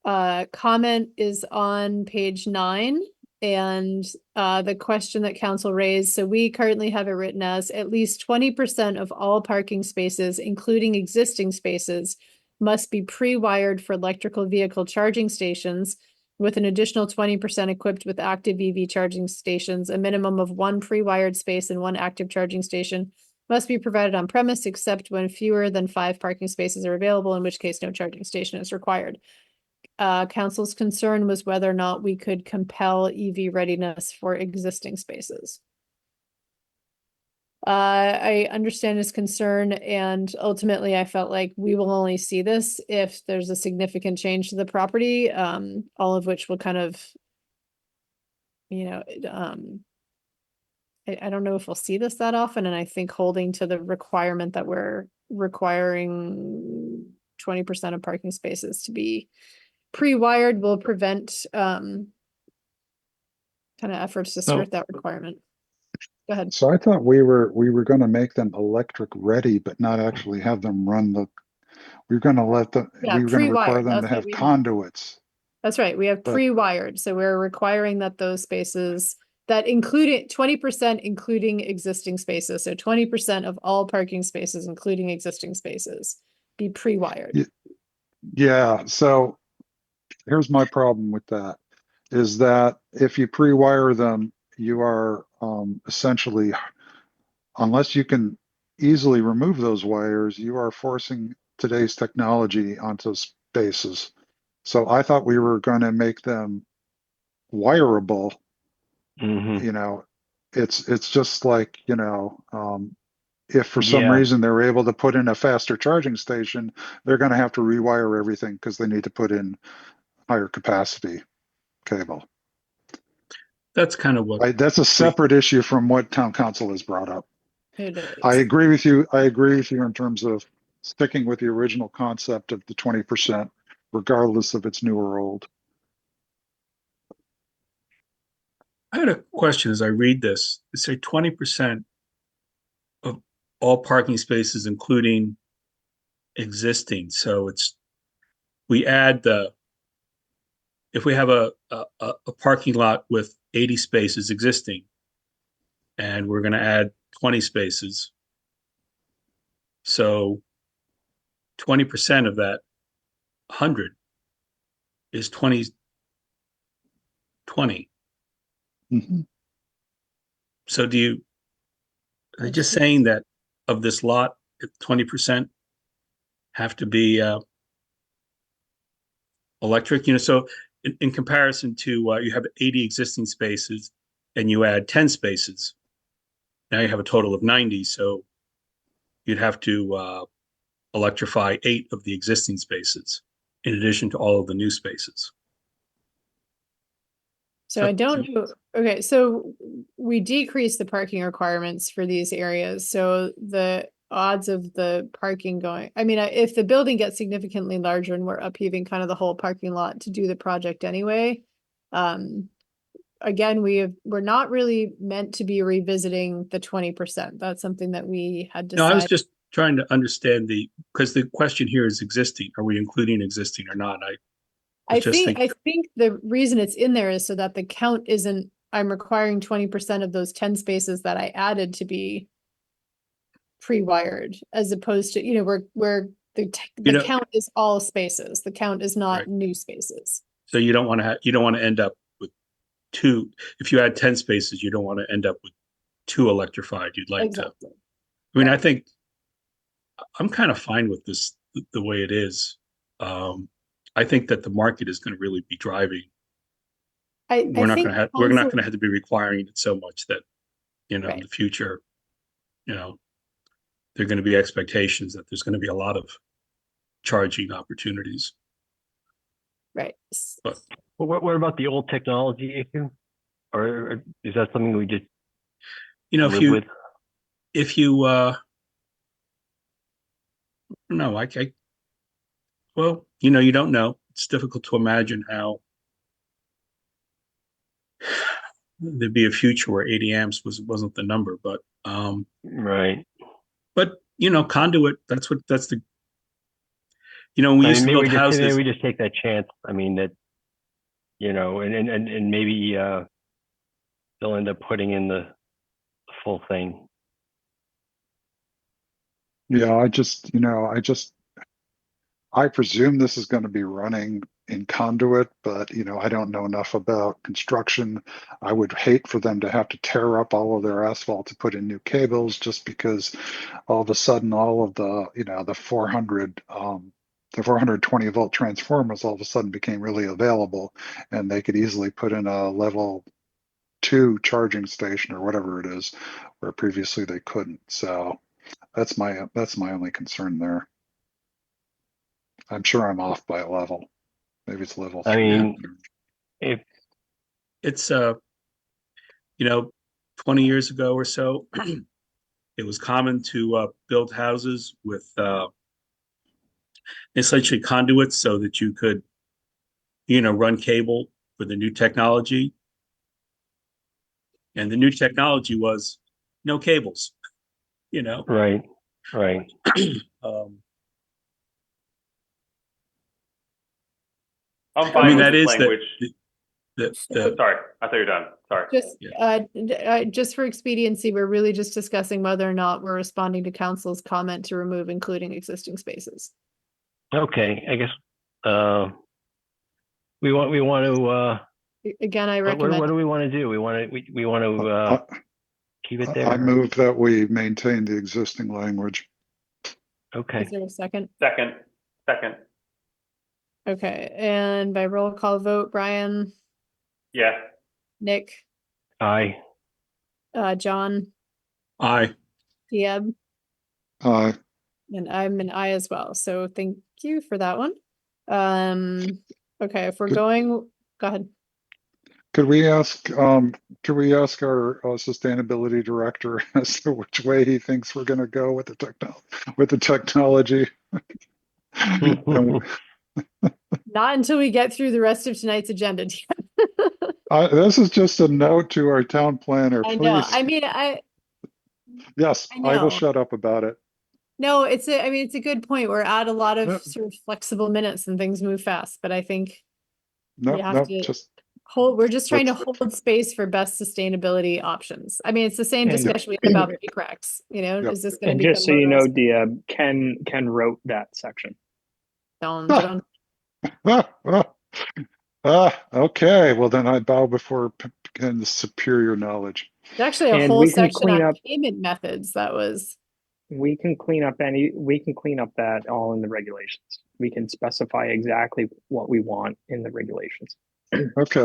comment is on page 9. And the question that council raised, so we currently have it written as at least 20% of all parking spaces, including existing spaces, must be pre-wired for electrical vehicle charging stations, with an additional 20% equipped with active EV charging stations. A minimum of 1 pre-wired space and 1 active charging station must be provided on premise, except when fewer than 5 parking spaces are available, in which case no charging station is required. Council's concern was whether or not we could compel EV readiness for existing spaces. I understand his concern, and ultimately I felt like we will only see this if there's a significant change to the property, all of which will kind of, I don't know if we'll see this that often, and I think holding to the requirement that we're requiring 20% of parking spaces to be pre-wired will prevent kind of efforts to skirt that requirement. Go ahead. So I thought we were going to make them electric ready, but not actually have them run the. We were going to let them. Yeah, We were going to require pre-wired, them to that's what have we have. conduits. That's right. We have But- pre-wired, so we're requiring that those spaces that include 20% including existing spaces. So 20% of all parking spaces, including existing spaces, be pre-wired. Yeah. So here's my problem with that: is that if you pre-wire them, you are essentially, unless you can easily remove those wires, you are forcing today's technology onto spaces. So I thought we were going to make them wireable. Mhm. You know, it's just like, if for some Yeah. reason they're able to put in a faster charging station, they're going to have to rewire everything because they need to put in higher capacity cable. That's kind of what That's a separate issue from what town council has brought up. It is. I agree with you. I agree with you in terms of sticking with the original concept of the 20%, regardless if it's new or old. I had a question as I read this. It say 20% of all parking spaces, including existing. So we add if we have a parking lot with 80 spaces existing, and we're going to add 20 spaces. So 20% of that 100 is 20. Mhm. So are they just saying that of this lot, 20% have to be electric? So in comparison to you have 80 existing spaces and you add 10 spaces, now you have a total of 90. So you'd have to electrify 8 of the existing spaces in addition to all of the new spaces. So I don't know. Okay, so we decrease the parking requirements for these areas. So the odds of the parking going, I mean, if the building gets significantly larger and we're upheaving kind of the whole parking lot to do the project anyway, again, we're not really meant to be revisiting the 20%. That's something that we had No, I was decided. just trying to understand because the question here is existing. Are we including existing or not? I think the reason it's in there is so that the count isn't, I'm requiring 20% of those 10 spaces that I added to be pre-wired, as opposed to, where the count is all spaces. The count is not new spaces. So you don't want to end up with 2. If you add 10 spaces, you don't want to end up with 2 electrified. You'd like Exactly. to. I mean, I think I'm kind of fine with this the way it is. I think that the market is going to really be driving. We're not going to have to be requiring it so much that, in the future, there are going to be expectations that there's going to be a lot of charging opportunities. Right. But what about the old technology issue? Or is that something we just live with? If you no, well, you don't know. It's difficult to imagine how there'd be a future where 80 amps wasn't the number, but right. But conduit, that's the we used to build houses. Maybe we just take that chance. I mean that, and maybe they'll end up putting in the full thing. Yeah, I presume this is going to be running in conduit, but I don't know enough about construction. I would hate for them to have to tear up all of their asphalt to put in new cables just because all of a sudden all of the, the 420 volt transformers all of a sudden became really available, and they could easily put in a level 2 charging station or whatever it is, where previously they couldn't. So that's my only concern there. I'm sure I'm off by a level. Maybe it's level 3. I mean, if it's 20 years ago or so, it was common to build houses with essentially conduits so that you could, run cable for the new technology. And the new technology was no cables, Right, right. I'm I fine mean, with that this is language. Sorry, I thought you were done. Sorry. Just for expediency, we're really just discussing whether or not we're responding to council's comment to remove including existing spaces. Okay, I guess we want to Again, I what recommend. do we want to do? We want to keep it there. I move that we maintain the existing language. Okay. Is there a second? Second. Okay, and by roll call vote, Brian, Yes. Nick, Aye. John, I Dieb, Aye. and I'm an I as well. So thank you for that one. Okay, if we're go ahead. Could we ask our sustainability director as to which way he thinks we're going to go with the technology? Not until we get through the rest of tonight's agenda. This is just a note to our town planner. I know. Please. Yes, I know. I will shut up about it. No, it's a good point. We're at a lot of sort of flexible minutes and things move fast, but I think we have to just hold, we're just trying to let's- hold space for best sustainability options. I mean, it's the same And- discussion we had about the cracks, Yep. is this going to And be just so you know, Dieb, Ken wrote that section. Okay, well then I bow before Ken's superior knowledge. It's actually a And whole we can section clean on up- payment methods that was. We can clean up that all in the regulations. We can specify exactly what we want in the regulations. Okay,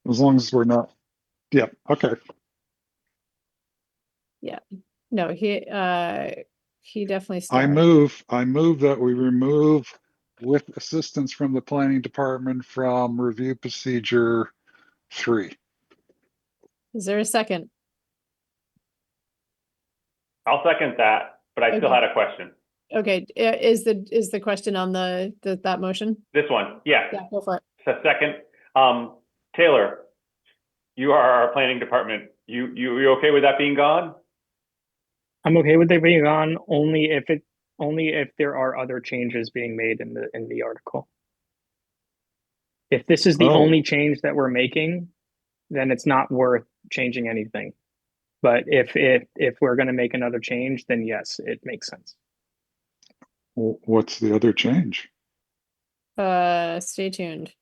as long as we're not, yeah, okay. Yeah, no, he definitely I started. move that we remove with assistance from the planning department from review procedure 3. Is there a second? I'll second that, but I still Okay. had a question. Okay, is the question on that motion? This one, yeah. Yeah, go for it. The second, Taylor, you are our planning department. You okay with that being gone? I'm okay with it being gone only if there are other changes being made in the article. If this is the only change that we're making, then it's not worth changing anything. But if we're going to make another change, then yes, it makes sense. What's the other change? Stay tuned.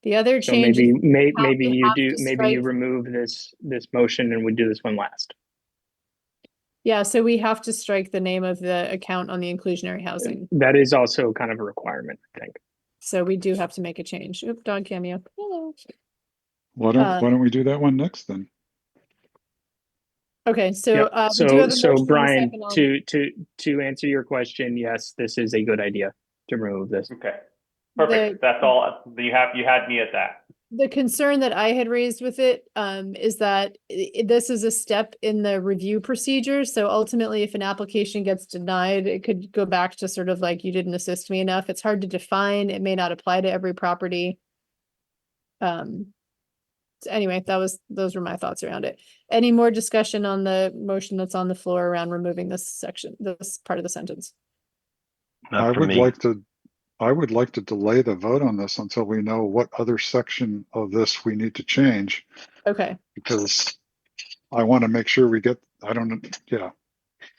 The other So change. maybe you strike. remove this motion and we do this one last. Yeah, so we have to strike the name of the account on the inclusionary housing. That is also kind of a requirement, I think. So we do have to make a change. Oop, dog cameo. Hello. Why don't we do that one next then? Okay, so Yep. we do have a So motion and a Brian, second on- to answer your question, yes, this is a good idea to remove this. Okay, perfect. That's all. You had me at that. The concern that I had raised with it is that this is a step in the review procedure. So ultimately, if an application gets denied, it could go back to sort of like, you didn't assist me enough. It's hard to define. It may not apply to every property. So anyway, those were my thoughts around it. Any more discussion on the motion that's on the floor around removing this part of the sentence? Not for me. I would like to delay the vote on this until we know what other section of this we need to change. Okay. Because I want to make sure we get, yeah.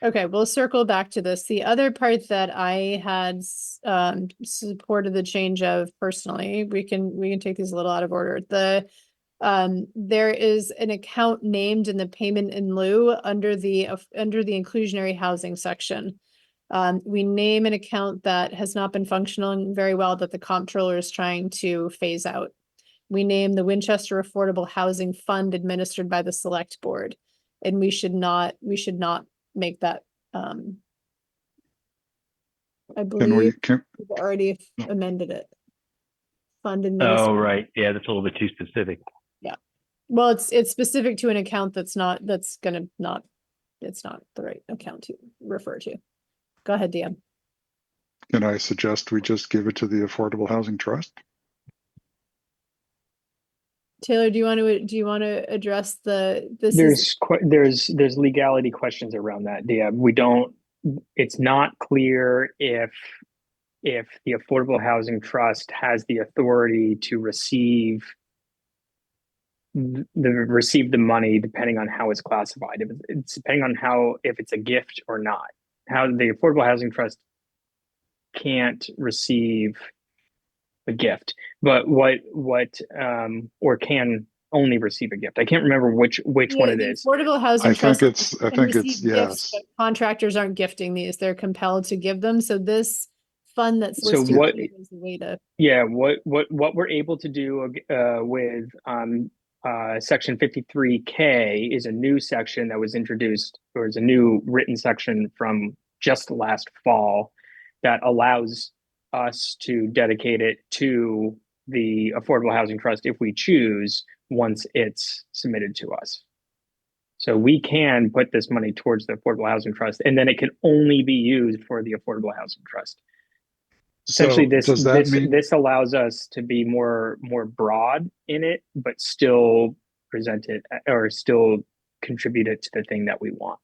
Okay, we'll circle back to this. The other part that I had supported the change of personally, we can take these a little out of order. There is an account named in the payment in lieu under the inclusionary housing section. We name an account that has not been functioning very well that the comptroller is trying to phase out. We name the Winchester Affordable Housing Fund administered by the Select Board, and we should not make that. I believe we've already amended it. Fund administered. Oh, right. Yeah, that's a little bit too specific. Yeah. Well, it's specific to an account it's not the right account to refer to. Go ahead, DM. Can I suggest we just give it to the Affordable Housing Trust? Taylor, do you want to address there's legality questions around that. Yeah, it's not clear if the Affordable Housing Trust has the authority to receive the money depending on how it's classified. It's depending on if it's a gift or not. How the Affordable Housing Trust can't receive a gift, but or can only receive a gift. I can't remember which one it is. Affordable Housing Trust I think it's gifts, but contractors aren't gifting these; they're compelled to give them. So this fund that's So listed what? here is the way to. Yeah, what we're able to do with section 53K is a new section that was introduced, or is a new written section from just last fall that allows us to dedicate it to the Affordable Housing Trust if we choose, once it's submitted to us. So we can put this money towards the Affordable Housing Trust, and then it can only be used for the Affordable Housing Trust. Essentially, this allows us to be more broad in it, but still present it or still contribute it to the thing that we want.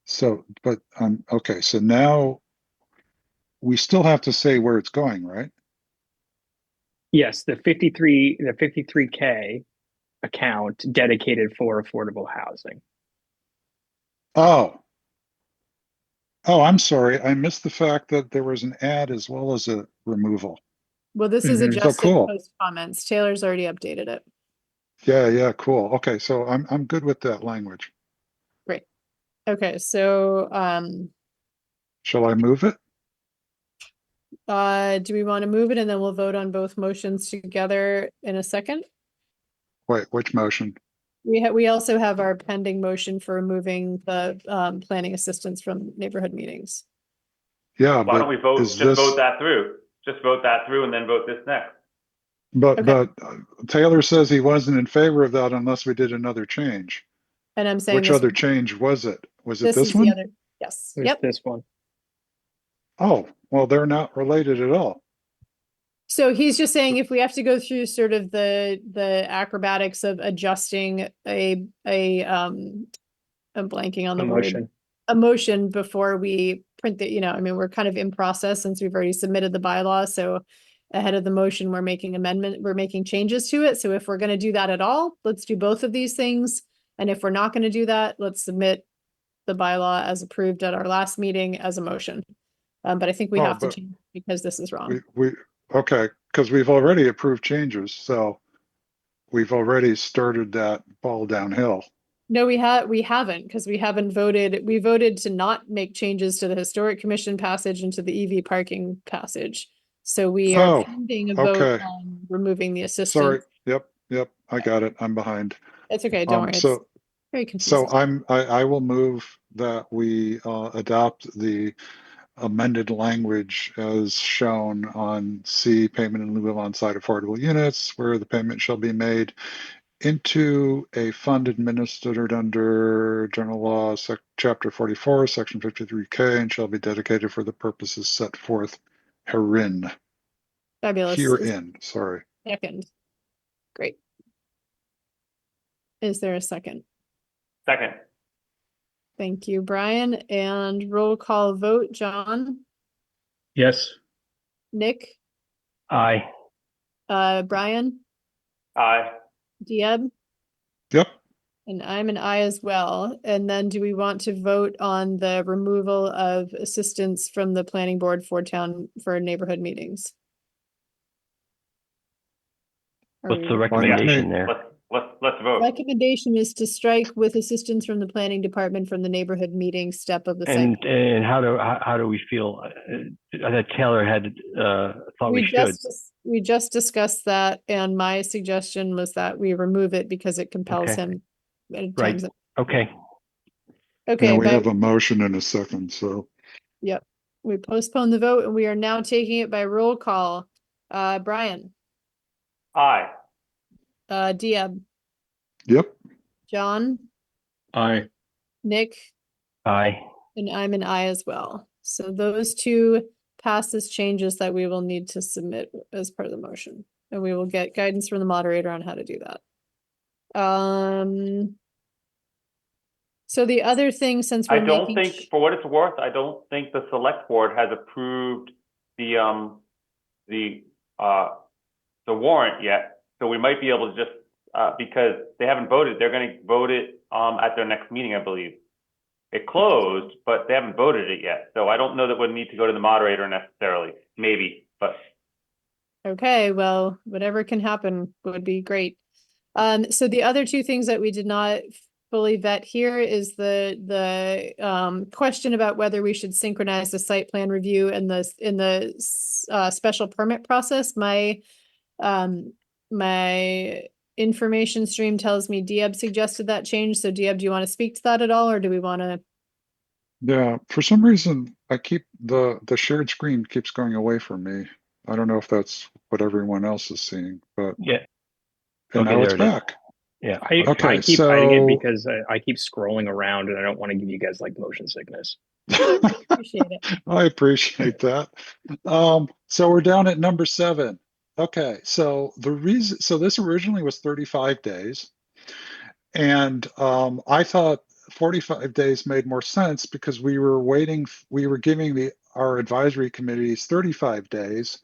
So, but okay. So now we still have to say where it's going, right? Yes, the 53K account dedicated for affordable housing. Oh, I'm sorry. I missed the fact that there was an add as well as a removal. Well, this is adjusted So cool. post comments. Taylor's already updated it. Yeah, cool. Okay, so I'm good with that language. Great. Okay, so shall I move it? Do we want to move it and then we'll vote on both motions together in a second? Wait, which motion? We also have our pending motion for removing the planning assistance from neighborhood meetings. Yeah, why don't we vote? Vote that through. Just vote that through and then vote this next. But Taylor says he wasn't in favor of that unless we did another change. And I'm saying which other change was it? Was it this one? The other. Yes. Yep. This one. Oh, well, they're not related at all. So he's just saying if we have to go through sort of the acrobatics of adjusting I'm blanking on the word, a motion before we print the, I mean, we're kind of in process since we've already submitted the bylaw. So ahead of the motion, we're making changes to it. So if we're going to do that at all, let's do both of these things. And if we're not going to do that, let's submit the bylaw as approved at our last meeting as a motion. But I think we have to change because this is wrong. Okay, because we've already approved changes, so we've already started that ball downhill. No, we haven't, because we haven't voted. We voted to not make changes to the Historic Commission passage and to the EV parking passage. So we are pending a vote on removing the assistance. Sorry. Yep. I got it. I'm behind. It's okay. Don't worry. It's very confusing. So I will move that we adopt the amended language as shown on C, payment in lieu of on-site affordable units, where the payment shall be made into a fund administered under General Law, Chapter 44, Section 53K, and shall be dedicated for the purposes set forth herein. Fabulous. Herein, sorry. Second. Great. Is there a second? Second. Thank you, Brian. And roll call vote, John? Yes. Nick? Aye. Brian? Aye. Dieb? Yep. And I'm an aye as well. And then do we want to vote on the removal of assistance from the planning board for neighborhood meetings? What's the recommendation there? Let's vote. Recommendation is to strike with assistance from the planning department from the neighborhood meeting step of the site. And how do we feel? That Taylor had thought we should. We just discussed that, and my suggestion was that we remove it because it compels him. Right. Okay. Okay. And we have a motion in a second, so. Yep. We postpone the vote, and we are now taking it by roll call. Brian. Aye. Dieb. Yep. John, Nick, Aye. and I'm an I as well. So those two pass as changes that we will need to submit as part of the motion. And we will get guidance from the moderator on how to do that. So the other thing, since I we're don't making think, for what it's worth, I don't think the select board has approved the warrant yet. So we might be able to just, because they haven't voted, they're gonna vote it, at their next meeting, I believe. It closed, but they haven't voted it yet. So I don't know that we'll need to go to the moderator necessarily, maybe, but. Okay, well, whatever can happen would be great. So the other two things that we did not fully vet here is the question about whether we should synchronize the site plan review and the special permit process. My information stream tells me Diab suggested that change. So Diab, do you want to speak to that at all, or do we want to? Yeah, for some reason, I keep the shared screen keeps going away from me. I don't know if that's what everyone else is seeing, but Yeah. and Okay, now it's there it is. back. Yeah. I Okay, keep hiding it so because I keep scrolling around and I don't want to give you guys like motion sickness. Appreciate it. I appreciate that. So we're down at number 7. Okay, so this originally was 35 days. And I thought 45 days made more sense because we were giving our advisory committees 35 days.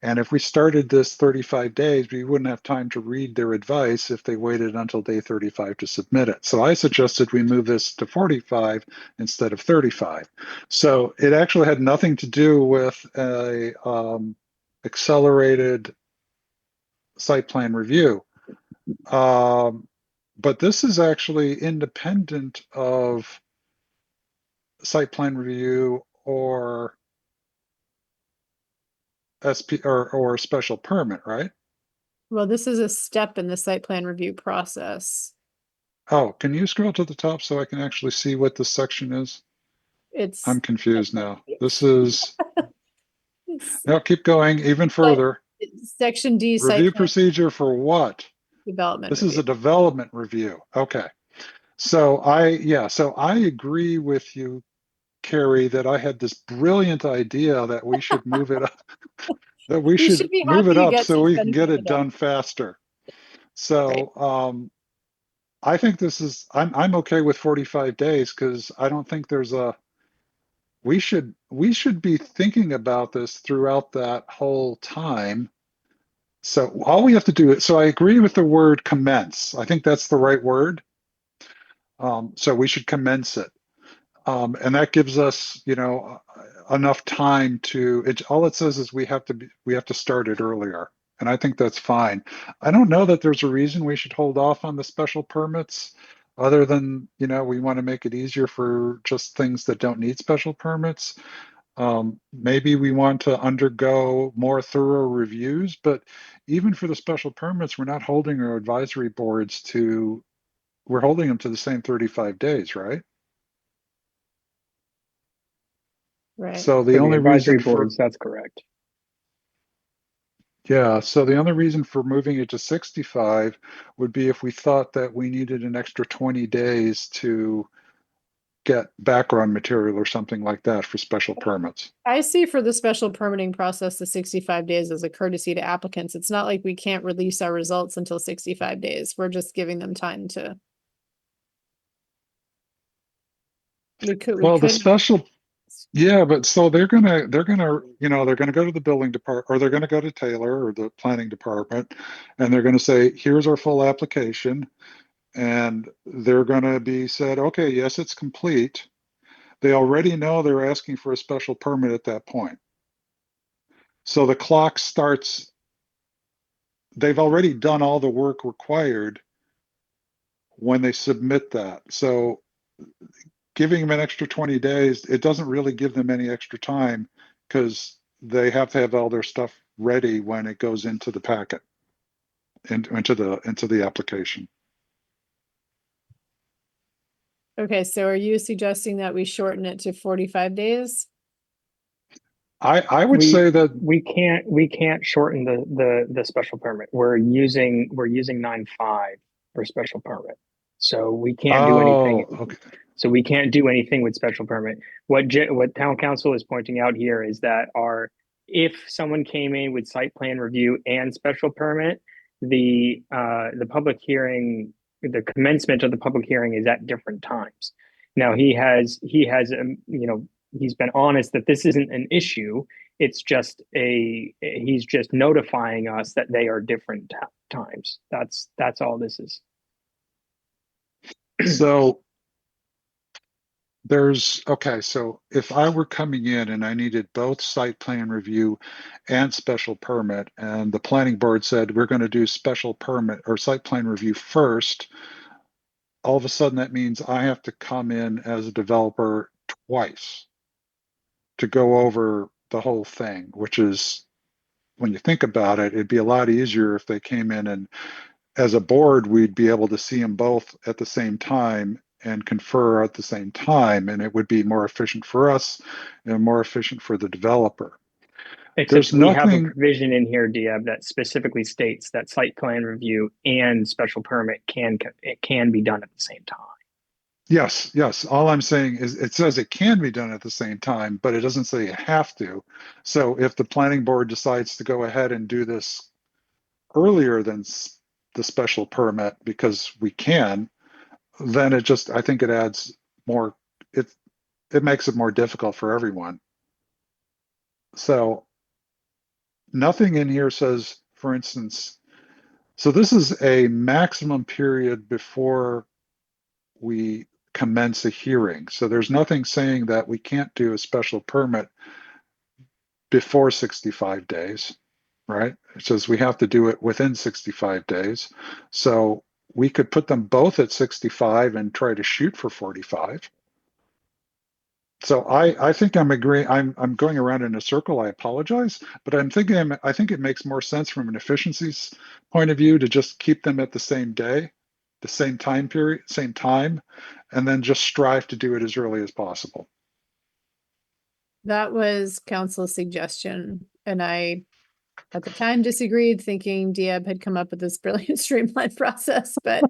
And if we started this 35 days, we wouldn't have time to read their advice if they waited until day 35 to submit it. So I suggested we move this to 45 instead of 35. So it actually had nothing to do with a accelerated site plan review. But this is actually independent of site plan review or SP or special permit, right? Well, this is a step in the site plan review process. Oh, can you scroll to the top so I can actually see what this section is? It's I'm confused now. This is, no, keep going even But further. Section D, site Review plan procedure for what? development This is review. a development review. Okay. So I agree with you, Carrie, that I had this brilliant idea that we should move it up, that we You should should be move it happy to up get so things we done can at the get end of it the day. done faster. Right. So I think I'm okay with 45 days because I don't think we should be thinking about this throughout that whole time. So all we have to do is, so I agree with the word commence. I think that's the right word. So we should commence it. And that gives us, enough time all it says is we have to start it earlier. And I think that's fine. I don't know that there's a reason we should hold off on the special permits other than, we want to make it easier for just things that don't need special permits. Maybe we want to undergo more thorough reviews, but even for the special permits, we're not holding our advisory boards we're holding them to the same 35 days, right? Right. So the For the only advisory reason for boards, that's correct. Yeah, so the only reason for moving it to 65 would be if we thought that we needed an extra 20 days to get background material or something like that for special permits. I see for the special permitting process, the 65 days as a courtesy to applicants. It's not like we can't release our results until 65 days. We're just giving them time to. Well, the special, yeah, but so they're gonna go to the building department, or they're gonna go to Taylor or the planning department, and they're gonna say, here's our full application. And they're gonna be said, okay, yes, it's complete. They already know they're asking for a special permit at that point. So the clock starts, they've already done all the work required when they submit that. So giving them an extra 20 days, it doesn't really give them any extra time because they have to have all their stuff ready when it goes into the packet, into the application. Okay, so are you suggesting that we shorten it to 45 days? I would say that we can't shorten the special permit. We're using 9.5 for special permit. So we can't do anything. Okay. So we can't do anything with special permit. What town council is pointing out here is that if someone came in with site plan review and special permit, the public hearing, the commencement of the public hearing is at different times. Now he's been honest that this isn't an issue. It's just he's just notifying us that they are different times. That's all this is. So so if I were coming in and I needed both site plan review and special permit, and the planning board said, we're going to do special permit or site plan review first, all of a sudden that means I have to come in as a developer twice to go over the whole thing, which is, when you think about it, it'd be a lot easier if they came in and as a board, we'd be able to see them both at the same time and confer at the same time, and it would be more efficient for us and more efficient for the developer. Except we have a provision in here, Diab, that specifically states that site plan review and special permit can be done at the same time. Yes. All I'm saying is it says it can be done at the same time, but it doesn't say you have to. So if the planning board decides to go ahead and do this earlier than the special permit because we can, then I think it adds more, it makes it more difficult for everyone. So nothing in here says, for instance, so this is a maximum period before we commence a hearing. So there's nothing saying that we can't do a special permit before 65 days, right? It says we have to do it within 65 days. So we could put them both at 65 and try to shoot for 45. So I think I'm agreeing. I'm going around in a circle. I apologize, but I think it makes more sense from an efficiencies point of view to just keep them at the same day, the same time period, same time, and then just strive to do it as early as possible. That was council's suggestion, and I at the time disagreed, thinking Diab had come up with this brilliant streamlined process, but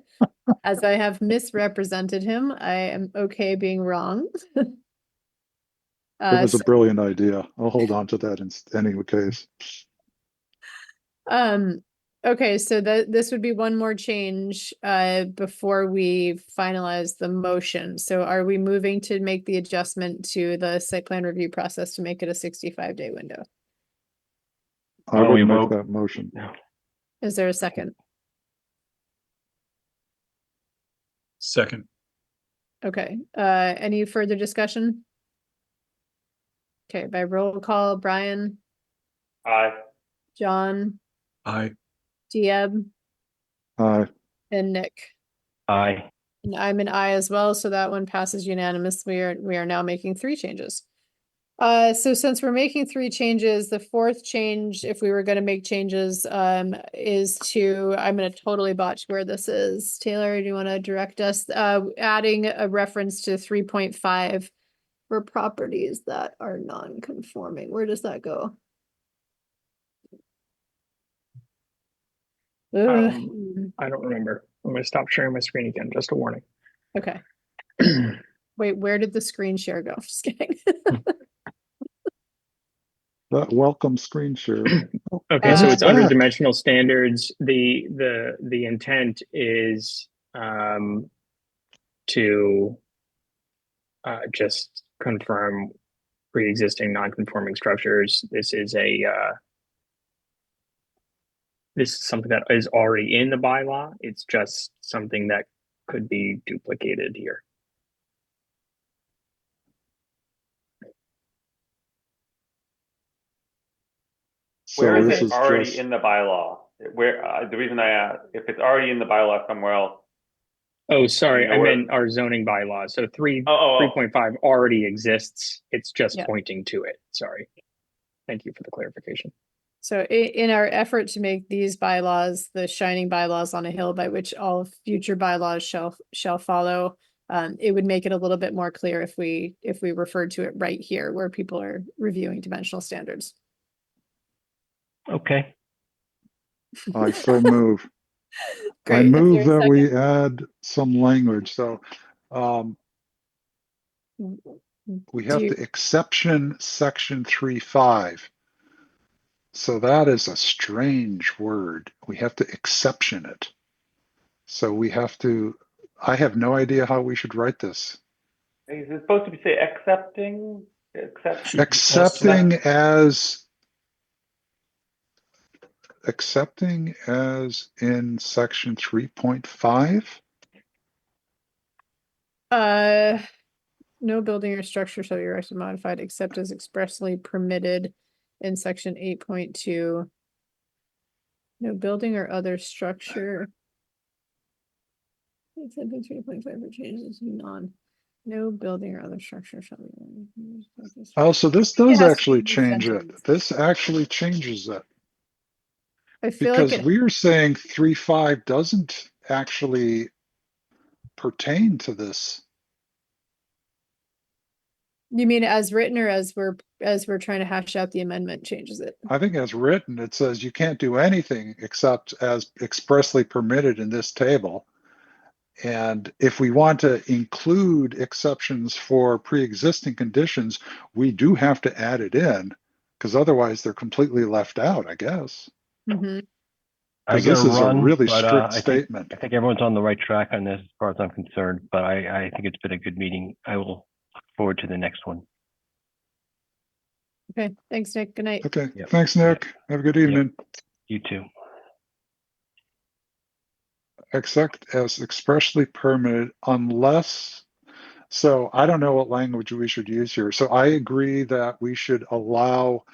as I have misrepresented him, I am okay being wrong. It was a brilliant idea. I'll hold on to that in any case. Okay, so this would be one more change before we finalize the motion. So are we moving to make the adjustment to the site plan review process to make it a 65-day window? I would make that motion. Is there a second? Second. Okay, any further discussion? Okay, by roll call, Brian, Aye. John, Aye. Diab, Aye. and Nick. Aye. And I'm an aye as well, so that one passes unanimously. We are now making 3 changes. So since we're making 3 changes, the 4th change, if we were going to make changes, is to, I'm going to totally botch where this is. Taylor, do you want to direct us? Adding a reference to 3.5 for properties that are non-conforming. Where does that go? I don't remember. I'm going to stop sharing my screen again. Just a warning. Okay. Wait, where did the screen share go? Just kidding. That welcome screen share. Okay, so it's under dimensional standards. The intent is to just confirm pre-existing non-conforming structures. This is something that is already in the bylaw. It's just something that could be duplicated here. Where is it already in the bylaw? Where the reason I ask, if it's already in the bylaw somewhere else. Oh, sorry, I meant our zoning bylaw. So 3.5 already exists. It's just pointing to it. Sorry. Thank you for the clarification. So in our effort to make these bylaws the shining bylaws on a hill by which all future bylaws shall follow, it would make it a little bit more clear if we referred to it right here where people are reviewing dimensional standards. Okay. I so move. Great. Is there move a that we second? add some language. So we Do have you, to exception section 3.5. So that is a strange word. We have to exception it. So we have to, I have no idea how we should write this. Is it supposed to say accepting? Accepting as in section 3.5? no building or structure shall be erected or modified except as expressly permitted in section 8.2. No building or other structure. Except in 3.5 for changes non. No building or other structure shall be. Oh, so this It does has to be actually in this change it. sentence. This actually changes it. I feel like Because it. we are saying 3.5 doesn't actually pertain to this. You mean as written or as we're trying to hash out the amendment changes it? I think as written, it says you can't do anything except as expressly permitted in this table. And if we want to include exceptions for pre-existing conditions, we do have to add it in, because otherwise they're completely left out, I guess. Mm-hmm. I Because gotta this is a run, really but strict I think statement. everyone's on the right track on this as far as I'm concerned. But I think it's been a good meeting. I will look forward to the next one. Okay, thanks, Nick. Good night. Okay, Yep. thanks, Nick. Have a good evening. You too. Except as expressly permitted unless, so I don't know what language we should use here. So I agree that we should allow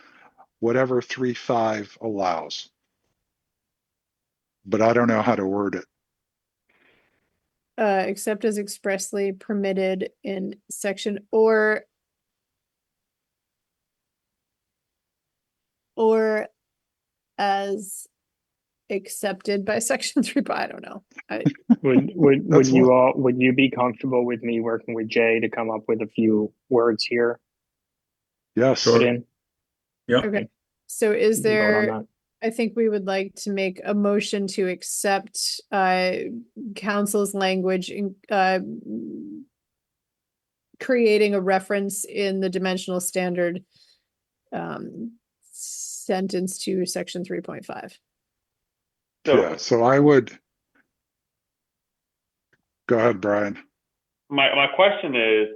whatever 3.5 allows, but I don't know how to word it. Except as expressly permitted in section or as accepted by section 3, but I don't know. That's Would you be comfortable with me working with Jay to come up with a few words here? Yes. Put in. Yep. Okay. So is We can vote on there, that. I think we would like to make a motion to accept council's language in creating a reference in the dimensional standard sentence to section 3.5. Yeah, so I would, go ahead, Brian. My question is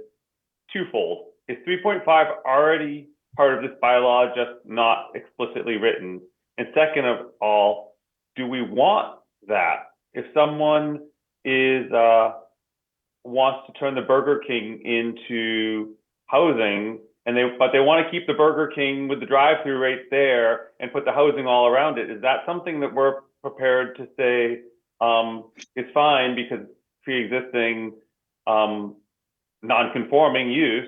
twofold. Is 3.5 already part of this bylaw, just not explicitly written? And second of all, do we want that? If someone is wants to turn the Burger King into housing, and but they want to keep the Burger King with the drive-through right there and put the housing all around it, is that something that we're prepared to say is fine because pre-existing non-conforming use?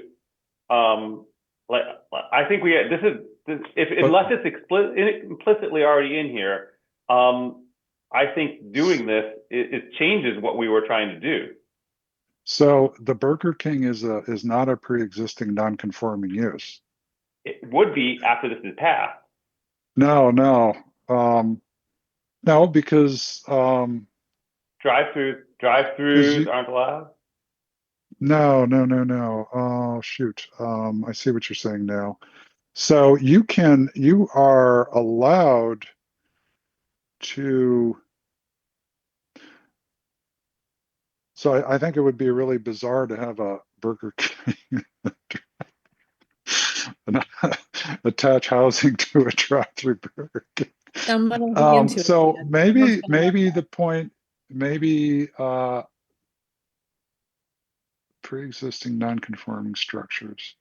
Like I think unless it's implicitly already in here, I think doing this it changes what we were trying to do. So the Burger King is not a pre-existing non-conforming use. It would be after this is passed. No, because drive-throughs aren't allowed. No. Oh, shoot. I see what you're saying now. So you are allowed to. So I think it would be really bizarre to have a Burger King attach housing to a drive-through Burger King. I'm gonna look into it So again. maybe the point, pre-existing non-conforming structures.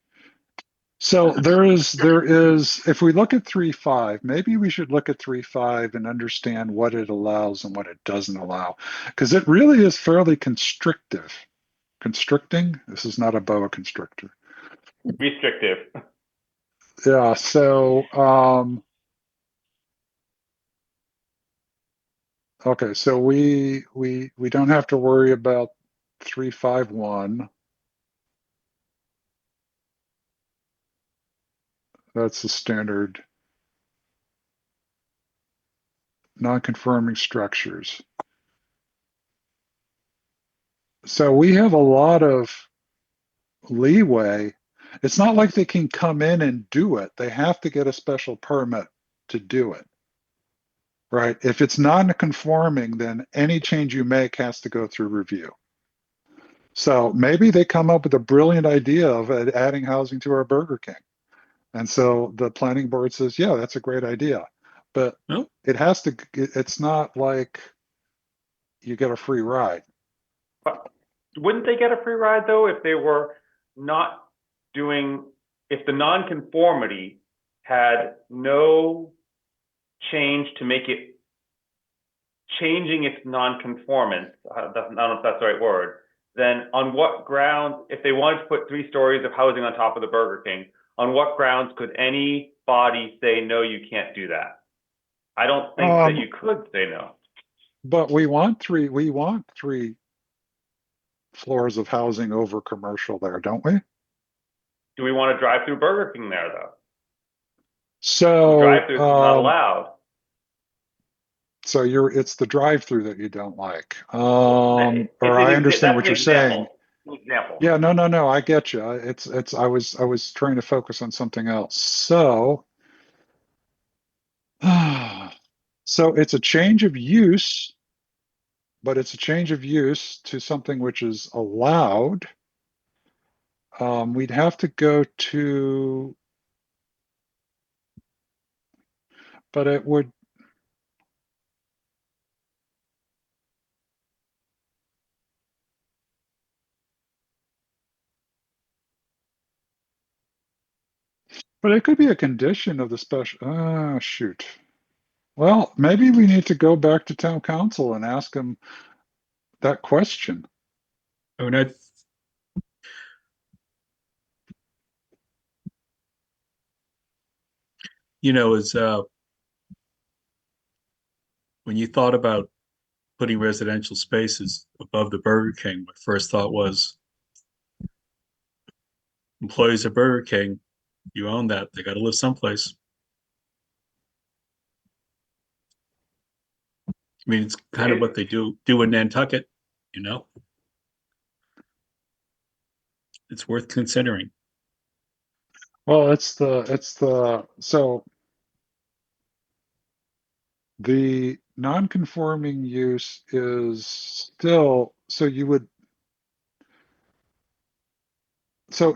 So there is, if we look at 3.5, maybe we should look at 3.5 and understand what it allows and what it doesn't allow, because it really is fairly constrictive. Constricting? This is not a boa constrictor. Restrictive. Yeah, so, okay, so we don't have to worry about 3.5.1. That's the standard non-conforming structures. So we have a lot of leeway. It's not like they can come in and do it. They have to get a special permit to do it. Right? If it's non-conforming, then any change you make has to go through review. So maybe they come up with a brilliant idea of adding housing to our Burger King. And so the planning board says, yeah, that's a great idea. But Nope. it has to, it's not like you get a free ride. But wouldn't they get a free ride though if they were not doing, if the nonconformity had no change to make it changing its nonconformance, I don't know if that's the right word, then on what grounds, if they wanted to put 3 stories of housing on top of the Burger King, on what grounds could anybody say, no, you can't do that? I don't think that you could say no. But we want three floors of housing over commercial there, don't we? Do we want to drive through Burger King there though? So Drive-throughs is not allowed. So it's the drive-through that you don't like. It's Or I an understand that's what an you're saying. example. Yeah, no, I get you. I was trying to focus on something else. So, so it's a change of use, but it's a change of use to something which is allowed. We'd have to go to, but it would, but it could be a condition of the special, shoot. Well, maybe we need to go back to town council and ask them that question. I mean, is when you thought about putting residential spaces above the Burger King, my first thought was employees of Burger King, you own that. They got to live someplace. I mean, it's kind of what they do in Nantucket, It's worth considering. Well, so the non-conforming use is still, so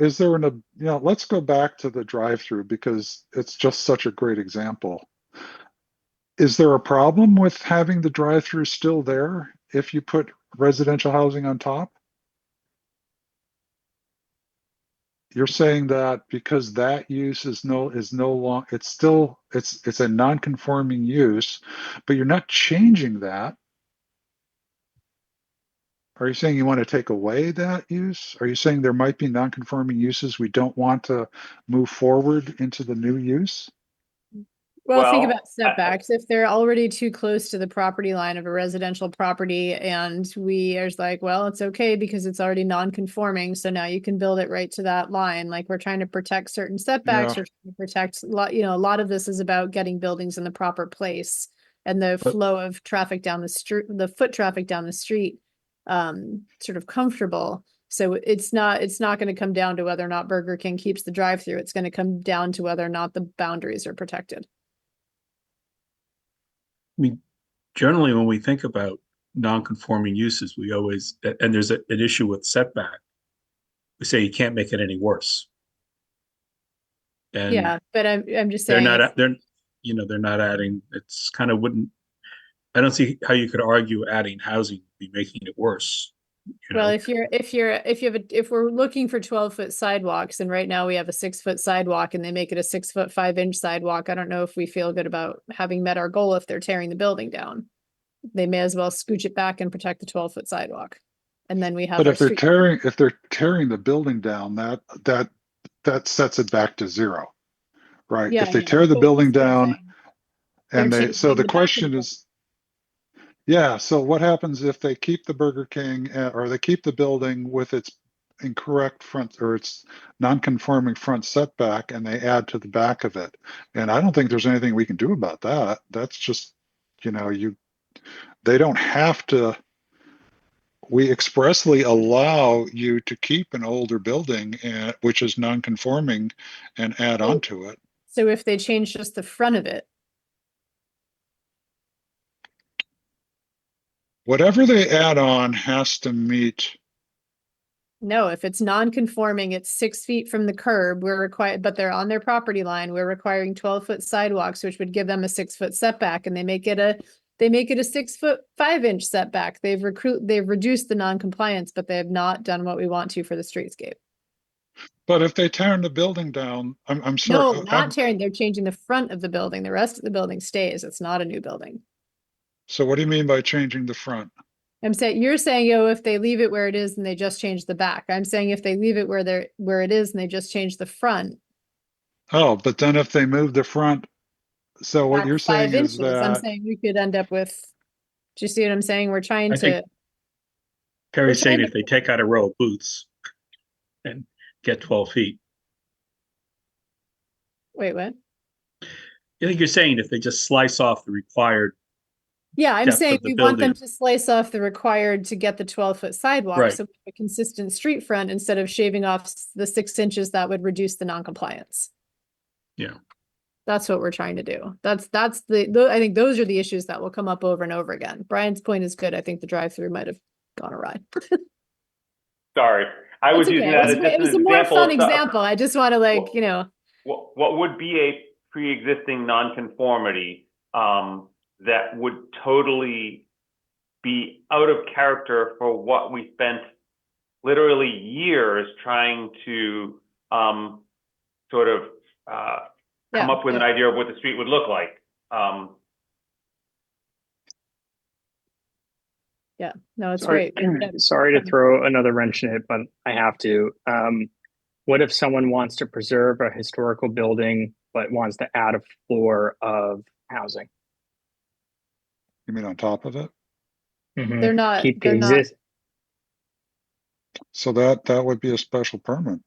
is there let's go back to the drive-through because it's just such a great example. Is there a problem with having the drive-through still there if you put residential housing on top? You're saying that because that use is no long, it's a non-conforming use, but you're not changing that. Are you saying you want to take away that use? Are you saying there might be non-conforming uses we don't want to move forward into the new use? Well, think Well, about setbacks. If they're already too close to the property line of a residential property and we are like, well, it's okay because it's already non-conforming. So now you can build it right to that line. Like we're trying to protect certain setbacks Yeah. or protect a lot of this is about getting buildings in the proper place and the But- flow of traffic down the street, the foot traffic down the street, sort of comfortable. So it's not going to come down to whether or not Burger King keeps the drive-through. It's going to come down to whether or not the boundaries are protected. I mean, generally, when we think about non-conforming uses, we always, and there's an issue with setback, we say you can't make it any worse. And Yeah, but I'm just they're saying, not, they're not adding, it's kind of wouldn't, I don't see how you could argue adding housing would be making it worse. well, if we're looking for 12-foot sidewalks and right now we have a 6-foot sidewalk and they make it a 6-foot 5-inch sidewalk, I don't know if we feel good about having met our goal if they're tearing the building down. They may as well scooch it back and protect the 12-foot sidewalk. And then we have But our if they're street. tearing the building down, that sets it back to zero, right? Yeah, If they I know. tear the But building that's what I'm down saying. and They're so changing the the back of question the is, yeah, so what happens if they keep the Burger King or they keep the building with its incorrect front or its non-conforming front setback and they add to the back of it? And I don't think there's anything we can do about that. That's just, they don't have to we expressly allow you to keep an older building which is non-conforming and add on to it. So if they change just the front of it, Whatever they add on has to meet. no, if it's non-conforming, it's 6 feet from the curb, we're required, but they're on their property line, we're requiring 12-foot sidewalks, which would give them a 6-foot setback, and they make it a 6-foot 5-inch setback. They've reduced the non-compliance, but they have not done what we want to for the streetscape. But if they tear the building down, I'm sorry. No, not tearing, they're changing the front of the building. The rest of the building stays. It's not a new building. So what do you mean by changing the front? I'm saying, you're saying, if they leave it where it is and they just change the back. I'm saying if they leave it where it is and they just change the front. Oh, but then if they move the front, so what back you're 5 saying is inches, I'm that, saying we could end up with, do you see what I'm saying? We're trying I to, think Terry's saying trying if they take out a row of booths and get 12 feet. wait, what? I think you're saying if they just slice off the required, Yeah, I'm depth saying of the we want them building. to slice off the required to get the 12-foot sidewalk. Right. So we have a consistent street front instead of shaving off the 6 inches that would reduce the non-compliance. Yeah. That's what we're trying to do. That's I think those are the issues that will come up over and over again. Brian's point is good. I think the drive-through might have gone awry. Sorry, I was It's okay. using that as It just was an a more example fun of stuff. example. I just want to What would be a pre-existing nonconformity that would totally be out of character for what we spent literally years trying to sort of come up with an idea of what the street would look like. Yeah, no, it's Sorry, great. sorry to throw another wrench in it, but I have to. What if someone wants to preserve a historical building but wants to add a floor of housing? you mean on top of it? They're not, Keep the exist. So that would be a special permit,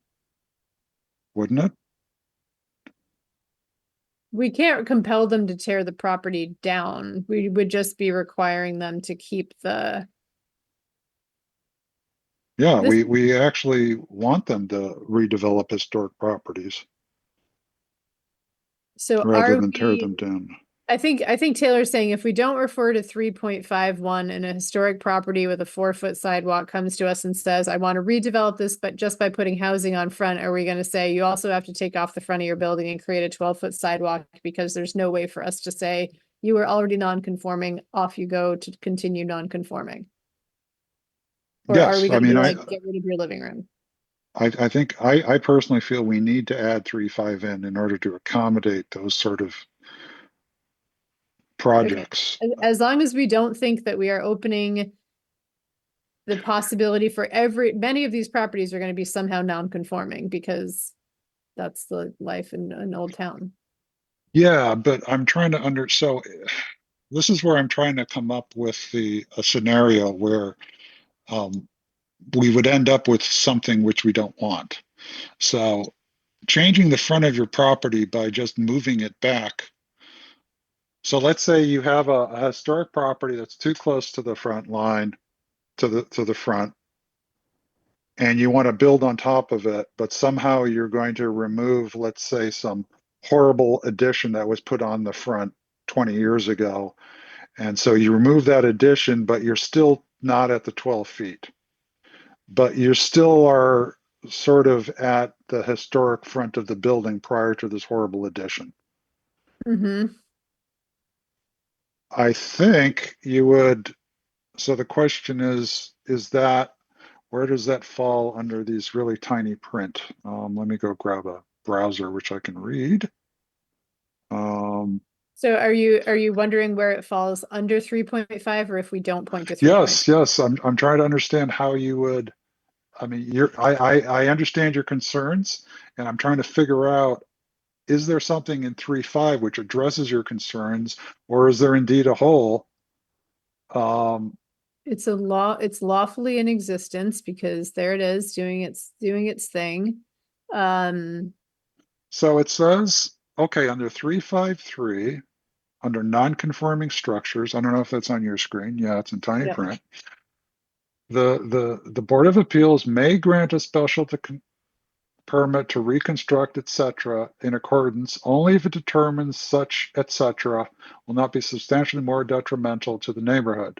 wouldn't it? we can't compel them to tear the property down. We would just be requiring them to keep the. Yeah, This- we actually want them to redevelop historic properties So rather are than tear we, them down. I think Taylor's saying if we don't refer to 3.51 and a historic property with a 4-foot sidewalk comes to us and says, I want to redevelop this, but just by putting housing on front, are we going to say you also have to take off the front of your building and create a 12-foot sidewalk because there's no way for us to say you were already non-conforming, off you go to continue non-conforming? Or are Yes, we I going to mean, get rid of your living room? I think I personally feel we need to add 3.5 in order to accommodate those sort of projects. As long as we don't think that we are opening the possibility for many of these properties are going to be somehow non-conforming because that's the life in an old town. Yeah, but I'm trying to so this is where I'm trying to come up with a scenario where we would end up with something which we don't want. So changing the front of your property by just moving it back. So let's say you have a historic property that's too close to the front line, to the front, and you want to build on top of it, but somehow you're going to remove, let's say, some horrible addition that was put on the front 20 years ago. And so you remove that addition, but you're still not at the 12 feet. But you still are sort of at the historic front of the building prior to this horrible addition. Mm-hmm. I think you would, so the question is that, where does that fall under these really tiny print? Let me go grab a browser which I can read. So are you wondering where it falls under 3.5 or if we don't point to 3.5? Yes. I'm trying to understand how you would, I mean, I understand your concerns, and I'm trying to figure out, is there something in 3.5 which addresses your concerns, or is there indeed a hole? It's lawfully in existence because there it is doing its thing. So it says, okay, under 353, under non-conforming structures, I don't know if that's on your screen. Yeah, it's in tiny print. the Board of Appeals may grant a special permit to reconstruct, etc., in accordance only if it determines such, etc., will not be substantially more detrimental to the neighborhood.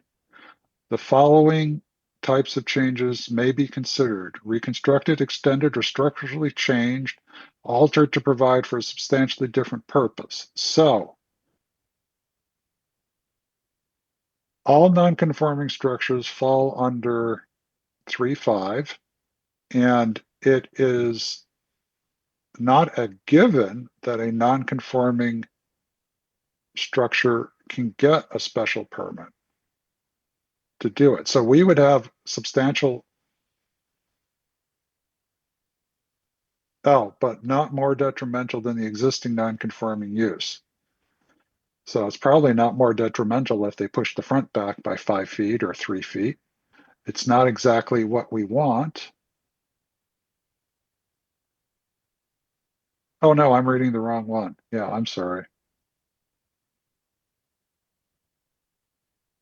The following types of changes may be considered: reconstructed, extended, or structurally changed, altered to provide for a substantially different purpose. So, all non-conforming structures fall under 3.5, and it is not a given that a non-conforming structure can get a special permit to do it. So we would have substantial, but not more detrimental than the existing non-conforming use. So it's probably not more detrimental if they push the front back by 5 feet or 3 feet. It's not exactly what we want. Oh no, I'm reading the wrong one. Yeah, I'm sorry.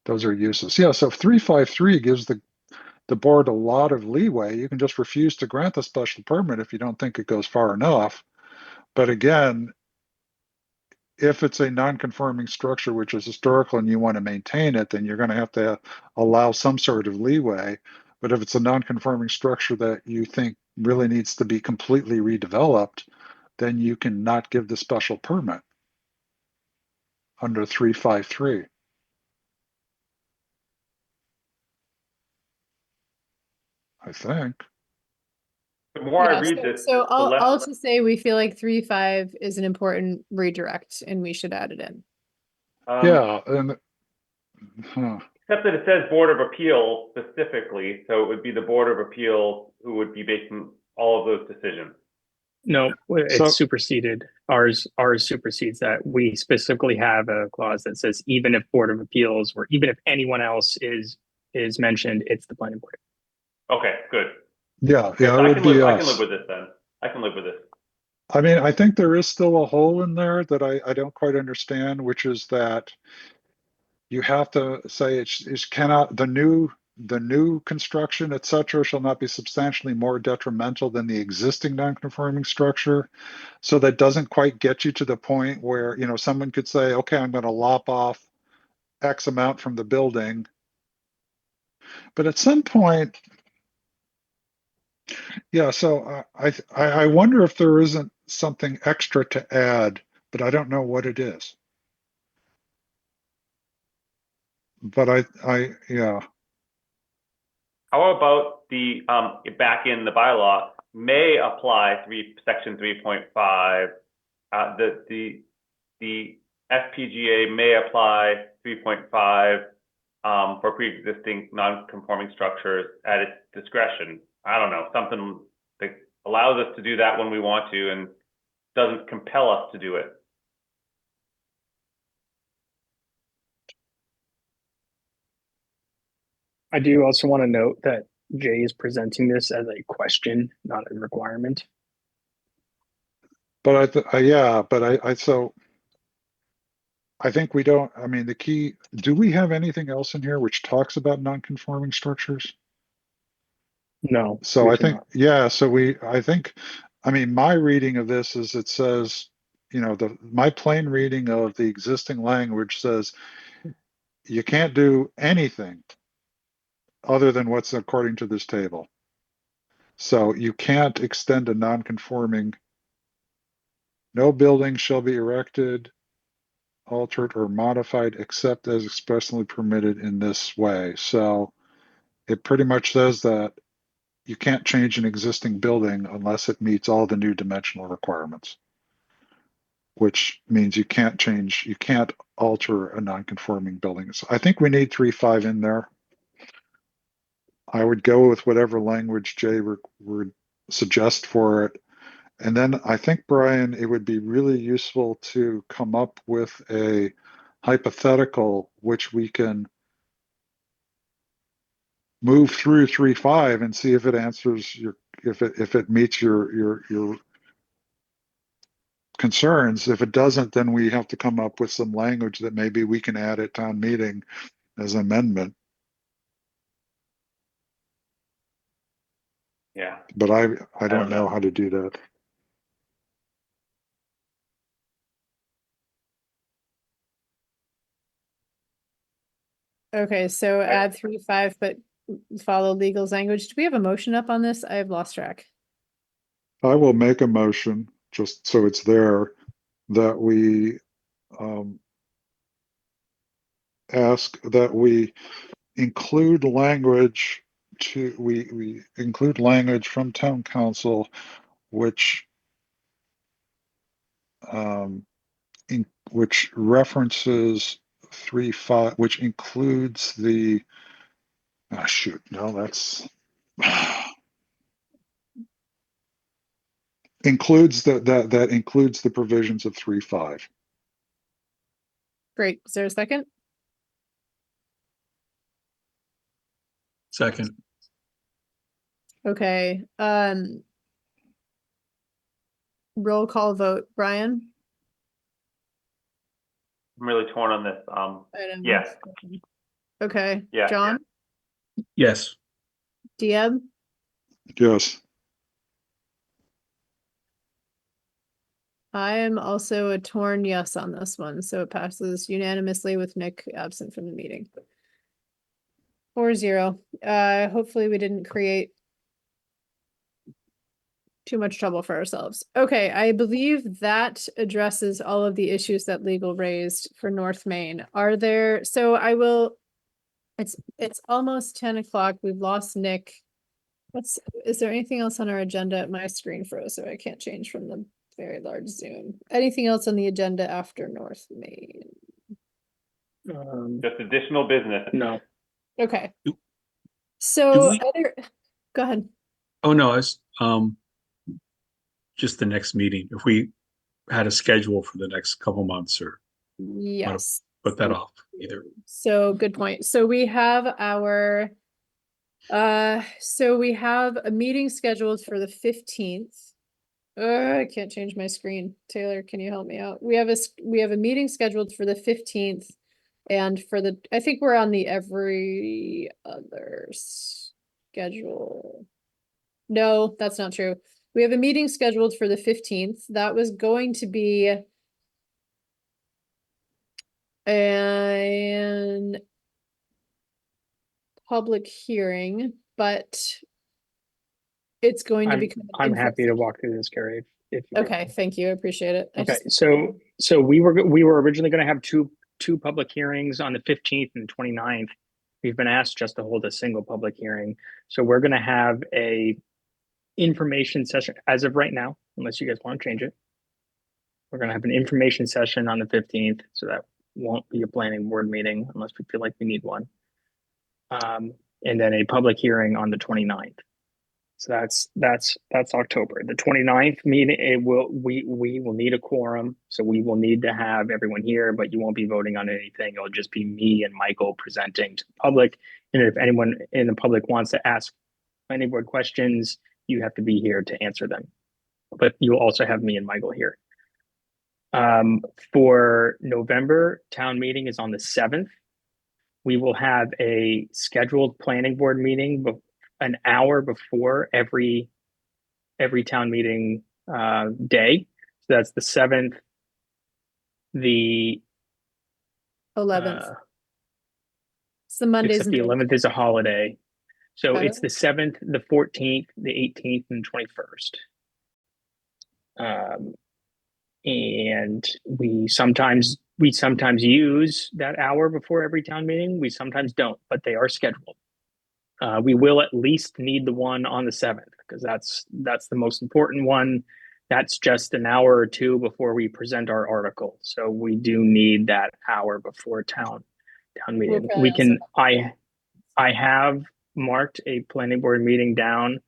Those are uses. Yeah, so if 353 gives the board a lot of leeway, you can just refuse to grant the special permit if you don't think it goes far enough. But again, if it's a non-conforming structure which is historical and you want to maintain it, then you're going to have to allow some sort of leeway. But if it's a non-conforming structure that you think really needs to be completely redeveloped, then you can not give the special permit under 353. I think. The more I Yeah, read this, so the less. I'll just say we feel like 3.5 is an important redirect and we should add it in. Yeah, and Except that it says Board of Appeals specifically, so it would be the Board of Appeals who would be making all of those decisions. No, So- it's superseded. Ours supersedes that. We specifically have a clause that says even if Board of Appeals or even if anyone else is mentioned, it's the planning board. Okay, good. yeah, Okay, it so would be I can us. live with this then. I can live with this. I mean, I think there is still a hole in there that I don't quite understand, which is that you have to say it cannot, the new construction, et cetera, shall not be substantially more detrimental than the existing non-conforming structure. So that doesn't quite get you to the point where, someone could say, okay, I'm going to lop off X amount from the building. But at some point, yeah, so I wonder if there isn't something extra to add, but I don't know what it is. But yeah. How about the back in the bylaw may apply section 3.5. The FPGA may apply 3.5 for pre-existing non-conforming structures at its discretion. I don't know, something that allows us to do that when we want to and doesn't compel us to do it. I do also want to note that Jay is presenting this as a question, not a requirement. But so I think we don't, I mean, the key, do we have anything else in here which talks about non-conforming structures? No. So I think, yeah, so I mean, my reading of this is it says, my plain reading of the existing language says you can't do anything other than what's according to this table. So you can't extend a non-conforming, no building shall be erected, altered, or modified except as expressly permitted in this way. So it pretty much says that you can't change an existing building unless it meets all the new dimensional requirements, which means you can't alter a non-conforming building. So I think we need 3.5 in there. I would go with whatever language Jay would suggest for it. And then I think, Brian, it would be really useful to come up with a hypothetical which we can move through 3.5 and see if it answers if it meets your concerns. If it doesn't, then we have to come up with some language that maybe we can add at town meeting as an amendment. Yeah. but I don't don't know know. how to do that. Okay, so add 3.5, but follow legal's language. Do we have a motion up on this? I have lost track. I will make a motion, just so it's there, that we ask that we include language we include language from town council which which references 3.5, which includes the shoot, no, that's includes that includes the provisions of 3.5. Great. Is there a second? Second. Okay. Roll call vote. Brian? I'm really torn on this. Yes. Okay. Yeah. John? Yes. Dieb? Yes. I am also a torn yes on this one, so it passes unanimously with Nick absent from the meeting. 4-0. Hopefully we didn't create too much trouble for ourselves. Okay, I believe that addresses all of the issues that legal raised for North Main. Are there, so I will, it's almost 10 o'clock. We've lost Nick. Is there anything else on our agenda? My screen froze, so I can't change from the very large Zoom. Anything else on the agenda after North Main? Just additional business. No. Okay. Do So we- go ahead. Oh, no, it's just the next meeting. If we had a schedule for the next couple months or Yes. put that off either. So good point. So we have our so we have a meeting scheduled for the 15th. I can't change my screen. Taylor, can you help me out? We have a meeting scheduled for the 15th, and for the I think we're on the every other schedule. No, that's not true. We have a meeting scheduled for the 15th. That was going to be an public hearing, but it's going to become an I'm info happy to session. walk through this, Carrie. If you Okay, thank you. I appreciate it. Okay, so we were originally going to have two public hearings on the 15th and 29th. We've been asked just to hold a single public hearing. So we're going to have a information session as of right now, unless you guys want to change it. We're going to have an information session on the 15th, so that won't be a planning board meeting unless we feel like we need one. And then a public hearing on the 29th. So that's October. The 29th meeting, we will need a quorum, so we will need to have everyone here, but you won't be voting on anything. It'll just be me and Michael presenting to the public. And if anyone in the public wants to ask planning board questions, you have to be here to answer them. But you'll also have me and Michael here. For November, town meeting is on the 7th. We will have a scheduled planning board meeting an hour before every town meeting day. So that's the 7th, the 11th. It's the Mondays. Except the 11th is a holiday. So Oh. it's the 7th, the 14th, the 18th, and 21st. And we sometimes use that hour before every town meeting. We sometimes don't, but they are scheduled. We will at least need the one on the 7th because that's the most important one. That's just an hour or two before we present our article. So we do need that hour before town meeting. We can I have marked a planning board meeting down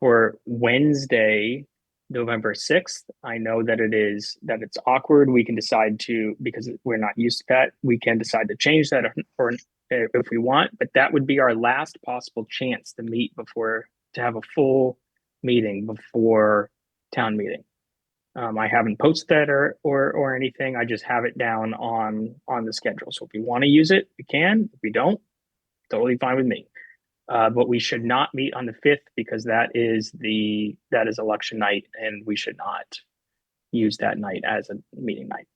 for Wednesday, November 6th. I know that it's awkward. We can decide to, because we're not used to that, we can decide to change that or if we want, but that would be our last possible chance to meet to have a full meeting before town meeting. I haven't posted that or anything. I just have it down on the schedule. So if we want to use it, we can. If we don't, totally fine with me. But we should not meet on the 5th because that is election night, and we should not use that night as a meeting night.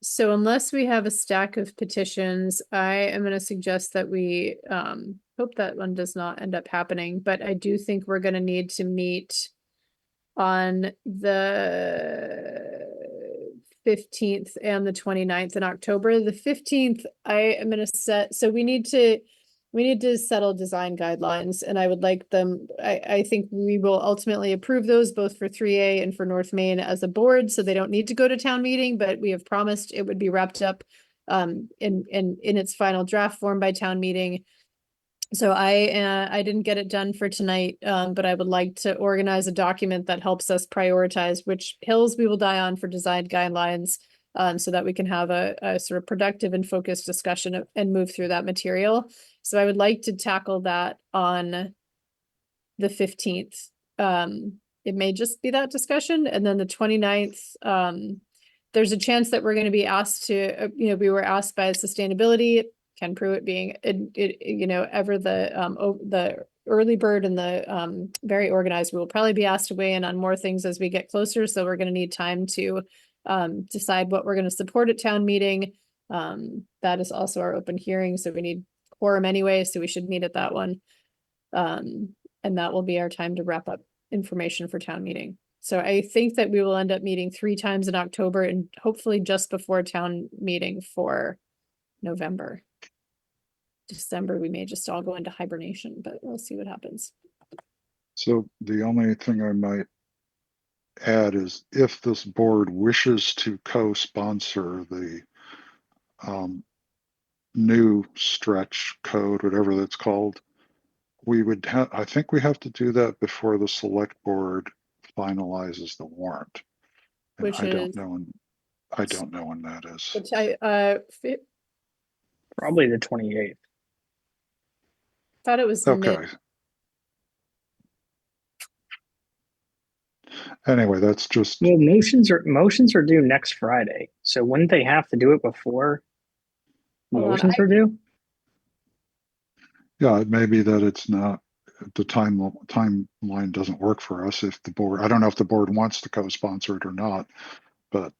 So unless we have a stack of petitions, I am going to suggest that we hope that one does not end up happening, but I do think we're going to need to meet on the 15th and the 29th in October. The 15th, I am going to set, so we need to settle design guidelines, and I would like them, I think we will ultimately approve those both for 3A and for North Main as a board, so they don't need to go to town meeting, but we have promised it would be wrapped up in its final draft form by town meeting. So I didn't get it done for tonight, but I would like to organize a document that helps us prioritize which hills we will die on for design guidelines, so that we can have a sort of productive and focused discussion and move through that material. So I would like to tackle that on the 15th. It may just be that discussion, and then the 29th, there's a chance that we're going to be asked to, we were asked by sustainability, Ken Pruitt being, ever the early bird and the very organized, we will probably be asked to weigh in on more things as we get closer. So we're going to need time to decide what we're going to support at town meeting. That is also our open hearing, so we need quorum anyway, so we should meet at that one. And that will be our time to wrap up information for town meeting. So I think that we will end up meeting 3 times in October and hopefully just before town meeting for November. December, we may just all go into hibernation, but we'll see what happens. So the only thing I might add is if this board wishes to co-sponsor the new stretch code, whatever that's called, we would have, I think we have to do that before the select board finalizes the warrant. And Which I is, don't know when that is. which Probably the 28th. thought it was Okay. Anyway, that's just, Well, motions are due next Friday. So wouldn't they have to do it before motions are due? yeah, it may be that it's not, the timeline doesn't work for us if the board, I don't know if the board wants to co-sponsor it or not, but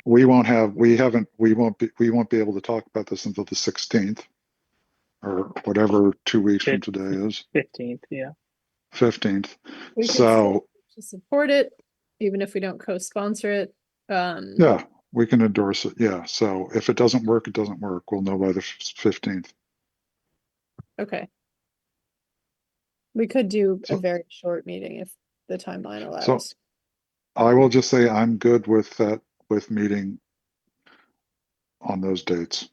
we won't be able to talk about this until the 16th or whatever 2 weeks from today is. 15th, yeah. 15th. we can So to support it, even if we don't co-sponsor it. yeah, we can endorse it. Yeah. So if it doesn't work, it doesn't work. We'll know by the 15th. Okay. We could do a So- very short meeting if the timeline allows. So I will just say I'm good with that, with meeting on those dates.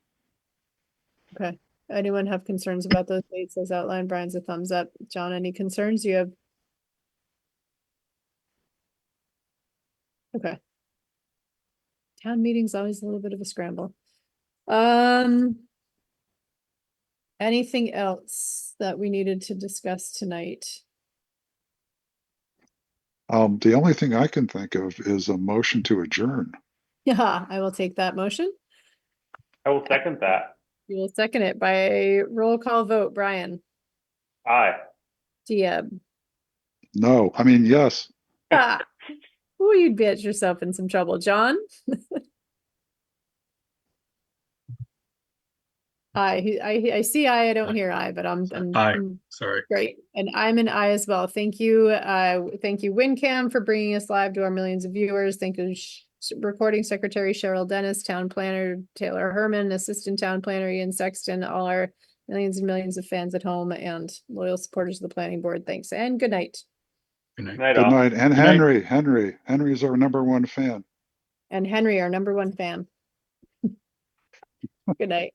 Okay. Anyone have concerns about those dates as outlined? Brian's a thumbs up. John, any concerns you have? Okay. Town meeting's always a little bit of a scramble. Anything else that we needed to discuss tonight? The only thing I can think of is a motion to adjourn. Yeah, I will take that motion. I will second that. You will second it by roll call vote. Brian, Aye. Diab. No, I mean, yes. Ah, ooh, you'd get yourself in some trouble. John? I see I don't hear I, but I'm Aye. Sorry. great. And I'm an I as well. Thank you. Thank you, WinCam, for bringing us live to our millions of viewers. Thank you, recording secretary Cheryl Dennis, town planner Taylor Herman, assistant town planner Ian Sexton, all our millions and millions of fans at home and loyal supporters of the planning board. Thanks and good night. Good night. Night Good all. night. And Good night. Henry's our #1 fan. And Henry, our #1 fan. Good night.